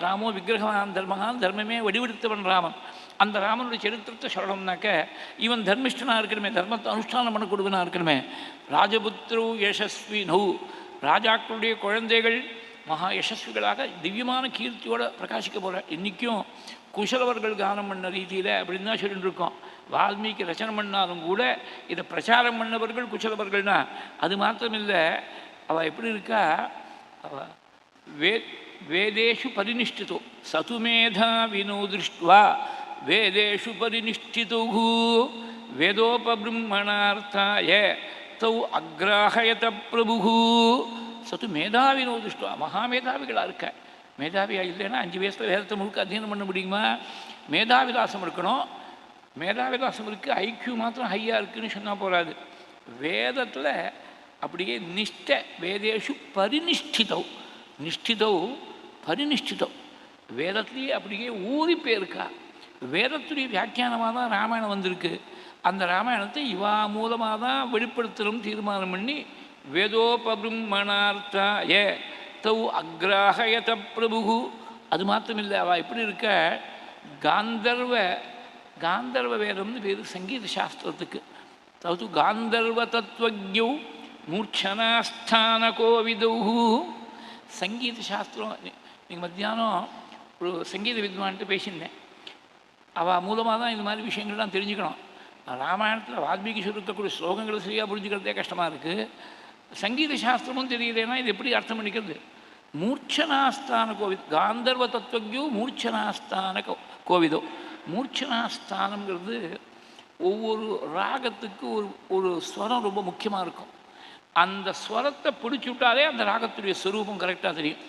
ராமோ விக்கிரகமான தர்மகான், தர்மமே வடிவெடுத்தவன் ராமன். அந்த ராமனுடைய சரித்திரத்தை சொல்லணும்னாக்க இவன் தர்மிஷ்டனாக இருக்கணுமே, தர்மத்தை அனுஷ்டானம் பண்ணக்கூடியவனாக இருக்கணுமே. ராஜபுத்திரோ யசஸ்வி நௌ, ராஜாக்களுடைய குழந்தைகள் மகா யசஸ்விகளாக திவ்யமான கீர்த்தியோடு பிரகாசிக்க போகிறார். இன்றைக்கும் குஷலவர்கள் கானம் பண்ண ரீதியில் அப்படின்னு தான் சொல்லிட்டு இருக்கோம். வால்மீகி ரச்சனை பண்ணாலும் கூட இதை பிரச்சாரம் பண்ணவர்கள் குஷலவர்கள்னா அது மாத்திரமில்லை. அவள் எப்படி இருக்கா, அவள் வேதேஷு பரிநிஷ்டிதோ சதுமேதா வினோ திருஷ்டுவா வேதேஷு பரிநிஷ்டிதோ. வேதோபபிரம்மணார்த்தாய தௌ அக்ராஹயத பிரபு. சத்து மேதாவினோ திருஷ்டுவா. மகாமேதாவிகளாக இருக்க. மேதாவியாக இல்லைன்னா 5 வயசில் வேதத்தை முழுக்க அத்தியனம் பண்ண முடியுமா? மேதாவிலாசம் இருக்கணும். மேதாவிலாசம் இருக்குது, ஐக்கியூ மாத்திரம் ஹையாக இருக்குதுன்னு சொன்னால் போகாது. வேதத்தில் அப்படியே நிஷ்ட வேதேஷு பரிநிஷ்டிதவ். நிஷ்டிதவ் பரிநிஷ்டிதவ். வேதத்துலேயே அப்படியே ஊறி போயிருக்கா. வேதத்துடைய வியாக்கியானமாக தான் ராமாயணம் வந்திருக்கு. அந்த ராமாயணத்தை இவா மூலமாக தான் வெளிப்படுத்தணும் தீர்மானம் பண்ணி வேதோபபிரம்மணார்த்தாய தௌ அக்ராஹயத பிரபு. அது மாத்திரமில்லை, அவள் எப்படி இருக்க, காந்தர்வ வேதம்னு பேர் சங்கீத சாஸ்திரத்துக்கு. தௌ காந்தர்வ தத்துவஜௌ மூர்ச்சனாஸ்தான கோவிதௌ. சங்கீத சாஸ்திரம். நீங்கள் மத்தியானம் ஒரு சங்கீத வித்வான்ட்டு பேசியிருந்தேன். அவள் மூலமாக தான் இந்த மாதிரி விஷயங்கள்லாம் தெரிஞ்சுக்கணும். ராமாயணத்தில் வால்மீகி இருக்கக்கூடிய ஸ்லோகங்களை சரியாக புரிஞ்சுக்கிறதே கஷ்டமாக இருக்குது. சங்கீத சாஸ்திரமும் தெரியலேன்னா இது எப்படி அர்த்தம் பண்ணிக்கிறது? மூர்ச்சனாஸ்தான கோவித். காந்தர்வ தத்துவஜோ மூர்ச்சனாஸ்தான கோவிதோ. மூர்ச்சனாஸ்தானங்கிறது ஒவ்வொரு ராகத்துக்கு ஒரு ஸ்வரம் ரொம்ப முக்கியமாக இருக்கும். அந்த ஸ்வரத்தை பிடிச்சி விட்டாலே அந்த ராகத்துடைய ஸ்வரூபம் கரெக்டாக தெரியும்.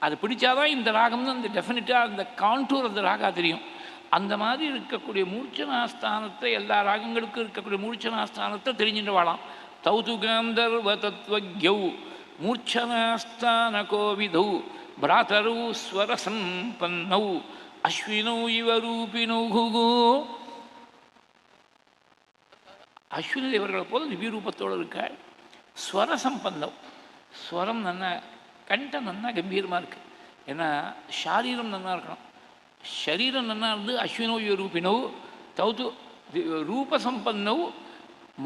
அது பிடிச்சாதான் இந்த ராகம்னு அந்த டெஃபினட்டாக அந்த கான்டூர் அந்த ராகா தெரியும். அந்த மாதிரி இருக்கக்கூடிய மூர்ச்சனாஸ்தானத்தை, எல்லா ராகங்களுக்கும் இருக்கக்கூடிய மூர்ச்சனாஸ்தானத்தை தெரிஞ்சுட்டு வாழலாம். தௌது காந்தர்வ தத்வஜௌ மூர்ச்சனாஸ்தான கோவிதௌ பிராதரௌ ஸ்வரசம்பன்னௌ அஸ்வினௌ இவ ரூபிணௌ. அஸ்வினி தேவர்களை போல திவ்யரூபத்தோடு இருக்க. ஸ்வரசம்பந்தம். ஸ்வரம் நன்னா, கண்டம் நன்னா கம்பீரமாக இருக்குது. ஏன்னா ஷாரீரம் நன்னா இருக்கணும். ஷரீரம் நன்னா இருந்து அஸ்வினோ இவ ரூபிணௌ தௌது ரூபசம்பன்னௌ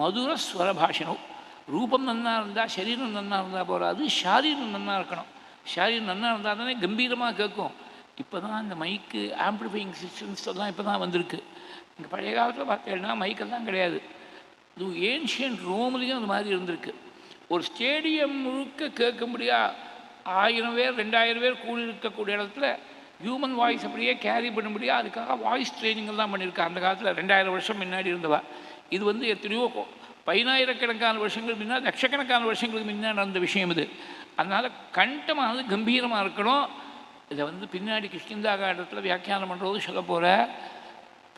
மதுர ஸ்வரபாஷினோ. ரூபம் நன்னா இருந்தால் சரீரம் நன்னா இருந்தால் போகாது, ஷாரீரம் நன்னா இருக்கணும். ஷாரீரம் நன்னா இருந்தால் தானே கம்பீரமாக கேட்கும். இப்போ தான் இந்த மைக்கு ஆம்பிளிஃபையிங் சிஸ்டம்ஸ் எல்லாம் இப்போ தான் வந்திருக்கு. இங்கே பழைய காலத்தில் பார்த்தீங்கன்னா மைக்கெல்லாம் கிடையாது. இது ஏன்ஷியன்ட் ரோம்லேயும் அந்த மாதிரி இருந்திருக்கு. ஒரு ஸ்டேடியம் முழுக்க கேட்க முடியா 1000 பேர் 2000 பேர் கூடி இருக்கக்கூடிய இடத்துல ஹியூமன் வாய்ஸ் அப்படியே கேரி பண்ண முடியாது. அதுக்காக வாய்ஸ் ட்ரைனிங்கெல்லாம் பண்ணியிருக்கா அந்த காலத்தில். 2000 வருஷம் முன்னாடி இருந்தவா. இது எத்தனையோ 10,000கணக்கான வருஷங்களுக்கு முன்னாடி, லட்சக்கணக்கான வருஷங்களுக்கு முன்னாடி நடந்த விஷயம் இது. அதனால் கண்டமானது கம்பீரமாக இருக்கணும். இதை பின்னாடி கிஷ்கிந்தாகாண்டத்தில் வியாக்கியானம் பண்ணுறது சொல்ல போகிற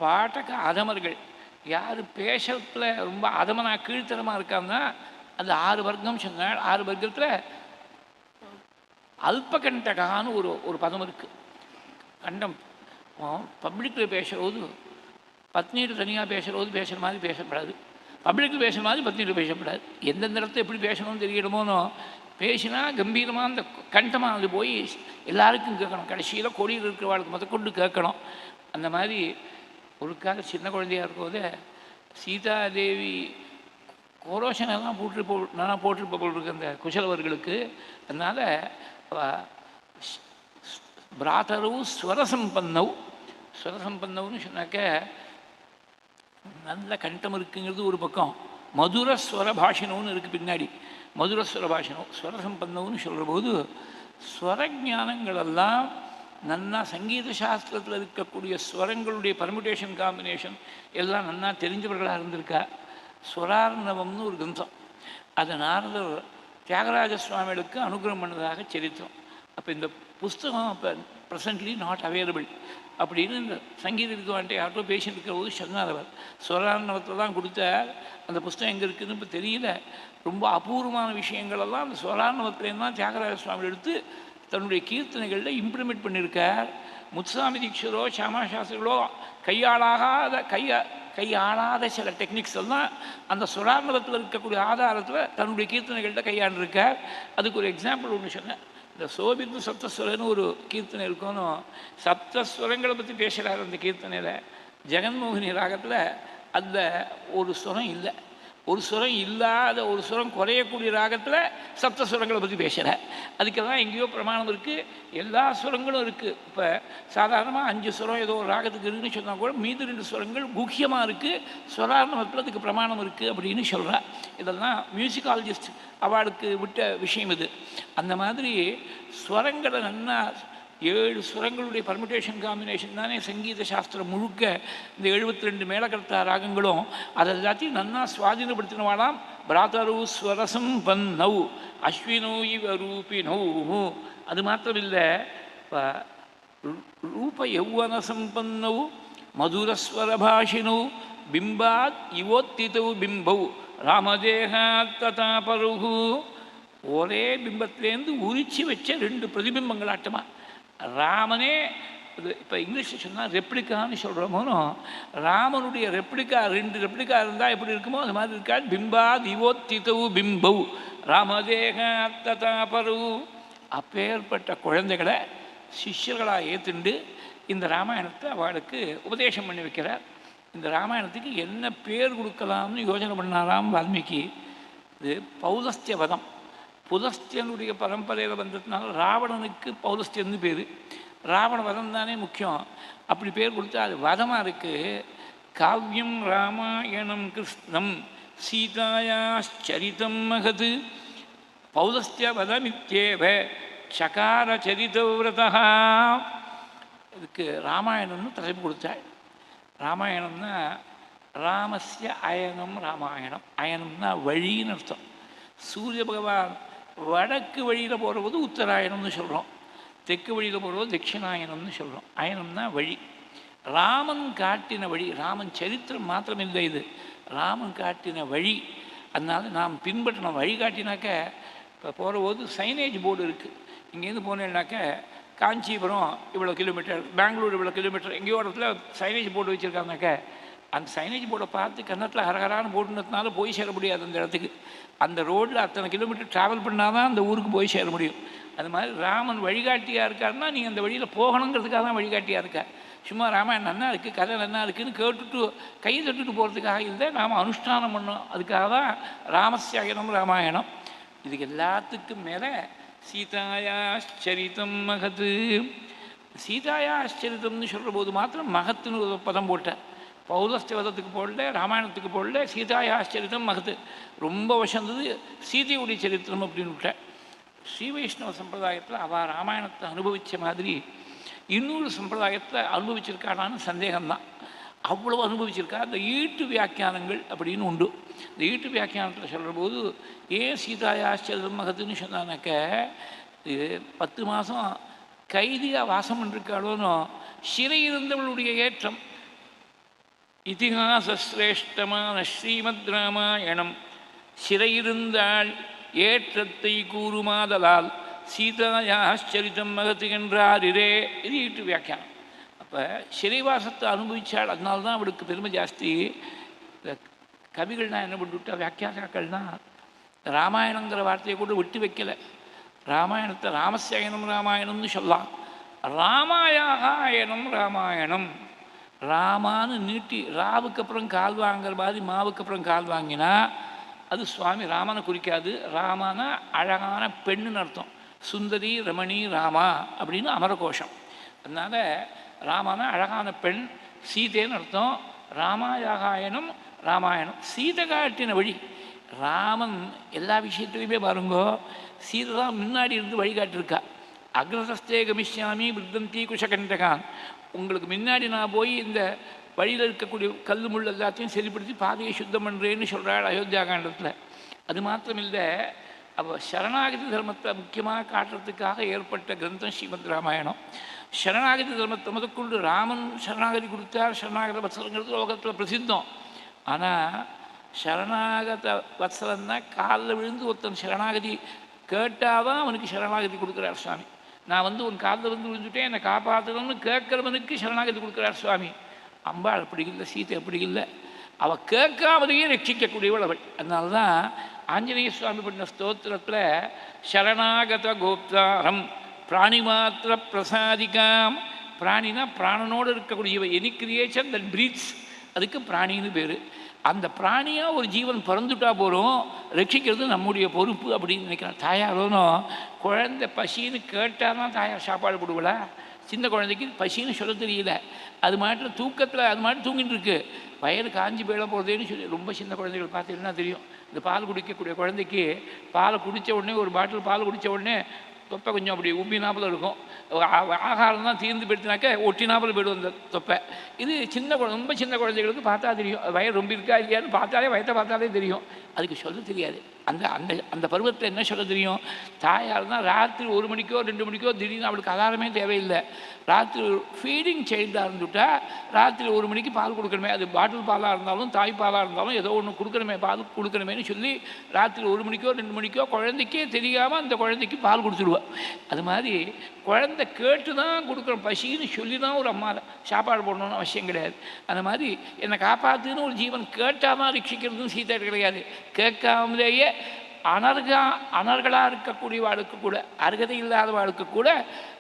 பாட்டக அதமர்கள். யார் பேசத்தில் ரொம்ப அதமனாக கீழ்த்தரமாக இருக்காங்கன்னா அது 6 வர்க்கம் சொன்னாள். 6 வர்க்கத்தில் அல்பகண்டகான்னு ஒரு பதம் இருக்குது. கண்டம் பப்ளிக்கில் பேசுகிறது, பத்னிகிட்ட தனியாக பேசுகிற மாதிரி பேசப்படாது. பப்ளிக்கில் பேசுகிற மாதிரி பத்னிகிட்ட பேசப்படாது. எந்தெந்த இடத்துல எப்படி பேசணும்னு தெரியணுமோனோ பேசினா கம்பீரமாக அந்த கண்டமானது போய் எல்லாருக்கும் கேட்கணும். கடைசியில் கொடியில் இருக்கிறவாளுக்கு முதற்கொண்டு கேட்கணும். அந்த மாதிரி ஒருக்காக சின்ன குழந்தையாக இருக்கும்போது சீதாதேவி கோரோஷனெல்லாம் போட்டிருப்ப போல் இருக்கு அந்த குசலவர்களுக்கு. அதனால் பிராதரவு ஸ்வரசம்பன்னவுன்னு சொன்னாக்க நல்ல கண்டம் இருக்குங்கிறது ஒரு பக்கம். மதுர ஸ்வரபாஷினோன்னு இருக்குது பின்னாடி. மதுர ஸ்வரபாஷினோ ஸ்வரசம்பன்னவுன்னு சொல்கிற போது ஸ்வரஜானங்களெல்லாம் நன்னா சங்கீத சாஸ்திரத்தில் இருக்கக்கூடிய ஸ்வரங்களுடைய பர்முடேஷன் காம்பினேஷன் எல்லாம் நன்னா தெரிஞ்சவர்களாக இருந்திருக்கா. ஸ்வரார்ணவம்னு ஒரு கிரந்தம். அதை நாரதர் தியாகராஜ சுவாமிகளுக்கு அனுகிரகம் பண்ணதாக சரித்திரம். அப்போ இந்த புஸ்தகம் இப்போ ப்ரெசன்ட்லி நாட் அவைலபிள் அப்படின்னு இந்த சங்கீத வித்வான்ட்டு யார்ட்டோ பேசிட்டு இருக்கிற போது சொன்னார். ஸ்வரார்ணவத்தில் தான் கொடுத்தார். அந்த புஸ்தகம் எங்கே இருக்குதுன்னு இப்போ தெரியல. ரொம்ப அபூர்வமான விஷயங்களெல்லாம் அந்த ஸ்வரார்ணவத்துலேருந்து தான் தியாகராஜ சுவாமி எடுத்து தன்னுடைய கீர்த்தனைகளில் இம்ப்ளிமெண்ட் பண்ணியிருக்கார். முத்துசாமி தீட்சிதரோ சாமா சாஸ்திரிகளோ கையாளாத சில டெக்னிக்ஸ் எல்லாம் அந்த சுரார்ணவத்தில் இருக்கக்கூடிய ஆதாரத்தில் தன்னுடைய கீர்த்தனைகள்கிட்ட கையாண்டிருக்கார். அதுக்கு ஒரு எக்ஸாம்பிள் ஒன்று சொன்னேன். இந்த சோபித்து சப்தஸ்வரன்னு ஒரு கீர்த்தனை இருக்கணும். சப்தஸ்வரங்களை பற்றி பேசுகிறார் அந்த கீர்த்தனையில். ஜெகன்மோகினி ராகத்தில் அந்த ஒரு சுரம் இல்லை. ஒரு சுரம் இல்லாத ஒரு சுரம் குறையக்கூடிய ராகத்தில் சப்தஸ்வரங்களை பற்றி பேசுகிறேன். அதுக்கெல்லாம் எங்கேயோ பிரமாணம் இருக்குது. எல்லா சுரங்களும் இருக்குது. இப்போ சாதாரணமாக 5 சுரம் ஏதோ ஒரு ராகத்துக்கு இருக்குன்னு சொன்னால் கூட மீது 2 சுரங்கள் முக்கியமாக இருக்குது. ஸ்வரார்ணவத்தில் அதுக்கு பிரமாணம் இருக்குது அப்படின்னு சொல்கிறேன். இதெல்லாம் மியூசிக்காலஜிஸ்ட் அவளுக்கு விட்ட விஷயம் இது. அந்த மாதிரி ஸ்வரங்களை நல்லா 7 சுரங்களுடைய பர்மிட்டேஷன் காம்பினேஷன் தானே சங்கீத சாஸ்திரம் முழுக்க. இந்த 72 மேலகர்த்தா ராகங்களும் அதை எல்லாத்தையும் நன்னா சுவாதீனப்படுத்தினவாளாம். பிராத்தரு ஸ்வரசம் பன்னௌ அஸ்வினோ இவ ரூபினௌ. அது மாத்திரமில்லை, ரூப யௌவன சம்பன்னௌ மதுரஸ்வரபாஷினௌ பிம்பாத் இவோத்திதௌ பிம்பௌ ராமதேகாத் ததா பருகு. ஒரே பிம்பத்திலேருந்து உரிச்சு வச்ச 2 பிரதிபிம்பங்களாட்டமா ராமனே. இது இப்போ இங்கிலீஷில் சொன்னால் ரெப்ளிகான்னு சொல்கிறோமோனோ, ராமனுடைய ரெப்ளிகா 2 ரெப்ளிகா இருந்தால் எப்படி இருக்குமோ அது மாதிரி இருக்கா. பிம்பா திவோத்திதவு பிம்பௌ ராமதேகாத் ததா பருகு. அப்பேற்பட்ட குழந்தைகளை சிஷ்யர்களாக ஏற்றுண்டு இந்த ராமாயணத்தை அவளுக்கு உபதேசம் பண்ணி வைக்கிறார். இந்த ராமாயணத்துக்கு என்ன பேர் கொடுக்கலாம்னு யோசனை பண்ணாராம் வால்மீகி. இது பௌலஸ்திய வதம். புலஸ்தியனுடைய பரம்பரையில் வந்ததுனால ராவணனுக்கு பௌலஸ்தியன்னு பேர். ராவண வதம் தானே முக்கியம். அப்படி பேர் கொடுத்தா அது வதமாக இருக்குது. காவியம் ராமாயணம் கிருஷ்ணம் சீதாயாச்சரிதம் மகது பௌலஸ்திய வதமித்யேவ சகார சரிதவிரதா. இதுக்கு ராமாயணம்னு தலைப்பு கொடுத்தாள். ராமாயணம்னா ராமஸ்ய அயனம் ராமாயணம். அயனம்னா வழின்னு அர்த்தம். சூரிய பகவான் வடக்கு வழியில் போகிறபோது உத்தராயணம்னு சொல்கிறோம், தெற்கு வழியில் போகிறபோது தட்சிணாயனம்னு சொல்கிறோம். அயனம்னா வழி. ராமன் காட்டின வழி. ராமன் சரித்திரம் மாத்திரமில்லை, இது ராமன் காட்டின வழி. அதனால் நாம் பின்பற்றின வழி காட்டினாக்க, இப்போ போகிறபோது சைனேஜ் போர்டு இருக்குது. இங்கேருந்து போனேன்னாக்க காஞ்சிபுரம் இவ்வளோ கிலோமீட்டர், பெங்களூர் இவ்வளோ கிலோமீட்டர், எங்கேயோ இடத்துல சைனேஜ் போர்டு வச்சுருக்காங்கனாக்க அந்த சைனேஜ் போர்டை பார்த்து கன்னத்தில் ஹரஹரான்னு போட்டுனதுனால போய் சேர முடியாது அந்த இடத்துக்கு. அந்த ரோட்டில் அத்தனை கிலோமீட்டர் ட்ராவல் பண்ணால் தான் அந்த ஊருக்கு போய் சேர முடியும். அது மாதிரி ராமன் வழிகாட்டியாக இருக்காருன்னா நீங்கள் அந்த வழியில் போகணுங்கிறதுக்காக தான் வழிகாட்டியாக இருக்கார். சும்மா ராமாயணம் நன்னா இருக்குது, கதை நன்னா இருக்குதுன்னு கேட்டுட்டு கையை தொட்டுட்டு போகிறதுக்காக இல்லை, நாம் அனுஷ்டானம் பண்ணோம். அதுக்காக தான் ராமஸ்யாயனம் ராமாயணம். இதுக்கு எல்லாத்துக்கும் மேலே சீதாயாச்சரிதம் மகத்து. சீதாயாச்சரிதம்னு சொல்கிற போது மாத்திரம் மகத்துன்னு ஒரு பதம் போட்டேன். பௌலஸ்திய வதத்துக்கு போடல, ராமாயணத்துக்கு போடல. சீதாயாச்சரிதம் மகத்து. ரொம்ப வசந்தது சீதையுடைய சரித்திரம் அப்படின்னு விட்டேன். ஸ்ரீ வைஷ்ணவ சம்பிரதாயத்தில் அவள் ராமாயணத்தை அனுபவித்த மாதிரி இன்னொரு சம்பிரதாயத்தில் அனுபவிச்சிருக்கானான்னு சந்தேகம்தான். அவ்வளவு அனுபவிச்சிருக்கா. இந்த ஈட்டு வியாக்கியானங்கள் அப்படின்னு உண்டு. இந்த ஈட்டு வியாக்கியானத்தில் சொல்கிற போது ஏன் சீதாயாச்சரிதம் மகத்துன்னு சொன்னானாக்க, 10 மாதம் கைதியாக வாசம் பண்ணிருக்காளோனோ சிறை இருந்தவளுடைய ஏற்றம். இதிகாச சிரேஷ்டமான ஸ்ரீமத் ராமாயணம் சிறையிருந்தாள் ஏற்றத்தை கூறுமாதலால் சீதாயாச்சரிதம் மகத்து என்றார் இரே. இது ஈட்டு வியாக்கியானம். அப்போ சிறைவாசத்தை அனுபவித்தாள், அதனால்தான் அவளுக்கு பெருமை ஜாஸ்தி. இந்த கவிகள்னால் என்ன பண்ணிவிட்டா, வியாக்கியாதாக்கள்னா ராமாயணங்கிற வார்த்தையை கூட விட்டு வைக்கலை. ராமாயணத்தை ராமஸ்யாயனம் ராமாயணம்னு சொல்லலாம். ராமாயாக ஆயனம் ராமாயணம். ராமான்னு நீட்டி ராவுக்கு அப்புறம் கால் வாங்குற மாதிரி மாவுக்கு அப்புறம் கால் வாங்கினா அது சுவாமி ராமனை குறிக்காது. ராமானா அழகான பெண்ணுன்னு அர்த்தம். சுந்தரி ரமணி ராமா அப்படின்னு அமரகோஷம். அதனால் ராமானா அழகான பெண், சீதைன்னு அர்த்தம். ராமாயாகாயனம் ராமாயணம். சீதை காட்டின வழி. ராமன் எல்லா விஷயத்துலையுமே பாருங்கோ சீதை தான் முன்னாடி இருந்து வழிகாட்டிருக்கா. அக்ரதஸ்தே கமிஷ்யாமி விருத்தந்தி குஷகண்டகான். உங்களுக்கு முன்னாடி நான் போய் இந்த வழியில் இருக்கக்கூடிய கல் முள் எல்லாத்தையும் சரிப்படுத்தி பாதையை சுத்தம் பண்ணுறேன்னு சொல்கிறாள் அயோத்தியா காண்டத்தில். அது மாத்திரமில்லை, அவள் சரணாகதி தர்மத்தை முக்கியமாக காட்டுறதுக்காக ஏற்பட்ட கிரந்தம் ஸ்ரீமத் ராமாயணம். சரணாகதி தர்மத்தை முதற்கொண்டு ராமன் சரணாகதி கொடுத்தார். சரணாகத வத்சலங்கிறது லோகத்தில் பிரசித்தம். ஆனால் சரணாகத வத்சலன்னா காலில் விழுந்து ஒருத்தன் சரணாகதி கேட்டால் தான் அவனுக்கு சரணாகதி கொடுக்குறார் சுவாமி. நான் உன் காலில் விழுந்துட்டேன், என்னை காப்பாற்றணும்னு கேட்குறவனுக்கு சரணாகதி கொடுக்குறார் சுவாமி. அம்பாள் அப்படி இல்லை, சீதை அப்படி இல்லை. அவள் கேட்காமலேயே ரட்சிக்கக்கூடியவள் அவள். அதனால தான் ஆஞ்சநேய சுவாமி பண்ண ஸ்தோத்திரத்தில் சரணாகத கோப்தாரம் பிராணி மாத்திர பிரசாதிகாம். பிராணினா பிராணனோடு இருக்கக்கூடியவ. எனி கிரியேஷன் தட் பிரீத்ஸ், அதுக்கு பிராணின்னு பேர். அந்த பிராணியாக ஒரு ஜீவன் பிறந்துட்டா போகிறோம், ரட்சிக்கிறது நம்முடைய பொறுப்பு அப்படின்னு நினைக்கிறான். தாயாரோனோ குழந்தை பசின்னு கேட்டால் தான் தாயார் சாப்பாடு போடுவலா. சின்ன குழந்தைக்கு பசின்னு சொல்ல தெரியல, அது மாட்டில் தூக்கத்தில் அது மாட்டு தூங்கிட்டு இருக்கு. வயது காஞ்சி போயிட போகிறதேன்னு சொல்லி ரொம்ப சின்ன குழந்தைகள் பார்த்தீங்கன்னா தெரியும். இந்த பால் குடிக்கக்கூடிய குழந்தைக்கு பாலை குடித்த உடனே, ஒரு பாட்டில் பால் குடித்த உடனே தொப்பை கொஞ்சம் அப்படி உப்பினாப்பில் இருக்கும். ஆகாரம் தான் தீர்ந்து போயிடுச்சுனாக்க ஒட்டினாப்பில் போய்டும் அந்த தொப்பை. இது ரொம்ப சின்ன குழந்தைகளுக்கு பார்த்தா தெரியும். வயர் ரொம்ப இருக்கா இல்லையான்னு பார்த்தாலே வயத்தை பார்த்தாலே தெரியும். அதுக்கு சொல்ல தெரியாது. அந்த அந்த அந்த பருவத்தில் என்ன சொல்ல தெரியும்? தாயார் தான் ராத்திரி 1 மணிக்கோ 2 மணிக்கோ திடீர்னு அவளுக்கு அலாரமே தேவையில்லை. ராத்திரி ஃபீடிங் சைல்டாக இருந்துவிட்டா ராத்திரி 1 மணிக்கு பால் கொடுக்கணுமே, அது பாட்டில் பாலாக இருந்தாலும் தாய்ப்பாலாக இருந்தாலும் ஏதோ ஒன்று கொடுக்கணுமே, பால் கொடுக்கணுமேனு சொல்லி ராத்திரி 1 மணிக்கோ 2 மணிக்கோ குழந்தைக்கே தெரியாமல் அந்த குழந்தைக்கு பால் கொடுத்துடுவா. அது மாதிரி குழந்தை கேட்டு தான் கொடுக்குறோம். பசின்னு சொல்லி தான் ஒரு அம்மா சாப்பாடு போடணும்னு அவசியம் கிடையாது. அந்த மாதிரி என்னை காப்பாற்றுன்னு ஒரு ஜீவன் கேட்டால் தான் ரட்சிக்கிறதுன்னு சீதை கிடையாது. கேட்காமலேயே அனர்களாக இருக்கக்கூடிய வாழ்க்கை கூட, அருகதை இல்லாத வாழ்க்கை கூட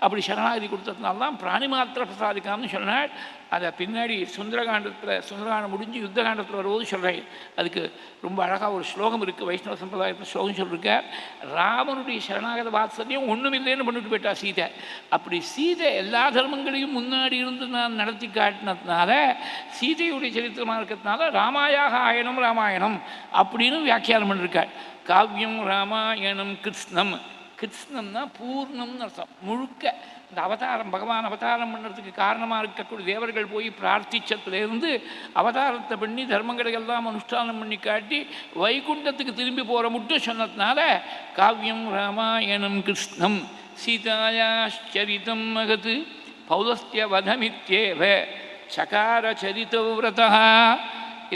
அப்படி சரணாகதி கொடுத்ததுனால தான் பிராணி மாத்திர பிரசாதிக்காமன்னு சொன்னாள். அதை பின்னாடி சுந்தரகாண்டம் முடிஞ்சு யுத்தகாண்டத்தில் வரும்போது சொல்கிறேன். அதுக்கு ரொம்ப அழகாக ஒரு ஸ்லோகம் இருக்குது. வைஷ்ணவ சம்பிரதாயத்தில் ஸ்லோகம் சொல்லியிருக்கார். ராமனுடைய சரணாகத வாத்சல்யம் ஒன்றும் இல்லைன்னு பண்ணிட்டு போயிட்டா சீதை. அப்படி சீதை எல்லா தர்மங்களையும் முன்னாடி இருந்து நான் நடத்தி காட்டினதுனால, சீதையுடைய சரித்திரமாக இருக்கிறதுனால ராமாயாக ஆயனம் ராமாயணம் அப்படின்னு வியாக்கியானம் பண்ணியிருக்காள். காவியம் ராமாயணம் கிருஷ்ணம். கிருஷ்ணம்னா பூர்ணம்னு அர்த்தம். முழுக்க இந்த அவதாரம், பகவான் அவதாரம் பண்ணுறதுக்கு காரணமாக இருக்கக்கூடிய தேவர்கள் போய் பிரார்த்திச்சத்துலேருந்து அவதாரத்தை பண்ணி தர்மங்களை எல்லாம் அனுஷ்டானம் பண்ணி காட்டி வைகுண்டத்துக்கு திரும்பி போகிற மட்டும் சொன்னதுனால காவியம் ராமாயணம் கிருஷ்ணம் சீதாயாச்சரிதம் மகத் பௌலஸ்திய வதமித்யேவ சகார சரிதவிரதா.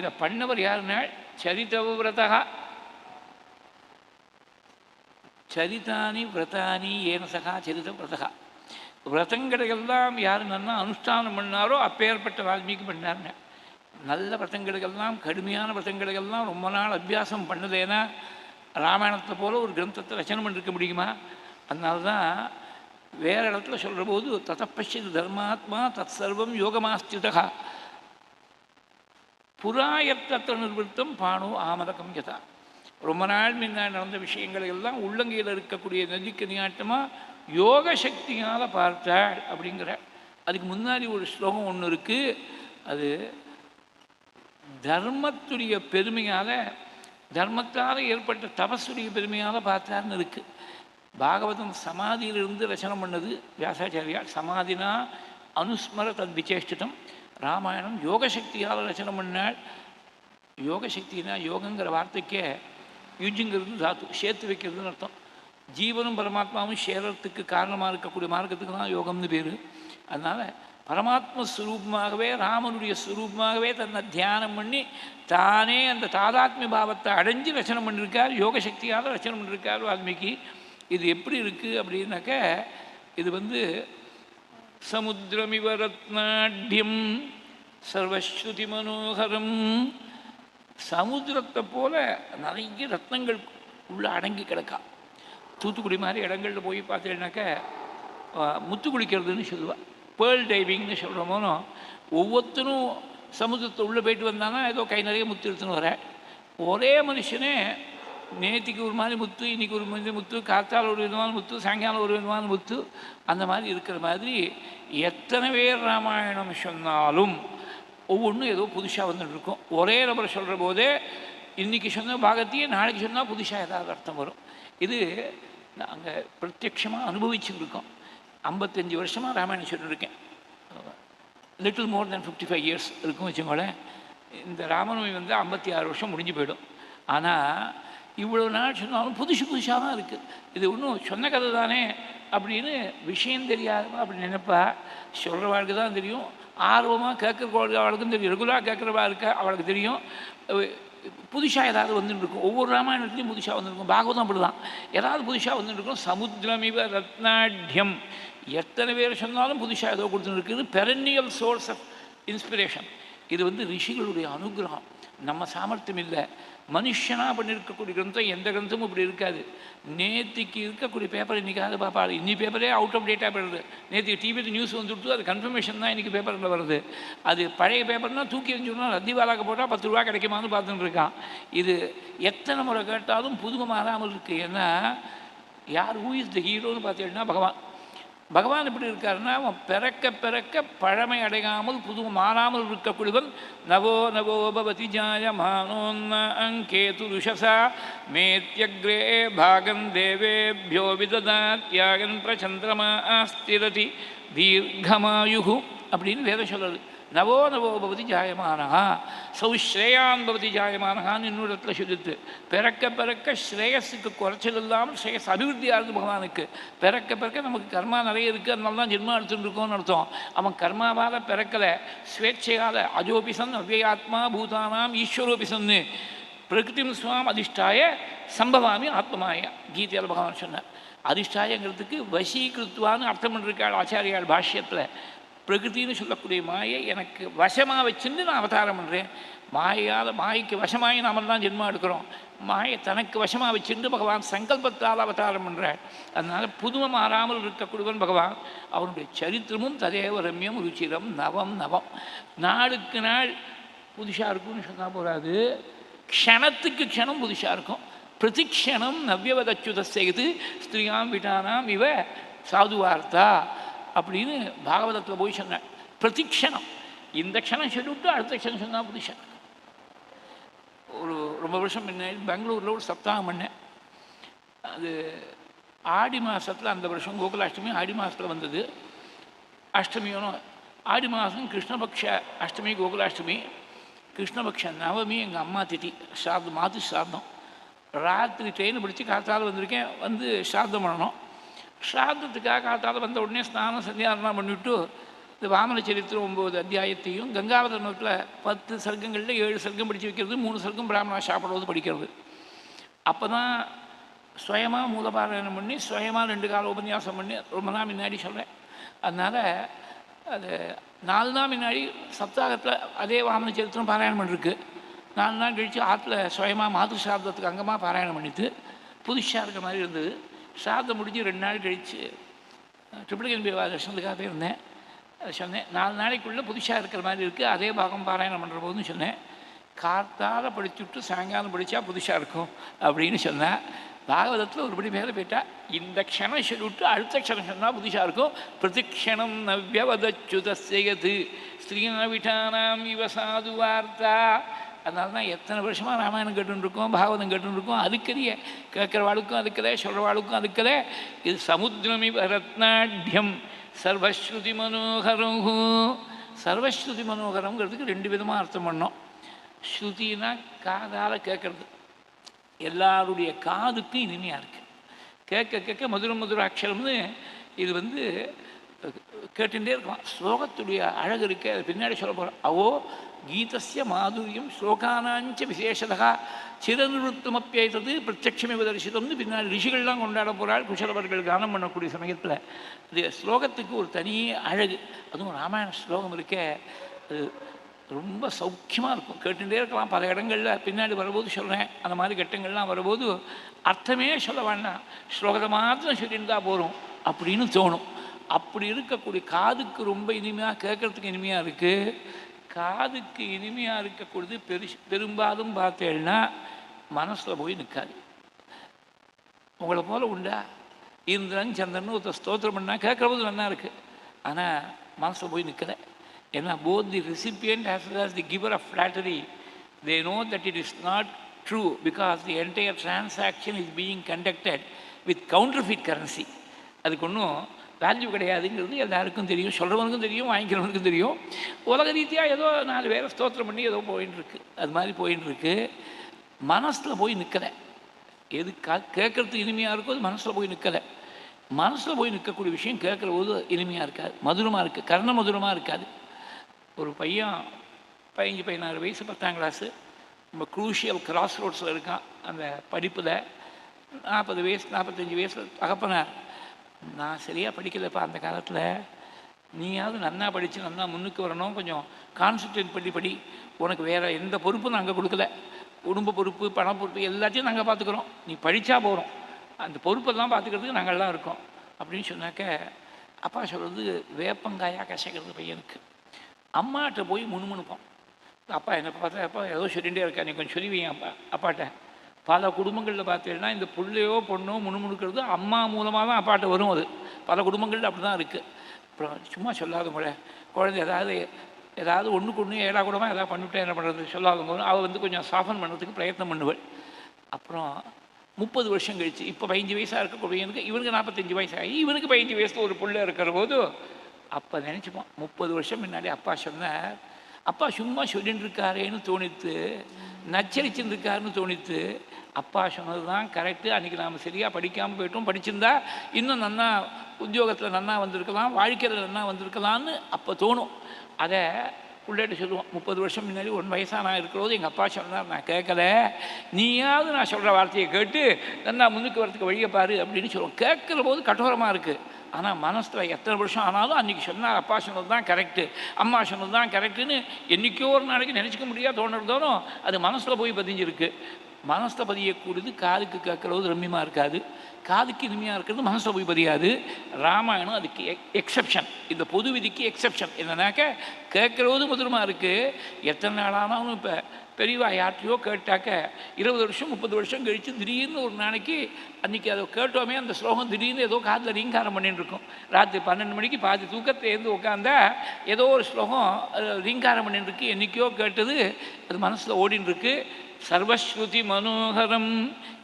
இதை பண்ணவர் யாருன்னா சரிதவிரதா. சரிதானி விரதானி ஏன சகா சரித விரதா. விரதங்களுக்கெல்லாம் யார் நல்லா அனுஷ்டானம் பண்ணாரோ அப்பேற்பட்ட வால்மீகி பண்ணார்னு. நல்ல விரதங்களுக்கெல்லாம், கடுமையான விரதங்களுக்கெல்லாம் ரொம்ப நாள் அபியாசம் பண்ணதேனா ராமாயணத்தை போல ஒரு கிரந்தத்தை ரச்சனை பண்ணிருக்க முடியுமா? அதனால தான் வேறு இடத்துல சொல்கிற போது ததப்பஷ்யது தர்மாத்மா தத் சர்வம் யோகமாஸ்திதா புராயத்தத்த நிர்வൃத்தம் பாணு ஆமதகம் யதா. ரொம்ப நாள் முன்னாடி நடந்த விஷயங்களை எல்லாம் உள்ளங்கையில் இருக்கக்கூடிய நதிக்கு நியாட்டமாக யோக சக்தியால் பார்த்தாள் அப்படிங்கிற. அதுக்கு முன்னாடி ஒரு ஸ்லோகம் ஒன்று இருக்குது. அது தர்மத்துடைய பெருமையால், தர்மத்தால் ஏற்பட்ட தபஸுடைய பெருமையால் பார்த்தார்னு இருக்குது. பாகவதம் சமாதியிலிருந்து ரச்சனை பண்ணது வியாசாச்சாரியால். சமாதினா அனுஸ்மர தத் விசேஷ்டிதம். ராமாயணம் யோகசக்தியால் ரச்சனை பண்ணாள். யோகசக்தினா யோகங்கிற வார்த்தைக்கே யுஜுங்கிறது தாத்து, சேர்த்து வைக்கிறதுன்னு அர்த்தம். ஜீவனும் பரமாத்மாவும் சேரத்துக்கு காரணமாக இருக்கக்கூடிய மார்க்கத்துக்கு தான் யோகம்னு பேர். அதனால் பரமாத்ம ஸ்வரூபமாகவே, ராமனுடைய ஸ்வரூபமாகவே தன்னை தியானம் பண்ணி தானே அந்த தாதாத்மிய பாவத்தை அடைஞ்சு ரச்சனை பண்ணியிருக்கார். யோகசக்தியால் ரச்சனை பண்ணியிருக்கார் வால்மீகி. இது எப்படி இருக்குது அப்படின்னாக்க, இது சமுத்திரமிவ ரத்னாட்யம் சர்வஸ்ருதி மனோகரம். சமுத்திரத்தை போல நிறைய ரத்னங்கள் உள்ளே அடங்கி கிடக்கா. தூத்துக்குடி மாதிரி இடங்களில் போய் பார்த்தீங்கன்னாக்க முத்து குளிக்கிறதுன்னு சொல்லுவாள், பேர்ல் டைவிங்னு சொல்கிறோமோனோ. ஒவ்வொருத்தரும் சமுத்திரத்தை உள்ளே போயிட்டு வந்தாங்கன்னா ஏதோ கை நிறைய முத்து எடுத்துன்னு வர. ஒரே மனுஷனே நேற்றுக்கு ஒரு மாதிரி முத்து, இன்றைக்கி ஒரு மாதிரி முத்து, காத்தால் ஒரு விதமான முத்து, சாயங்காலம் ஒரு விதமான முத்து, அந்த மாதிரி இருக்கிற மாதிரி எத்தனை பேர் ராமாயணம் சொன்னாலும் ஒவ்வொன்றும் ஏதோ புதுசாக வந்துட்டு இருக்கும். ஒரே நபரை சொல்கிற போதே இன்றைக்கி சொன்ன பாகத்தையே நாளைக்கு சொன்னால் புதுசாக ஏதாவது அர்த்தம் வரும். இது நாங்கள் பிரத்யட்சமாக அனுபவிச்சுருக்கோம். 55 வருஷமாக ராமாயணம் சொல்லியிருக்கேன். லிட்டில் மோர் தென் 55 இயர்ஸ் இருக்கும் வச்சுக்கோங்களேன். இந்த ராமநவமி 56 வருஷம் முடிஞ்சு போயிடும். ஆனால் இவ்வளோ நாள் சொன்னாலும் புதுசாக தான் இருக்குது. இது ஒன்றும் சொன்ன கதை தானே அப்படின்னு விஷயம் தெரியாதா அப்படின்னு நினைப்பா. சொல்கிறவாளுக்கு தான் தெரியும். ஆர்வமாக கேட்குற அவளுக்கும் தெரியும். ரெகுலராக கேட்குறவா இருக்கா அவளுக்கு தெரியும். புதுசாக ஏதாவது வந்துட்டுருக்கும். ஒவ்வொரு ராமாயணத்துலேயும் புதுசாக வந்துருக்கும். பாகவதம் அப்படி தான், ஏதாவது புதுசாக வந்துட்டுருக்கும். சமுத்திரமிவ ரத்னாட்யம். எத்தனை பேர் சொன்னாலும் புதுசாக ஏதோ கொடுத்துருக்குது. Perennial source of inspiration. இது ரிஷிகளுடைய அனுகிரகம். நம்ம சாமர்த்தியம் இல்லை. மனுஷனாக பண்ணியிருக்கக்கூடிய கிரந்தம் எந்த கிரந்தமும் இப்படி இருக்காது. நேற்றுக்கு இருக்கக்கூடிய பேப்பர் இன்றைக்காவது பார்ப்பாரு. இன்னி பேப்பரே அவுட் ஆஃப் டேட்டாக போயிடுது. நேற்றுக்கு டிவியில் நியூஸ் வந்துவிட்டு அது கன்ஃபர்மேஷன் தான் இன்றைக்கி பேப்பரில் வருது. அது பழைய பேப்பர்னால் தூக்கி எரிஞ்சுனா ரத்திவாலாக்க போட்டால் 10 ரூபா கிடைக்குமான்னு பார்த்துட்டு இருக்கான். இது எத்தனை முறை கேட்டாலும் புதுமை மாறாமல் இருக்குது. ஏன்னா யார் ஹூ இஸ் த ஹீரோன்னு பார்த்தீங்கன்னா பகவான். பகவான் எப்படி இருக்காருன்னா, அவன் பிறக்க பிறக்க பழமை அடையாமல் புது மாறாமல் இருக்கக்கூடியவன். நவோ நவோ பவதி ஜாயமானோன்ன அங்கேது ருஷசா மேத்யக்ரே பாகம் தேவேபியோ விததாத்யாகன் பிரச்சந்திரமா ஸ்திரதி தீர்க்கமாயு அப்படின்னு வேதம் சொல்கிறது. நவோ நவோ பவதி ஜாயமானா சௌஸ்ரேயான் பவதி ஜாயமானகான்னு இன்னொரு இடத்துல சொல்லிட்டு, பிறக்க பிறக்க ஸ்ரேயஸுக்கு குறைச்சல் இல்லாமல் ஸ்ரேயஸ் அபிவிருத்தியாக இருக்குது பகவானுக்கு. பிறக்க பிறக்க நமக்கு கர்மா நிறைய இருக்குது, அதனால தான் ஜென்மா எடுத்துகிட்டு இருக்கோம்னு அர்த்தம். அவன் கர்மாவால் பிறக்கலை, ஸ்வேட்சையால் அஜோபிசன் அவ்யயாத்மா பூதானாம் ஈஸ்வரோபிசன்னு பிரகிருதிம் ஸ்வாம் அதிஷ்டாய சம்பவாமி ஆத்மமாய கீதையால் பகவான் சொன்னார். அதிஷ்டாயங்கிறதுக்கு வசீகிருத்துவான்னு அர்த்தம் பண்ணிருக்காள் ஆச்சாரியால் பாஷ்யத்தில். பிரகிருத்தின்னு சொல்லக்கூடிய மாயை எனக்கு வசமாக வச்சுன்னு நான் அவதாரம் பண்ணுறேன். மாய்க்கு வசமாகி நாம தான் ஜென்மா எடுக்கிறோம். மாயை தனக்கு வசமாக வச்சுட்டு பகவான் சங்கல்பத்தால் அவதாரம் பண்ணுறாள். அதனால் புதுமை மாறாமல் இருக்கக்கூடியவன் பகவான். அவனுடைய சரித்திரமும் ததேவ ரம்யம் ருச்சிரம் நவம் நவம். நாளுக்கு நாள் புதுசாக இருக்கும்னு சொன்னால் போகாது, க்ஷணத்துக்கு க்ஷணம் புதுசாக இருக்கும். பிரதிக்ஷணம் நவ்யவதச்சுத செய்து ஸ்திரியாம் விட்டானாம் இவ சாது வார்த்தா அப்படின்னு பாகவதத்தில் போய் சொன்னேன். பிரதிக்ஷணம், இந்த க்ஷணம் சொல்லிவிட்டு அடுத்த க்ஷணம் சொன்னால் புதுசாக. ரொம்ப வருஷம் முன்னாடி பெங்களூரில் ஒரு சப்தாகம் பண்ணேன். அது ஆடி மாதத்தில், அந்த வருஷம் கோகுலாஷ்டமி ஆடி மாதத்தில் வந்தது. அஷ்டமியோனோ ஆடி மாதம் கிருஷ்ணபக்ஷ அஷ்டமி கோகுலாஷ்டமி. கிருஷ்ணபக்ஷ நவமி எங்கள் அம்மா திதி சார்தம், மாத்து சார்தம். ராத்திரி ட்ரெயின் பிடிச்சி காத்தால் வந்திருக்கேன். வந்து சார்தம் பண்ணணும். ஸ்ராத்தத்துக்காக காத்தால் வந்த உடனே ஸ்நானம் சந்தியாரணம் பண்ணிவிட்டு இந்த வாமன சரித்திரம் 9 அத்தியாயத்தையும் கங்காவதனத்தில் 10 சர்க்கங்களில் 7 சர்க்கம் படித்து வைக்கிறது, 3 சர்க்கம் பிராமணா சாப்பிடுவது படிக்கிறது. அப்போ தான் சுயமாக மூலபாராயணம் பண்ணி சுயமாக 2 கால உபன்யாசம் பண்ணி ரொம்ப நாள் முன்னாடி சொல்கிறேன். அதனால் அது 4 நாள் முன்னாடி சப்தாகத்தில் அதே வாமன சரித்திரம் பாராயணம் பண்ணிருக்கு. 4 நாள் கழித்து ஆற்றுல சுயமாக மாது சாப்தத்துக்கு அங்கமாக பாராயணம் பண்ணிட்டு புதுசாக இருக்கிற மாதிரி இருந்தது. சாதம் முடிஞ்சு 2 நாள் கழித்து ட்ரிபிள் தர்ஷனத்துக்காக இருந்தேன். அதை சொன்னேன், 4 நாளைக்குள்ளே புதுசாக இருக்கிற மாதிரி இருக்குது, அதே பாகம் பாராயணம் பண்ணுற போதுன்னு சொன்னேன். காத்தால் படிச்சுட்டு சாயங்காலம் படித்தா புதுசாக இருக்கும் அப்படின்னு சொன்னேன். பாகவதத்தில் ஒருபடி மேலே போயிட்டா, இந்த க்ஷணம் சொல்லிவிட்டு அடுத்த க்ஷணம் சொன்னால் புதுசாக இருக்கும். பிரதிக்ஷணம் நவ்யவதச்சுதஸ்யது ஸ்ரீநாவிட்டானாம் இவ சாது வார்த்தா. அதனால தான் எத்தனை வருஷமாக ராமாயணம் கேட்டுருக்கோம், பாகவதம் கேட்டுருக்கோம். அதுக்கதைய கேட்குறவாளுக்கும் அதுக்கதே, சொல்கிறவாளுக்கும் அதுக்கதே. இது சமுத்திரமிவ ரத்னாட்யம் சர்வஸ்ருதி மனோகரம். சர்வஸ்ருதி மனோகரங்கிறதுக்கு 2 விதமாக அர்த்தம் பண்ணோம். ஸ்ருதினா காதால் கேட்குறது, எல்லாருடைய காதுக்கும் இனிமையாக இருக்குது. கேட்க கேட்க மதுர மதுர அக்ஷரம்னு இது வந்து கேட்டுகிட்டே இருக்கலாம். ஸ்லோகத்துடைய அழகு இருக்கு, அது பின்னாடி சொல்ல போகிறோம். அவோ கீதஸ்ய மாதுரியம் ஸ்லோகானாஞ்ச விசேஷதா சிரநிருத்தமப்பியது பிரத்யட்சமிவ தரிசிதம்னு பின்னாடி ரிஷிகள்லாம் கொண்டாட போகிறாள். குஷலவர்கள் கானம் பண்ணக்கூடிய சமயத்தில் அது ஸ்லோகத்துக்கு ஒரு தனி அழகு. அதுவும் ராமாயண ஸ்லோகம் இருக்கே, அது ரொம்ப சௌக்கியமாக இருக்கும், கேட்டுகிட்டே இருக்கலாம். பல இடங்களில் பின்னாடி வரும்போது சொல்கிறேன், அந்த மாதிரி கட்டங்கள்லாம் வரும்போது அர்த்தமே சொல்ல வேண்டாம், ஸ்லோகத்தை மாத்திரம் சொல்லியிருந்தா போகிறோம் அப்படின்னு தோணும். அப்படி இருக்கக்கூடிய காதுக்கு ரொம்ப இனிமையாக, கேட்குறதுக்கு இனிமையாக இருக்குது. காதுக்கு இனிமையாக இருக்கக்கூடியது பெரும்பாலும் பார்த்தேன்னா மனசில் போய் நிற்காது. உங்களை போல் உண்டா? இந்திரன் சந்திரன் ஒருத்தர் ஸ்தோத்திரம் பண்ணால் கேட்குறபோது நல்லா இருக்குது, ஆனால் மனசில் போய் நிற்கலை. ஏன்னா both the recipient as well as the giver of flattery, they know that it is not true because the entire transaction is being conducted with counterfeit currency. அதுக்கு ஒன்றும் வேல்யூ கிடையாதுங்கிறது எல்லாருக்கும் தெரியும், சொல்கிறவனுக்கும் தெரியும், வாங்கிக்கிறவனுக்கும் தெரியும். உலக ரீதியாக ஏதோ 4 பேரை ஸ்தோத்திரம் பண்ணி ஏதோ போயின்னு இருக்கு, அது மாதிரி போயின்னு இருக்கு. மனசில் போய் நிற்கலை. எது கேட்குறதுக்கு இனிமையாக இருக்கோ அது மனசில் போய் நிற்கலை. மனசில் போய் நிற்கக்கூடிய விஷயம் கேட்குற போது இனிமையாக இருக்காது, மதுரமாக இருக்குது, கர்ண மதுரமாக இருக்காது. ஒரு பையன் 15-16 வயசு 10ஆம் கிளாஸு, நம்ம க்ரூஷியல் கிராஸ் ரோட்ஸில் இருக்கான். அந்த படிப்பில் 40 வயசு 45 வயசில் தகப்பனார், நான் சரியாக படிக்கலைப்பா அந்த காலத்தில், நீயாவது நன்னா படித்து நன்னா முன்னுக்கு வரணும், கொஞ்சம் கான்சன்ட்ரேட் பண்ணி படி, உனக்கு வேறு எந்த பொறுப்பும் நாங்கள் கொடுக்கல, குடும்ப பொறுப்பு பண பொறுப்பு எல்லாத்தையும் நாங்கள் பார்த்துக்குறோம், நீ படித்தா போகிறோம், அந்த பொறுப்பெல்லாம் பார்த்துக்கிறதுக்கு நாங்கள்லாம் இருக்கோம் அப்படின்னு சொன்னாக்க, அப்பா சொல்கிறது வேப்பங்காயாக கசைக்கிறது பையனுக்கு. அம்மாட்ட போய் முணுமுணுப்போம். அப்பா என்னை பார்த்தா அப்பா ஏதோ சொல்லிகிட்டே இருக்கா, நீ கொஞ்சம் சொல்லுவீங்க அப்பாட்ட. பல குடும்பங்களில் பார்த்தீங்கன்னா இந்த புள்ளையோ பொண்ணோ முணுமுணுக்கிறது அம்மா மூலமாக தான் அப்பாட்ட வரும். அது பல குடும்பங்களில் அப்படி தான் இருக்குது. அப்புறம் சும்மா சொல்லாத முறை குழந்தை ஏதாவது ஒன்றுக்கு ஒன்று ஏடாகூடமாக ஏதாவது பண்ணிவிட்டேன் என்ன பண்ணுறது சொல்லாதவங்க அவள் வந்து கொஞ்சம் சாஃபன் பண்ணுறதுக்கு பிரயத்னம் பண்ணுவாள். அப்புறம் 30 வருஷம் கழிச்சு இப்போ 15 வயசாக இருக்கக்கூடிய இவனுக்கு 45 வயசு ஆகி இவனுக்கு 15 வயசில் ஒரு பிள்ளை இருக்கிற போது அப்போ நினச்சிப்போம் 30 வருஷம் முன்னாடி அப்பா சொன்னார், அப்பா சும்மா சொல்லிட்டு இருக்காரேன்னு தோணித்து, நச்சரிச்சுருக்காருன்னு தோணித்து, அப்பா சொன்னது தான் கரெக்டு. அன்றைக்கி நாம் சரியாக படிக்காமல் போய்ட்டோம், படிச்சிருந்தா இன்னும் நன்னா உத்தியோகத்தில் நன்னா வந்திருக்கலாம், வாழ்க்கையில் நன்னா வந்திருக்கலான்னு அப்போ தோணும். அதை பிள்ளைகிட்ட சொல்லுவோம். 30 வருஷம் முன்னாடி 1 வயசாக நான் இருக்கிறோது எங்கள் அப்பா சொன்னார், நான் கேட்கல, நீயாவது நான் சொல்கிற வார்த்தையை கேட்டு நன்னா முன்னுக்கு வரத்துக்கு வழியை பாரு அப்படின்னு சொல்லுவோம். கேட்குற போது கठोரமாக இருக்குது, ஆனால் மனசில் எத்தனை வருஷம் ஆனாலும் அன்றைக்கி சொன்னார் அப்பா சொன்னது தான் கரெக்டு, அம்மா சொன்னது தான் கரெக்டுன்னு என்றைக்கோ ஒரு நாளைக்கு நினச்சிக்க முடியாது தோணுறதோனும் அது மனசில் போய் பதிஞ்சிருக்கு. மனசில் பதியக்கூடியது காதுக்கு கேட்குறது ரம்மியமாக இருக்காது, காதுக்கு இனிமையாக இருக்கிறது மனசில் போய் பதியாது. ராமாயணம் அதுக்கு எக்ஸப்ஷன், இந்த பொது விதிக்கு எக்ஸப்ஷன். என்னன்னாக்க கேட்குறது மதுரமாக இருக்குது, எத்தனை நாள் ஆனாலும். இப்போ பெரியவா யார்ட்டையோ கேட்டாக்க 20 வருஷம் 30 வருஷம் கழித்து திடீர்னு ஒரு நாளைக்கு அன்றைக்கி அதை கேட்டோமே அந்த ஸ்லோகம் திடீர்னு ஏதோ காதில் ரீங்காரம் பண்ணிட்டு இருக்கும். ராத்திரி 12 மணிக்கு பாதி தூக்கத்தை எழுந்து உட்காந்தா ஏதோ ஒரு ஸ்லோகம் ரீங்காரம் பண்ணிட்டு இருக்கு, என்றைக்கோ கேட்டது அது மனசில் ஓடின்னு இருக்கு. சர்வஸ்ருதி மனோகரம்,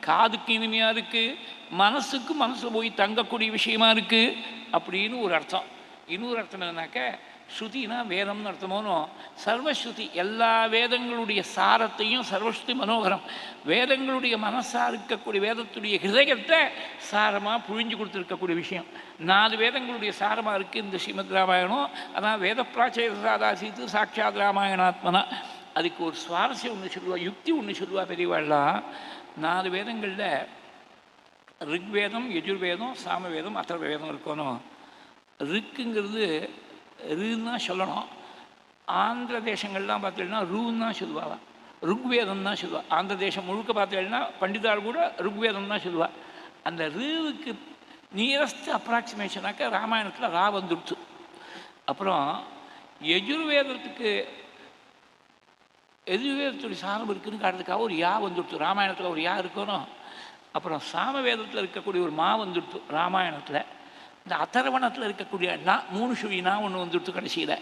காதுக்கு இனிமையாக இருக்குது, மனசுக்கு மனசில் போய் தங்கக்கூடிய விஷயமா இருக்குது அப்படின்னு ஒரு அர்த்தம். இன்னொரு அர்த்தம் என்னன்னாக்க ஸ்ருதினா வேதம்னு அர்த்தமோனும், சர்வஸ்ருதி எல்லா வேதங்களுடைய சாரத்தையும் சர்வஸ்ருதி மனோகரம், வேதங்களுடைய மனசாக இருக்கக்கூடிய வேதத்துடைய ஹிருதயத்தை சாரமாக புழிஞ்சு கொடுத்துருக்கக்கூடிய விஷயம். 4 வேதங்களுடைய சாரமாக இருக்குது இந்த ஸ்ரீமத் ராமாயணம். அதான் வேத பிராச்சேதாசீத்து சாட்சாத் ராமாயணாத்மனா. அதுக்கு ஒரு சுவாரஸ்யம் ஒன்று சொல்லுவா, யுக்தி ஒன்று சொல்லுவா பெரியவாள்லாம். 4 வேதங்களில் ரிக்வேதம், யஜுர்வேதம், சாமவேதம், அதர்வ வேதம் இருக்கணும். ரிக்குங்கிறது ருன்னா சொல்லணும். ஆந்திர தேசங்கள்லாம் பார்த்தீங்கன்னா ரூன்னு தான் சொல்லுவாள், ருக்வேதம் தான் சொல்லுவாள். ஆந்திர தேசம் முழுக்க பார்த்தீங்கன்னா பண்டிதாள் கூட ருக்வேதம் தான் சொல்லுவாள். அந்த ரூவுக்கு நியரஸ்ட் அப்ராக்சிமேஷனாக்க ராமாயணத்தில் ரா வந்துடுச்சு. அப்புறம் யஜுர்வேதத்துடைய சாரம் இருக்குதுன்னு காட்டுறதுக்காக ஒரு யா வந்துடுச்சு, ராமாயணத்தில் ஒரு யா இருக்கணும். அப்புறம் சாமவேதத்தில் இருக்கக்கூடிய ஒரு மா வந்துடுச்சு ராமாயணத்தில். இந்த அதர்வணத்தில் இருக்கக்கூடிய நான் 3 சுழினா ஒன்று வந்துடுத்து கடைசியில்.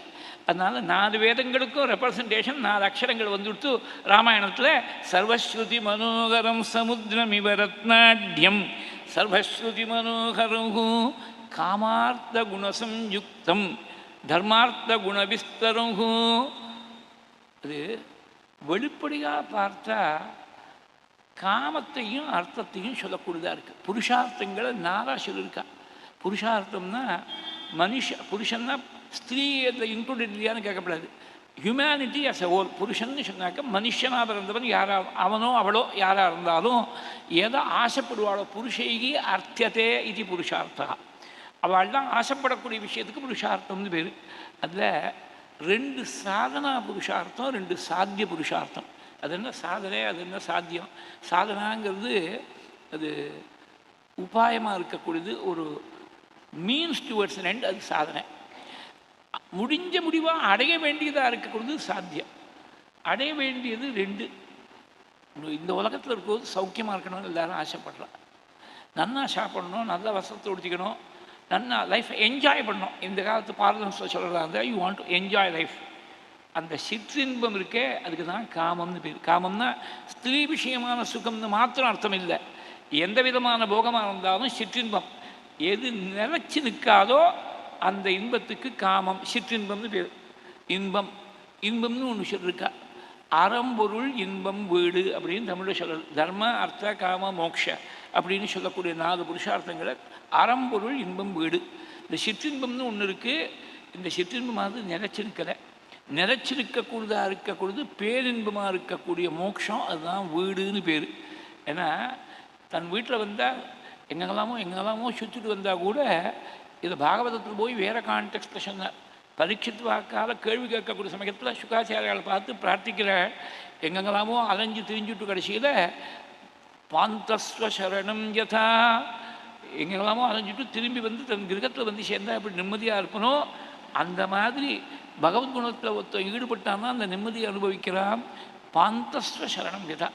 அதனால் 4 வேதங்களுக்கும் ரெப்ரசன்டேஷன் 4 அக்ஷரங்கள் வந்துடுத்து ராமாயணத்தில். சர்வஸ்ருதி மனோகரம் சமுத்திரமிவ ரத்னாட்யம் சர்வஸ்ருதி மனோகரம் காமார்த்த குணசம்யுக்தம் தர்மார்த்த குணவிஸ்தரம். அது வெளிப்படையாக பார்த்தா காமத்தையும் அர்த்தத்தையும் சொல்லக்கூடியதாக இருக்குது. புருஷார்த்தங்களை 4 சொல்லியிருக்கா. புருஷார்த்தம்னா புருஷன்னா ஸ்திரீ அதில் இன்க்ளூடட் இல்லையான்னு கேட்கப்படாது. Humanity as a whole. புருஷன்னு சொன்னாக்க மனுஷனாக பிறந்தவன் யாராக அவனோ அவளோ யாராக இருந்தாலும் எதை ஆசைப்படுவாளோ புருஷைகி அர்த்தத்தே இது புருஷார்த்தா. அவள் தான் ஆசைப்படக்கூடிய விஷயத்துக்கு புருஷார்த்தம்னு பேர். அதில் 2 சாதனா புருஷார்த்தம், 2 சாத்திய புருஷார்த்தம். அது என்ன சாதனை, அது என்ன சாத்தியம். சாதனாங்கிறது அது உபாயமாக இருக்கக்கூடியது, ஒரு மீன்ஸ் டுவர்ட்ஸ் an end, அது சாதனை. முடிஞ்ச முடிவாக அடைய வேண்டியதாக இருக்கக்கூடியது சாத்தியம். அடைய வேண்டியது 2. இந்த உலகத்தில் இருக்கும்போது சௌக்கியமாக இருக்கணும்னு எல்லோரும் ஆசைப்படுறான். நன்னா சாப்பிடணும், நல்ல வசத்தை உடுத்திக்கணும், நன்னா லைஃப்பை என்ஜாய் பண்ணணும். இந்த காலத்து பார்லன்ஸில் சொல்கிறதா இருந்தால் you want to enjoy life. அந்த சிற்றின்பம் இருக்கே அதுக்கு தான் காமம்னு பேர். காமம்னா ஸ்திரீ விஷயமான சுகம்னு மாத்திரம் அர்த்தம் இல்லை. எந்த விதமான போகமாக இருந்தாலும் சிற்றின்பம். எது நிலச்சி நிற்காதோ அந்த இன்பத்துக்கு காமம், சிற்றின்பம்னு பேர். இன்பம் இன்பம்னு ஒன்று சொல்லியிருக்கா. அறம்பொருள் இன்பம் வீடு அப்படின்னு தமிழில் சொல்கிறது. தர்ம அர்த்த காம மோக்ஷ அப்படின்னு சொல்லக்கூடிய 4 புருஷார்த்தங்களை அறம்பொருள் இன்பம் வீடு. இந்த சிற்றின்பம்னு ஒன்று இருக்குது. இந்த சிற்றின்பமானது நிலச்சிருக்கலை. நிலச்சிருக்கக்கூடியதாக இருக்கக்கூடியது பேரின்பமாக இருக்கக்கூடிய மோட்சம், அதுதான் வீடுன்னு பேர். ஏன்னா தன் வீட்டில் வந்தால் எங்கெல்லாமோ சுற்றிட்டு வந்தால் கூட இது பாகவதத்தில் போய் வேறு கான்டெக்ஸ்டில் சொன்னார். பரீட்சித் வாக்கால் கேள்வி கேட்கக்கூடிய சமயத்தில் சுகாச்சாரியால் பார்த்து பிரார்த்திக்கிற எங்கெல்லாமோ அலைஞ்சு திரிஞ்சுட்டு கடைசியில் பாந்தஸ்வ சரணம் யதா, எங்கெல்லாமோ அலைஞ்சிட்டு திரும்பி வந்து தன் கிரகத்தில் வந்து சேர்ந்தா எப்படி நிம்மதியாக இருக்கணும், அந்த மாதிரி பகவத்குணத்தில் ஒருத்தன் ஈடுபட்டான்னா அந்த நிம்மதியை அனுபவிக்கிறான். பாந்தஸ்வ சரணம் யதா,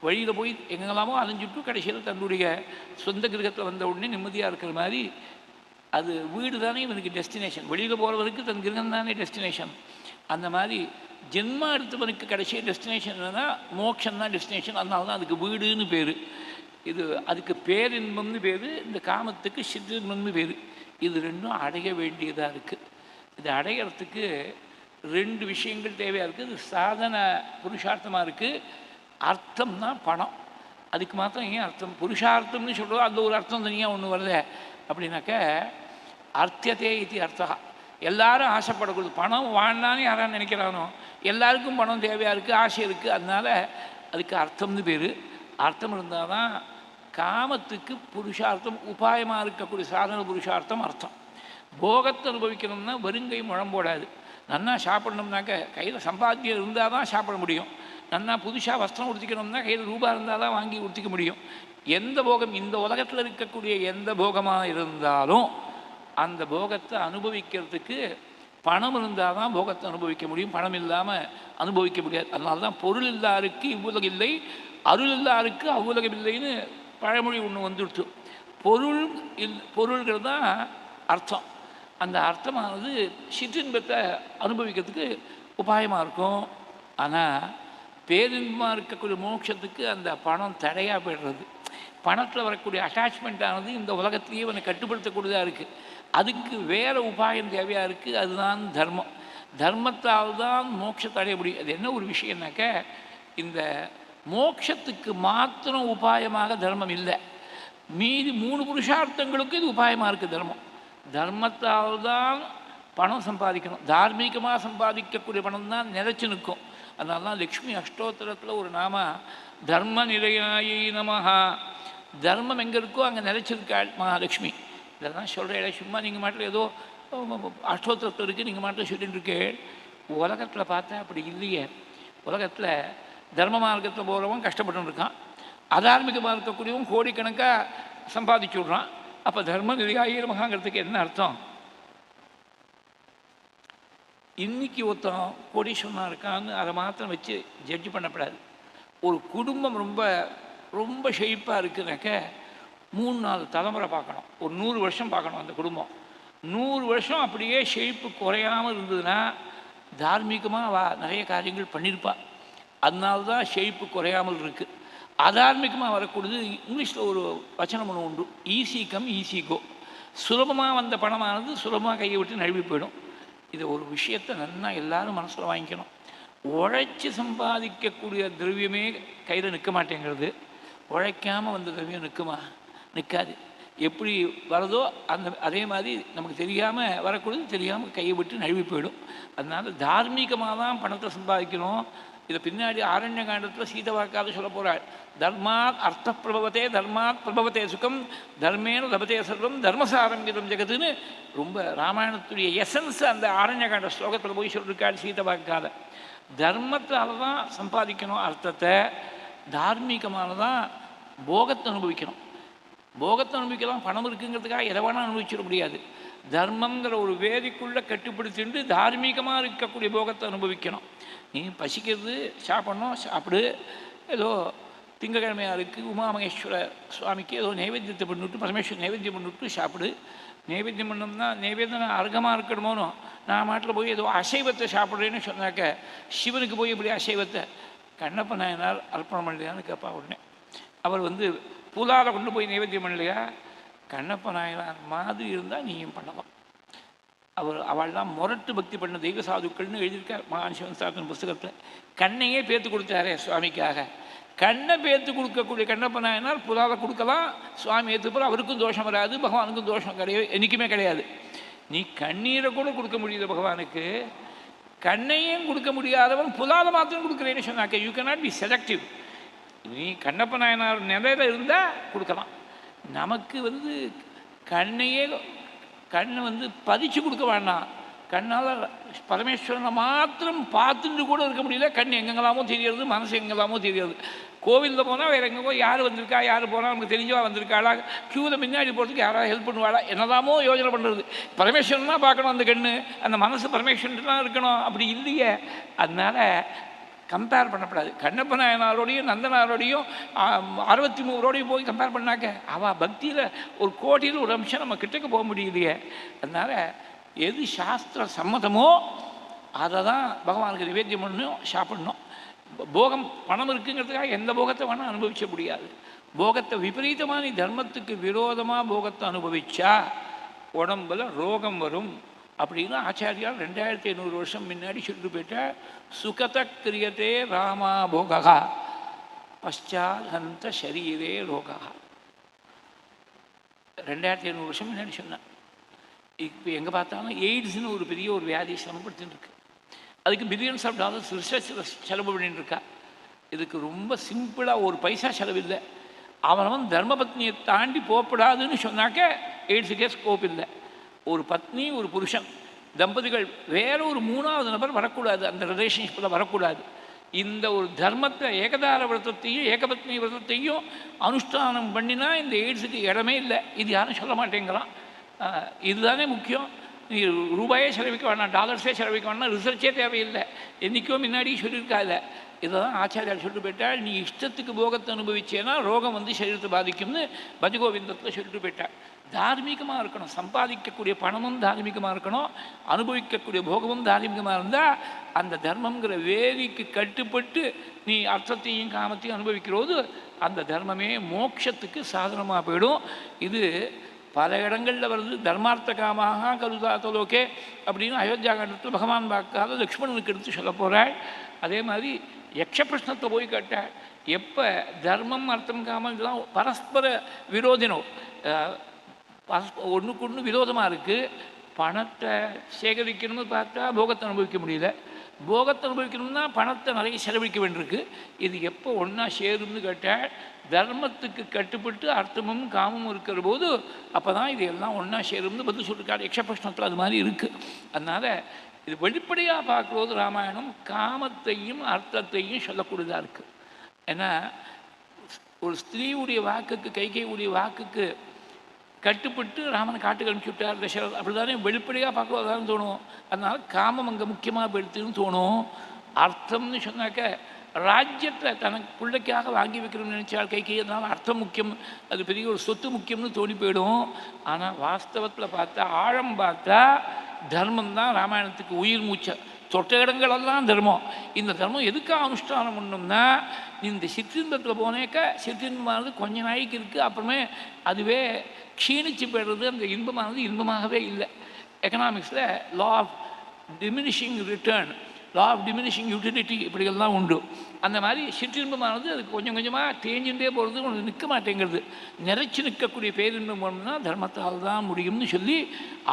வழியில் போய் எங்கெல்லாமோ அலைஞ்சிட்டு கடைசியில் தன்னுடைய சொந்த கிரகத்தில் வந்த உடனே நிம்மதியாக இருக்கிற மாதிரி அது வீடு தானே இவனுக்கு டெஸ்டினேஷன். வெளியில் போகிறவருக்கு தன் கிரகம் தானே டெஸ்டினேஷன். அந்த மாதிரி ஜென்மா எடுத்தவனுக்கு கடைசி டெஸ்டினேஷன் என்னன்னா மோட்சம் தான் டெஸ்டினேஷன். அதனால தான் அதுக்கு வீடுன்னு பேர். இது அதுக்கு பேரின்பம்னு பேர், இந்த காமத்துக்கு சிற்றின்பம்னு பேர். இது ரெண்டும் அடைய வேண்டியதாக இருக்குது. இது அடையிறதுக்கு ரெண்டு விஷயங்கள் தேவையாக இருக்குது. இது சாதன புருஷார்த்தமாக இருக்குது. அர்த்தம்னா பணம். அதுக்கு மாத்திரம் ஏன் அர்த்தம் புருஷார்த்தம்னு சொல்கிறோம், அந்த ஒரு அர்த்தம் தனியாக ஒன்று வருது அப்படின்னாக்க அர்த்தத்தே இது அர்த்தா. எல்லாரும் ஆசைப்படக்கூடாது. பணம் வாழ்னான்னு யாரான்னு நினைக்கிறானோ எல்லாருக்கும் பணம் தேவையாக இருக்குது, ஆசை இருக்குது. அதனால் அதுக்கு அர்த்தம்னு பேர். அர்த்தம் இருந்தால் தான் காமத்துக்கு புருஷார்த்தம் உபாயமாக இருக்கக்கூடிய சாதன புருஷார்த்தம் அர்த்தம். போகத்தை அனுபவிக்கணும்னா வருங்கை முழம்போடாது. நன்னா சாப்பிட்ணும்னாக்க கையில் சம்பாத்தியம் இருந்தால் தான் சாப்பிட முடியும். நன்னா புதுசாக வஸ்திரம் உடுத்திக்கணும்னா கையில் ரூபா இருந்தால் தான் வாங்கி உடுத்திக்க முடியும். எந்த போகம், இந்த உலகத்தில் இருக்கக்கூடிய எந்த போகமாக இருந்தாலும் அந்த போகத்தை அனுபவிக்கிறதுக்கு பணம் இருந்தால் தான் போகத்தை அனுபவிக்க முடியும். பணம் இல்லாமல் அனுபவிக்க முடியாது. அதனால தான் பொருள் இல்லாருக்கு இவ்வுலகம் இல்லை, அருள் இல்லாருக்கு அவ்வுலகம் இல்லைன்னு பழமொழி ஒன்று வந்துடுச்சு. பொருள்கள் தான் அர்த்தம். அந்த அர்த்தமானது சிற்றின்பத்தை அனுபவிக்கிறதுக்கு உபாயமாக இருக்கும். ஆனால் பேரின்பமாக இருக்கக்கூடிய மோட்சத்துக்கு அந்த பணம் தடையாக போய்டுறது. பணத்தில் வரக்கூடிய அட்டாச்மெண்ட்டானது இந்த உலகத்திலேயே அவனை கட்டுப்படுத்தக்கூடியதாக இருக்குது. அதுக்கு வேறு உபாயம் தேவையாக இருக்குது. அதுதான் தர்மம். தர்மத்தால் தான் மோட்சத்தை அடைய முடியும். அது என்ன ஒரு விஷயம்னாக்க, இந்த மோட்சத்துக்கு மாத்திரம் உபாயமாக தர்மம் இல்லை, மீதி 3 புருஷார்த்தங்களுக்கு இது உபாயமாக இருக்குது தர்மம். தர்மத்தால் தான் பணம் சம்பாதிக்கணும். தார்மீகமாக சம்பாதிக்கக்கூடிய பணம் தான் நிலைச்சு நிற்கும். அதனால தான் லக்ஷ்மி அஷ்டோத்தரத்தில் ஒரு நாம தர்ம நிலையாயி நமஹா. தர்மம் எங்கே இருக்கோ அங்கே நிலைச்சிருக்காள் மகாலட்சுமி. இதெல்லாம் சொல்கிறேன் சும்மா நீங்கள் மாட்டில் ஏதோ அஷ்டோத்திரத்தில் இருக்குது நீங்கள் மாட்டில் சொல்லிட்டு இருக்கேன். உலகத்தில் பார்த்தா அப்படி இல்லையே. உலகத்தில் தர்ம மார்க்கத்தில் போகிறவன் கஷ்டப்பட்டு இருக்கான், அதார்மிகமாக இருக்கக்கூடியவன் கோடிக்கணக்காக சம்பாதிச்சு விட்றான். அப்போ தர்ம நிலையாயி நமஹாங்கிறதுக்கு என்ன அர்த்தம்? இன்றைக்கி ஒருத்தன் கோடீஸ்வரனாக இருக்கான்னு அதை மாத்திரம் வச்சு ஜட்ஜ் பண்ணப்படாது. ஒரு குடும்பம் ரொம்ப ரொம்ப செழிப்பாக இருக்குனாக்க 3-4 தலைமுறை பார்க்கணும், ஒரு 100 வருஷம் பார்க்கணும். அந்த குடும்பம் 100 வருஷம் அப்படியே செழிப்பு குறையாமல் இருந்ததுன்னா தார்மீகமாக நிறைய காரியங்கள் பண்ணியிருப்பா. அதனால தான் செழிப்பு குறையாமல் இருக்குது. அதார்மிகமாக வரக்கூடியது இங்கிலீஷில் ஒரு வச்சனம் ஒன்று உண்டு, ஈஸி கம் ஈஸி கோ. சுலபமாக வந்த பணமானது சுலபமாக கையை விட்டு நழுவி போயிடும். இதை ஒரு விஷயத்தை நல்லா எல்லாரும் மனசில் வாங்கிக்கணும். உழைச்சி சம்பாதிக்கக்கூடிய திரவியமே கையில் நிற்க மாட்டேங்கிறது. உழைக்காமல் வந்த திரவியம் நிற்குமா? நிற்காது. எப்படி வரதோ அதே மாதிரி நமக்கு தெரியாமல் வரக்கூடியது தெரியாமல் கையை விட்டு நழுவி போயிடும். அதனால் தார்மீகமாக தான் பணத்தை சம்பாதிக்கணும். இதை பின்னாடி ஆரண்ய காண்டத்தில் சீதவாக்காத சொல்ல போகிறாள். தர்மாத் அர்த்த பிரபவத்தே தர்மாத் பிரபவத்தே சுகம் தர்மேன லபத்தே சர்வம் தர்மசாரங்கிதம் ஜெகத்துன்னு ரொம்ப ராமாயணத்துடைய எசன்ஸ் அந்த ஆரண்ய காண்ட ஸ்லோகத்தில் போய் சொல்லியிருக்காள் சீதவாக்காத. தர்மத்தால் தான் சம்பாதிக்கணும் அர்த்தத்தை. தார்மீகமானதான் போகத்தை அனுபவிக்கணும். போகத்தை அனுபவிக்கலாம். பணம் இருக்குங்கிறதுக்காக எதை வேணால் அனுபவிச்சிட முடியாது. தர்மங்கிற ஒரு வேதிக்குள்ளே கட்டுப்படுத்திட்டு தார்மீகமாக இருக்கக்கூடிய போகத்தை அனுபவிக்கணும். நீ பசிக்கிறது சாப்பிட்ணும், சாப்பிடு. ஏதோ திங்கக்கிழமையாக இருக்குது உமாமகேஸ்வர சுவாமிக்கு ஏதோ நைவேத்தியத்தை பண்ணிவிட்டு பரமேஸ்வரர் நைவேத்தியம் பண்ணிவிட்டு சாப்பிடு. நைவேத்தியம் பண்ணோம்னா நைவேத்தியம் அர்க்கமாக இருக்கணுமோனோ. நான் மாட்டில் போய் ஏதோ அசைவத்தை சாப்பிட்றேன்னு சொன்னாக்க சிவனுக்கு போய் இப்படி அசைவத்தை கண்ணப்ப நாயனார் அர்ப்பணம் பண்ணலையான்னு கேட்பா. உடனே அவர் புலாவில் கொண்டு போய் நைவேத்தியம் பண்ணலையா? கண்ணப்ப நாயனார் மாதிரி இருந்தால் நீயும் பண்ணலாம். அவள்லாம் முரட்டு பக்தி பண்ண தெய்வ சாதுக்கள்னு எழுதியிருக்கார் மகான் சிவன் சாத்தன் புஸ்தகத்தில். கண்ணையே பேத்து கொடுத்தாரே சுவாமிக்காக. கண்ணை பேத்து கொடுக்கக்கூடிய கண்ணப்ப நாயனார் புலாவை கொடுக்கலாம், சுவாமி ஏற்றுப்போம், அவருக்கும் தோஷம் வராது, பகவானுக்கும் தோஷம் கிடையாது, என்றைக்குமே கிடையாது. நீ கண்ணீரை கூட கொடுக்க முடியுது பகவானுக்கு, கண்ணையும் கொடுக்க முடியாதவன் புலாவை மாத்திரம் கொடுக்குறேன்னு சொன்னாக்க you can not be selective. நீ கண்ணப்ப நாயனார் நிலையில் இருந்தால் கொடுக்கலாம். நமக்கு கண்ணை பதிச்சு கொடுக்க வேண்டாம். கண்ணால் பரமேஸ்வரனை மாத்திரம் பார்த்துட்டு கூட இருக்க முடியல. கண் எங்கெங்கெல்லாமோ தெரியாது, மனசு எங்கெல்லாமோ தெரியாது. கோவிலில் போனால் வேறு எங்கே போய் யார் வந்திருக்கா, யார் போனால் நமக்கு தெரிஞ்சவா வந்திருக்காளா, க்யூவில் முன்னாடி போகிறதுக்கு யாராவது ஹெல்ப் பண்ணுவாளா, என்னதாமோ யோஜனை பண்ணுறது. பரமேஸ்வரன் தான் பார்க்கணும் அந்த கண், அந்த மனசு பரமேஸ்வரன் தான் இருக்கணும். அப்படி இல்லையே. அதனால் கம்பேர் பண்ணக்கூடாது. கண்ணப்ப நாயனாரோடையும் நந்தனாரோடையும் 63 போய் கம்பேர் பண்ணாக்க அவள் பக்தியில் ஒரு கோடியில் ஒரு அம்சம் நம்ம கிட்டக்க போக முடியலையே. அதனால் எது சாஸ்திர சம்மதமோ அதை தான் பகவானுக்கு நிவேத்தியம் பண்ணணும், சாப்பிடணும். போகம் பணம் இருக்குங்கிறதுக்காக எந்த போகத்தை வேணால் அனுபவிக்க முடியாது. போகத்தை விபரீதமாக நீ தர்மத்துக்கு விரோதமாக போகத்தை அனுபவிச்சா உடம்புல ரோகம் வரும் அப்படின்னு ஆச்சாரியால் 2500 வருஷம் முன்னாடி சொல்லிட்டு போயிட்டார். சுகத கிரியதே ராமா போகா பశ్చాத் சரீரே ரோகா. 2500 வருஷம் முன்னாடி சொன்னேன். இப்போ எங்கே பார்த்தாலும் எய்ட்ஸ்னு ஒரு பெரிய ஒரு வியாதி சிரமப்படுத்தின்னு இருக்கு. அதுக்கு பில்லியன்ஸ் ஆஃப் டாலர்ஸ் ரிசர்ச்சில் செலவு பண்ணிட்டு இருக்கா. இதுக்கு ரொம்ப சிம்பிளாக ஒரு பைசா செலவில்லை. அவனவன் தர்மபத்னியை தாண்டி போகப்படாதுன்னு சொன்னாக்க எய்ட்ஸுக்கே ஸ்கோப் இல்லை. ஒரு பத்னி ஒரு புருஷன் தம்பதிகள் வேற ஒரு 3வது நபர் வரக்கூடாது, அந்த ரிலேஷன்ஷிப்பில் வரக்கூடாது. இந்த ஒரு தர்மத்தை ஏகதார விரதத்தையும் ஏகபத்னி விரதத்தையும் அனுஷ்டானம் பண்ணினா இந்த எய்ட்ஸுக்கு இடமே இல்லை. இது யாரும் சொல்ல மாட்டேங்கிறான். இதுதானே முக்கியம். நீ ரூபாயே செலவிக்க வேணாம், டாலர்ஸே செலவிக்க வேணாம், ரிசர்ச்சே தேவையில்லை. என்றைக்கோ முன்னாடி சொல்லியிருக்காத. இதை தான் ஆச்சாரியால் சொல்லிட்டு போயிட்டாள். நீ இஷ்டத்துக்கு போகத்தை அனுபவிச்சேன்னா ரோகம் வந்து சரீரத்தை பாதிக்கும்னு பஜகோவிந்தத்தில் சொல்லிட்டு போயிட்டாள். தார்மீகமாக இருக்கணும், சம்பாதிக்கக்கூடிய பணமும் தார்மீகமாக இருக்கணும், அனுபவிக்கக்கூடிய போகமும் தார்மீகமாக இருந்தால் அந்த தர்மங்கிற வேதிக்கு கட்டுப்பட்டு நீ அர்த்தத்தையும் காமத்தையும் அனுபவிக்கிறோது அந்த தர்மமே மோட்சத்துக்கு சாதனமாக போயிடும். இது பல இடங்களில் வருது. தர்மார்த்த காமாக கருதாத்தலோகே அப்படின்னு அயோத்தியா காண்டத்தில் பகவான் பார்க்காத லக்ஷ்மணனுக்கு எடுத்து சொல்ல போகிறாள். அதே மாதிரி யக்ஷ பிரஷ்னத்தை போய் கேட்டாள். எப்போ தர்மம் அர்த்தம் காமம் இதெல்லாம் பரஸ்பர விரோதினோ, ஒன்றுக்கு ஒன்று விரோதமாக இருக்குது. பணத்தை சேகரிக்கணும்னு பார்த்தா போகத்தை அனுபவிக்க முடியல, போகத்தை அனுபவிக்கணும்னா பணத்தை நிறைய செலவழிக்க வேண்டியிருக்கு. இது எப்போ ஒன்றா சேரும்னு கேட்டால் தர்மத்துக்கு கட்டுப்பட்டு அர்த்தமும் காமமும் இருக்கிற போது அப்போ தான் இது எல்லாம் ஒன்றா சேரும்னு பதில் சொல்லியிருக்காரு. யக்ஷபிரஷ்னத்தில் அது மாதிரி இருக்குது. அதனால் இது வெளிப்படையாக பார்க்கும்போது ராமாயணம் காமத்தையும் அர்த்தத்தையும் சொல்லக்கூடியதாக இருக்குது. ஏன்னா ஒரு ஸ்திரீவுடைய வாக்குக்கு கைகையுடைய வாக்குக்கு கட்டுப்பட்டு ராமனை காட்டுக்கு அனுப்பிச்சு விட்டார் தசரத். அப்படி தானே வெளிப்படையாக பார்க்குறது தான் தோணும். அதனால் காமம் அங்கே முக்கியமாக போயிடுத்துன்னு தோணும். அர்த்தம்னு சொன்னாக்க ராஜ்யத்தை தனக்கு பிள்ளைக்காக வாங்கி வைக்கணும்னு நினச்சால் கைகை, அதனால் அர்த்தம் முக்கியம், அது பெரிய ஒரு சொத்து முக்கியம்னு தோணி போயிடும். ஆனால் வாஸ்தவத்தில் பார்த்தா ஆழம் பார்த்தா தர்மம் தான் ராமாயணத்துக்கு உயிர் மூச்சை. தொட்ட இடங்களெல்லாம் தர்மம். இந்த தர்மம் எதுக்காக அனுஷ்டானம் பண்ணோம்னா இந்த சிற்றின்பத்தில் போனேக்க சிற்றின்பமானது கொஞ்ச நாளைக்கு இருக்குது, அப்புறமே அதுவே க்ஷீணிச்சு போயிடுறது. அந்த இன்பமானது இன்பமாகவே இல்லை. எக்கனாமிக்ஸில் law of diminishing return, law of diminishing utility இப்படிகள்லாம் உண்டு. அந்த மாதிரி சிற்றின்பமானது அதுக்கு கொஞ்சம் கொஞ்சமாக தேஞ்சுட்டே போகிறது, ஒன்று நிற்க மாட்டேங்கிறது. நிறைச்சி நிற்கக்கூடிய பேரின்பம் போனோம்னா தர்மத்தால் தான் முடியும்னு சொல்லி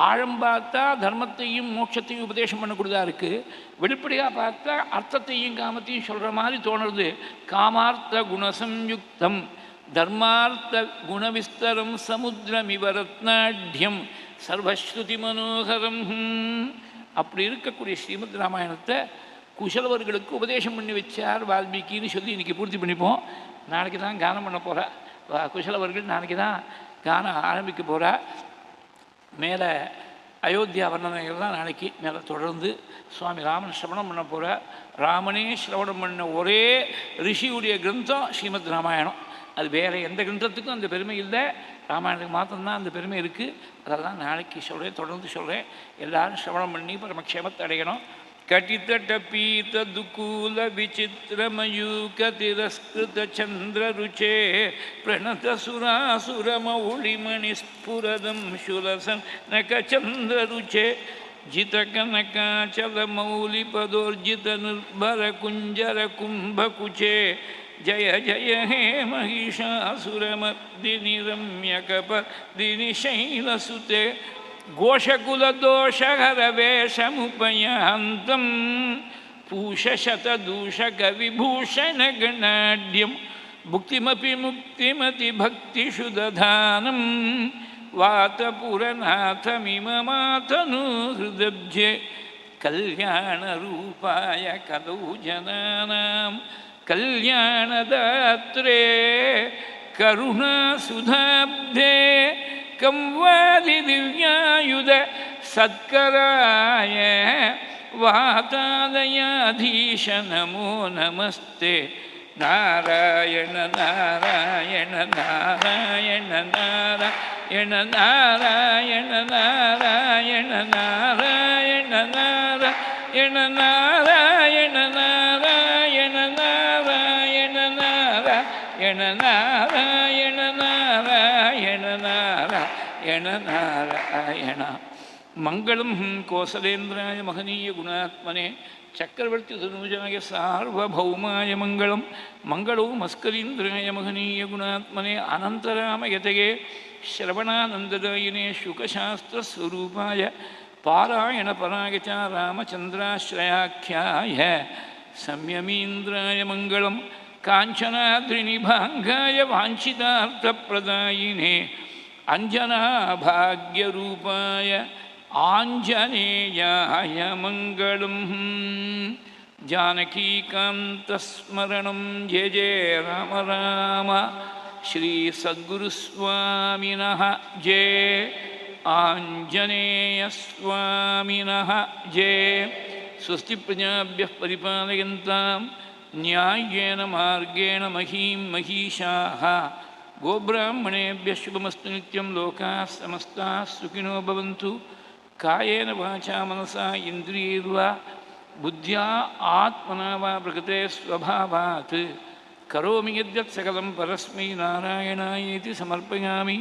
ஆழம் பார்த்தா தர்மத்தையும் மோட்சத்தையும் உபதேசம் பண்ணக்கூடியதாக இருக்குது. வெளிப்படையாக பார்த்தா அர்த்தத்தையும் காமத்தையும் சொல்கிற மாதிரி தோணுறது. காமார்த்த குணசம்யுக்தம் தர்மார்த்த குணவிஸ்தரம் சமுத்திரமிவ ரத்னாட்யம் சர்வஸ்ருதி மனோகரம். அப்படி இருக்கக்கூடிய ஸ்ரீமத் ராமாயணத்தை குசலவர்களுக்கு உபதேசம் பண்ணி வச்சார் வால்மீகின்னு சொல்லி இன்றைக்கி பூர்த்தி பண்ணிப்போம். நாளைக்கு தான் கானம் பண்ண போகிறா குசலவர்கள். நாளைக்கு தான் கானம் ஆரம்பிக்க போகிறா. மேலே அயோத்தியா வர்ணனைகள் தான் நாளைக்கு மேலே தொடர்ந்து சுவாமி ராமன் சிரவணம் பண்ண போகிறார். ராமனே சிரவணம் பண்ண ஒரே ரிஷியுடைய கிரந்தம் ஸ்ரீமத் ராமாயணம். அது வேறு எந்த கிரந்தத்துக்கும் அந்த பெருமை இல்லை, ராமாயணத்துக்கு மாத்திரம்தான் அந்த பெருமை இருக்குது. அதெல்லாம் நாளைக்கு சொல்கிறேன், தொடர்ந்து சொல்கிறேன். எல்லோரும் சிரவணம் பண்ணி பரமக்ஷேமத்தை அடையணும். கட்டித்த பீத துக்கூல விசித்திரமயூக திரஸ்கிருத சந்திரருச்சே பிரணத சுராசுரமௌளிமணி ஸ்புரதம் சுரசன் நகச்சந்திரருச்சே ஜிதகனகாச்சல மௌலிபதோர்ஜித நிர்பர குஞ்சர கும்பகுச்சே ஜய ஜய ஹே மகிஷாசுரமர்தினி ரம்யகபர்தினி சைலசுதே கோஷகுலதோஷஹர வேஷமுபயாந்தம் பூஷசதூஷகவிபூஷணகணாட்யம் புக்திமபி முக்திமதி பக்திஷு ததானம் வாதபுரநாதமிமமாதனு ஹிருதப்ஜே கல்யாணரூபாய கலௌ ஜனானாம் கல்யாணதாத்ரே கருணாசுதாப்தே கம்வாதி திவ்யாயுத சத்கராய वातालयाधीश नमो नमस्ते नारायण नारायण नारायण नारायण नारायण नारायण नारायण नारायण नारायण नारायण नारायण नारायण नारायण नारायण नारायण नारायण मंगलम कोसलेन्द्राय महनीय गुणात्मने चक्रवर्ती तनूजाय सार्वभौमाय मंगलम मंगलो मस्करीन्द्राय महनीय गुणात्मने अनंतरामयतये श्रवणानंददायिने शुकशास्त्रस्वरूपाय पारायणपराय च रामचन्द्राश्रयाख्याय संयमीन्द्राय मंगलम काञ्चनाद्रिनिभाङ्गाय वाञ्छितार्थप्रदायिने अंजनाभाग्यरूपाय आञ्जनेयाय मङ्गलम् जानकीकान्तस्मरणं जय जय राम राम श्रीसद्गुरुस्वामिनः जय आञ्जनेयस्वामिनः जय स्वस्ति प्रजाभ्यः परिपालयन्तां न्याय्येन मार्गेण महीं महिषाः गोब्राह्मणेभ्यः शुभमस्तु नित्यं लोकाः समस्ताः सुखिनो भवन्तु कायेन वाचा मनसा इन्द्रियैर्वा बुद्ध्या आत्मना वा प्रकृते स्वभावात् करोमि यद्यत् सकलं परस्मै नारायणायेति समर्पयामि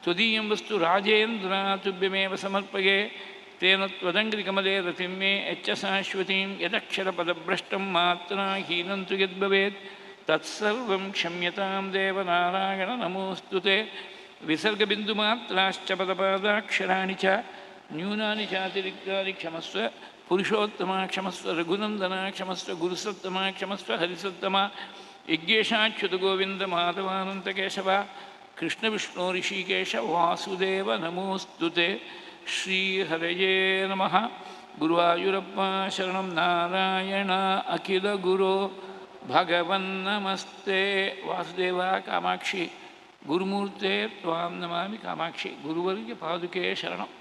त्वदीयं वस्तु राजेन्द्र तुभ्यमेव समर्पये तेन त्वदङ्घ्रिकमले रतिं मे यच्च शाश्वतीं यदक्षरपदभ्रष्टं मात्रा हीनं तु यद्भवेत् तत्सर्वं क्षम्यतां देवनारायण नमोऽस्तु ते विसर्गबिन्दुमात्राश्च पदपादाक्षराणि च न्यूनानि चातिरिक्तानि क्षमस्व पुरुषोत्तमा क्षमस्व रघुनन्दना क्षमस्व गुरुसत्तमा क्षमस्व हरिसत्तमा यज्ञेशाच्युतगोविन्द माधवानन्तकेशव कृष्णविष्णु ऋषिकेश वासुदेव नमोऽस्तु ते श्रीहरये नमः गुरुवायुरप्पा शरणं नारायण अखिलगुरो भगवन्नमस्ते वासुदेवा कामाक्षि गुरुमूर्ते त्वां नमामि कामाक्षि गुरुवर्य पादुके शरणम्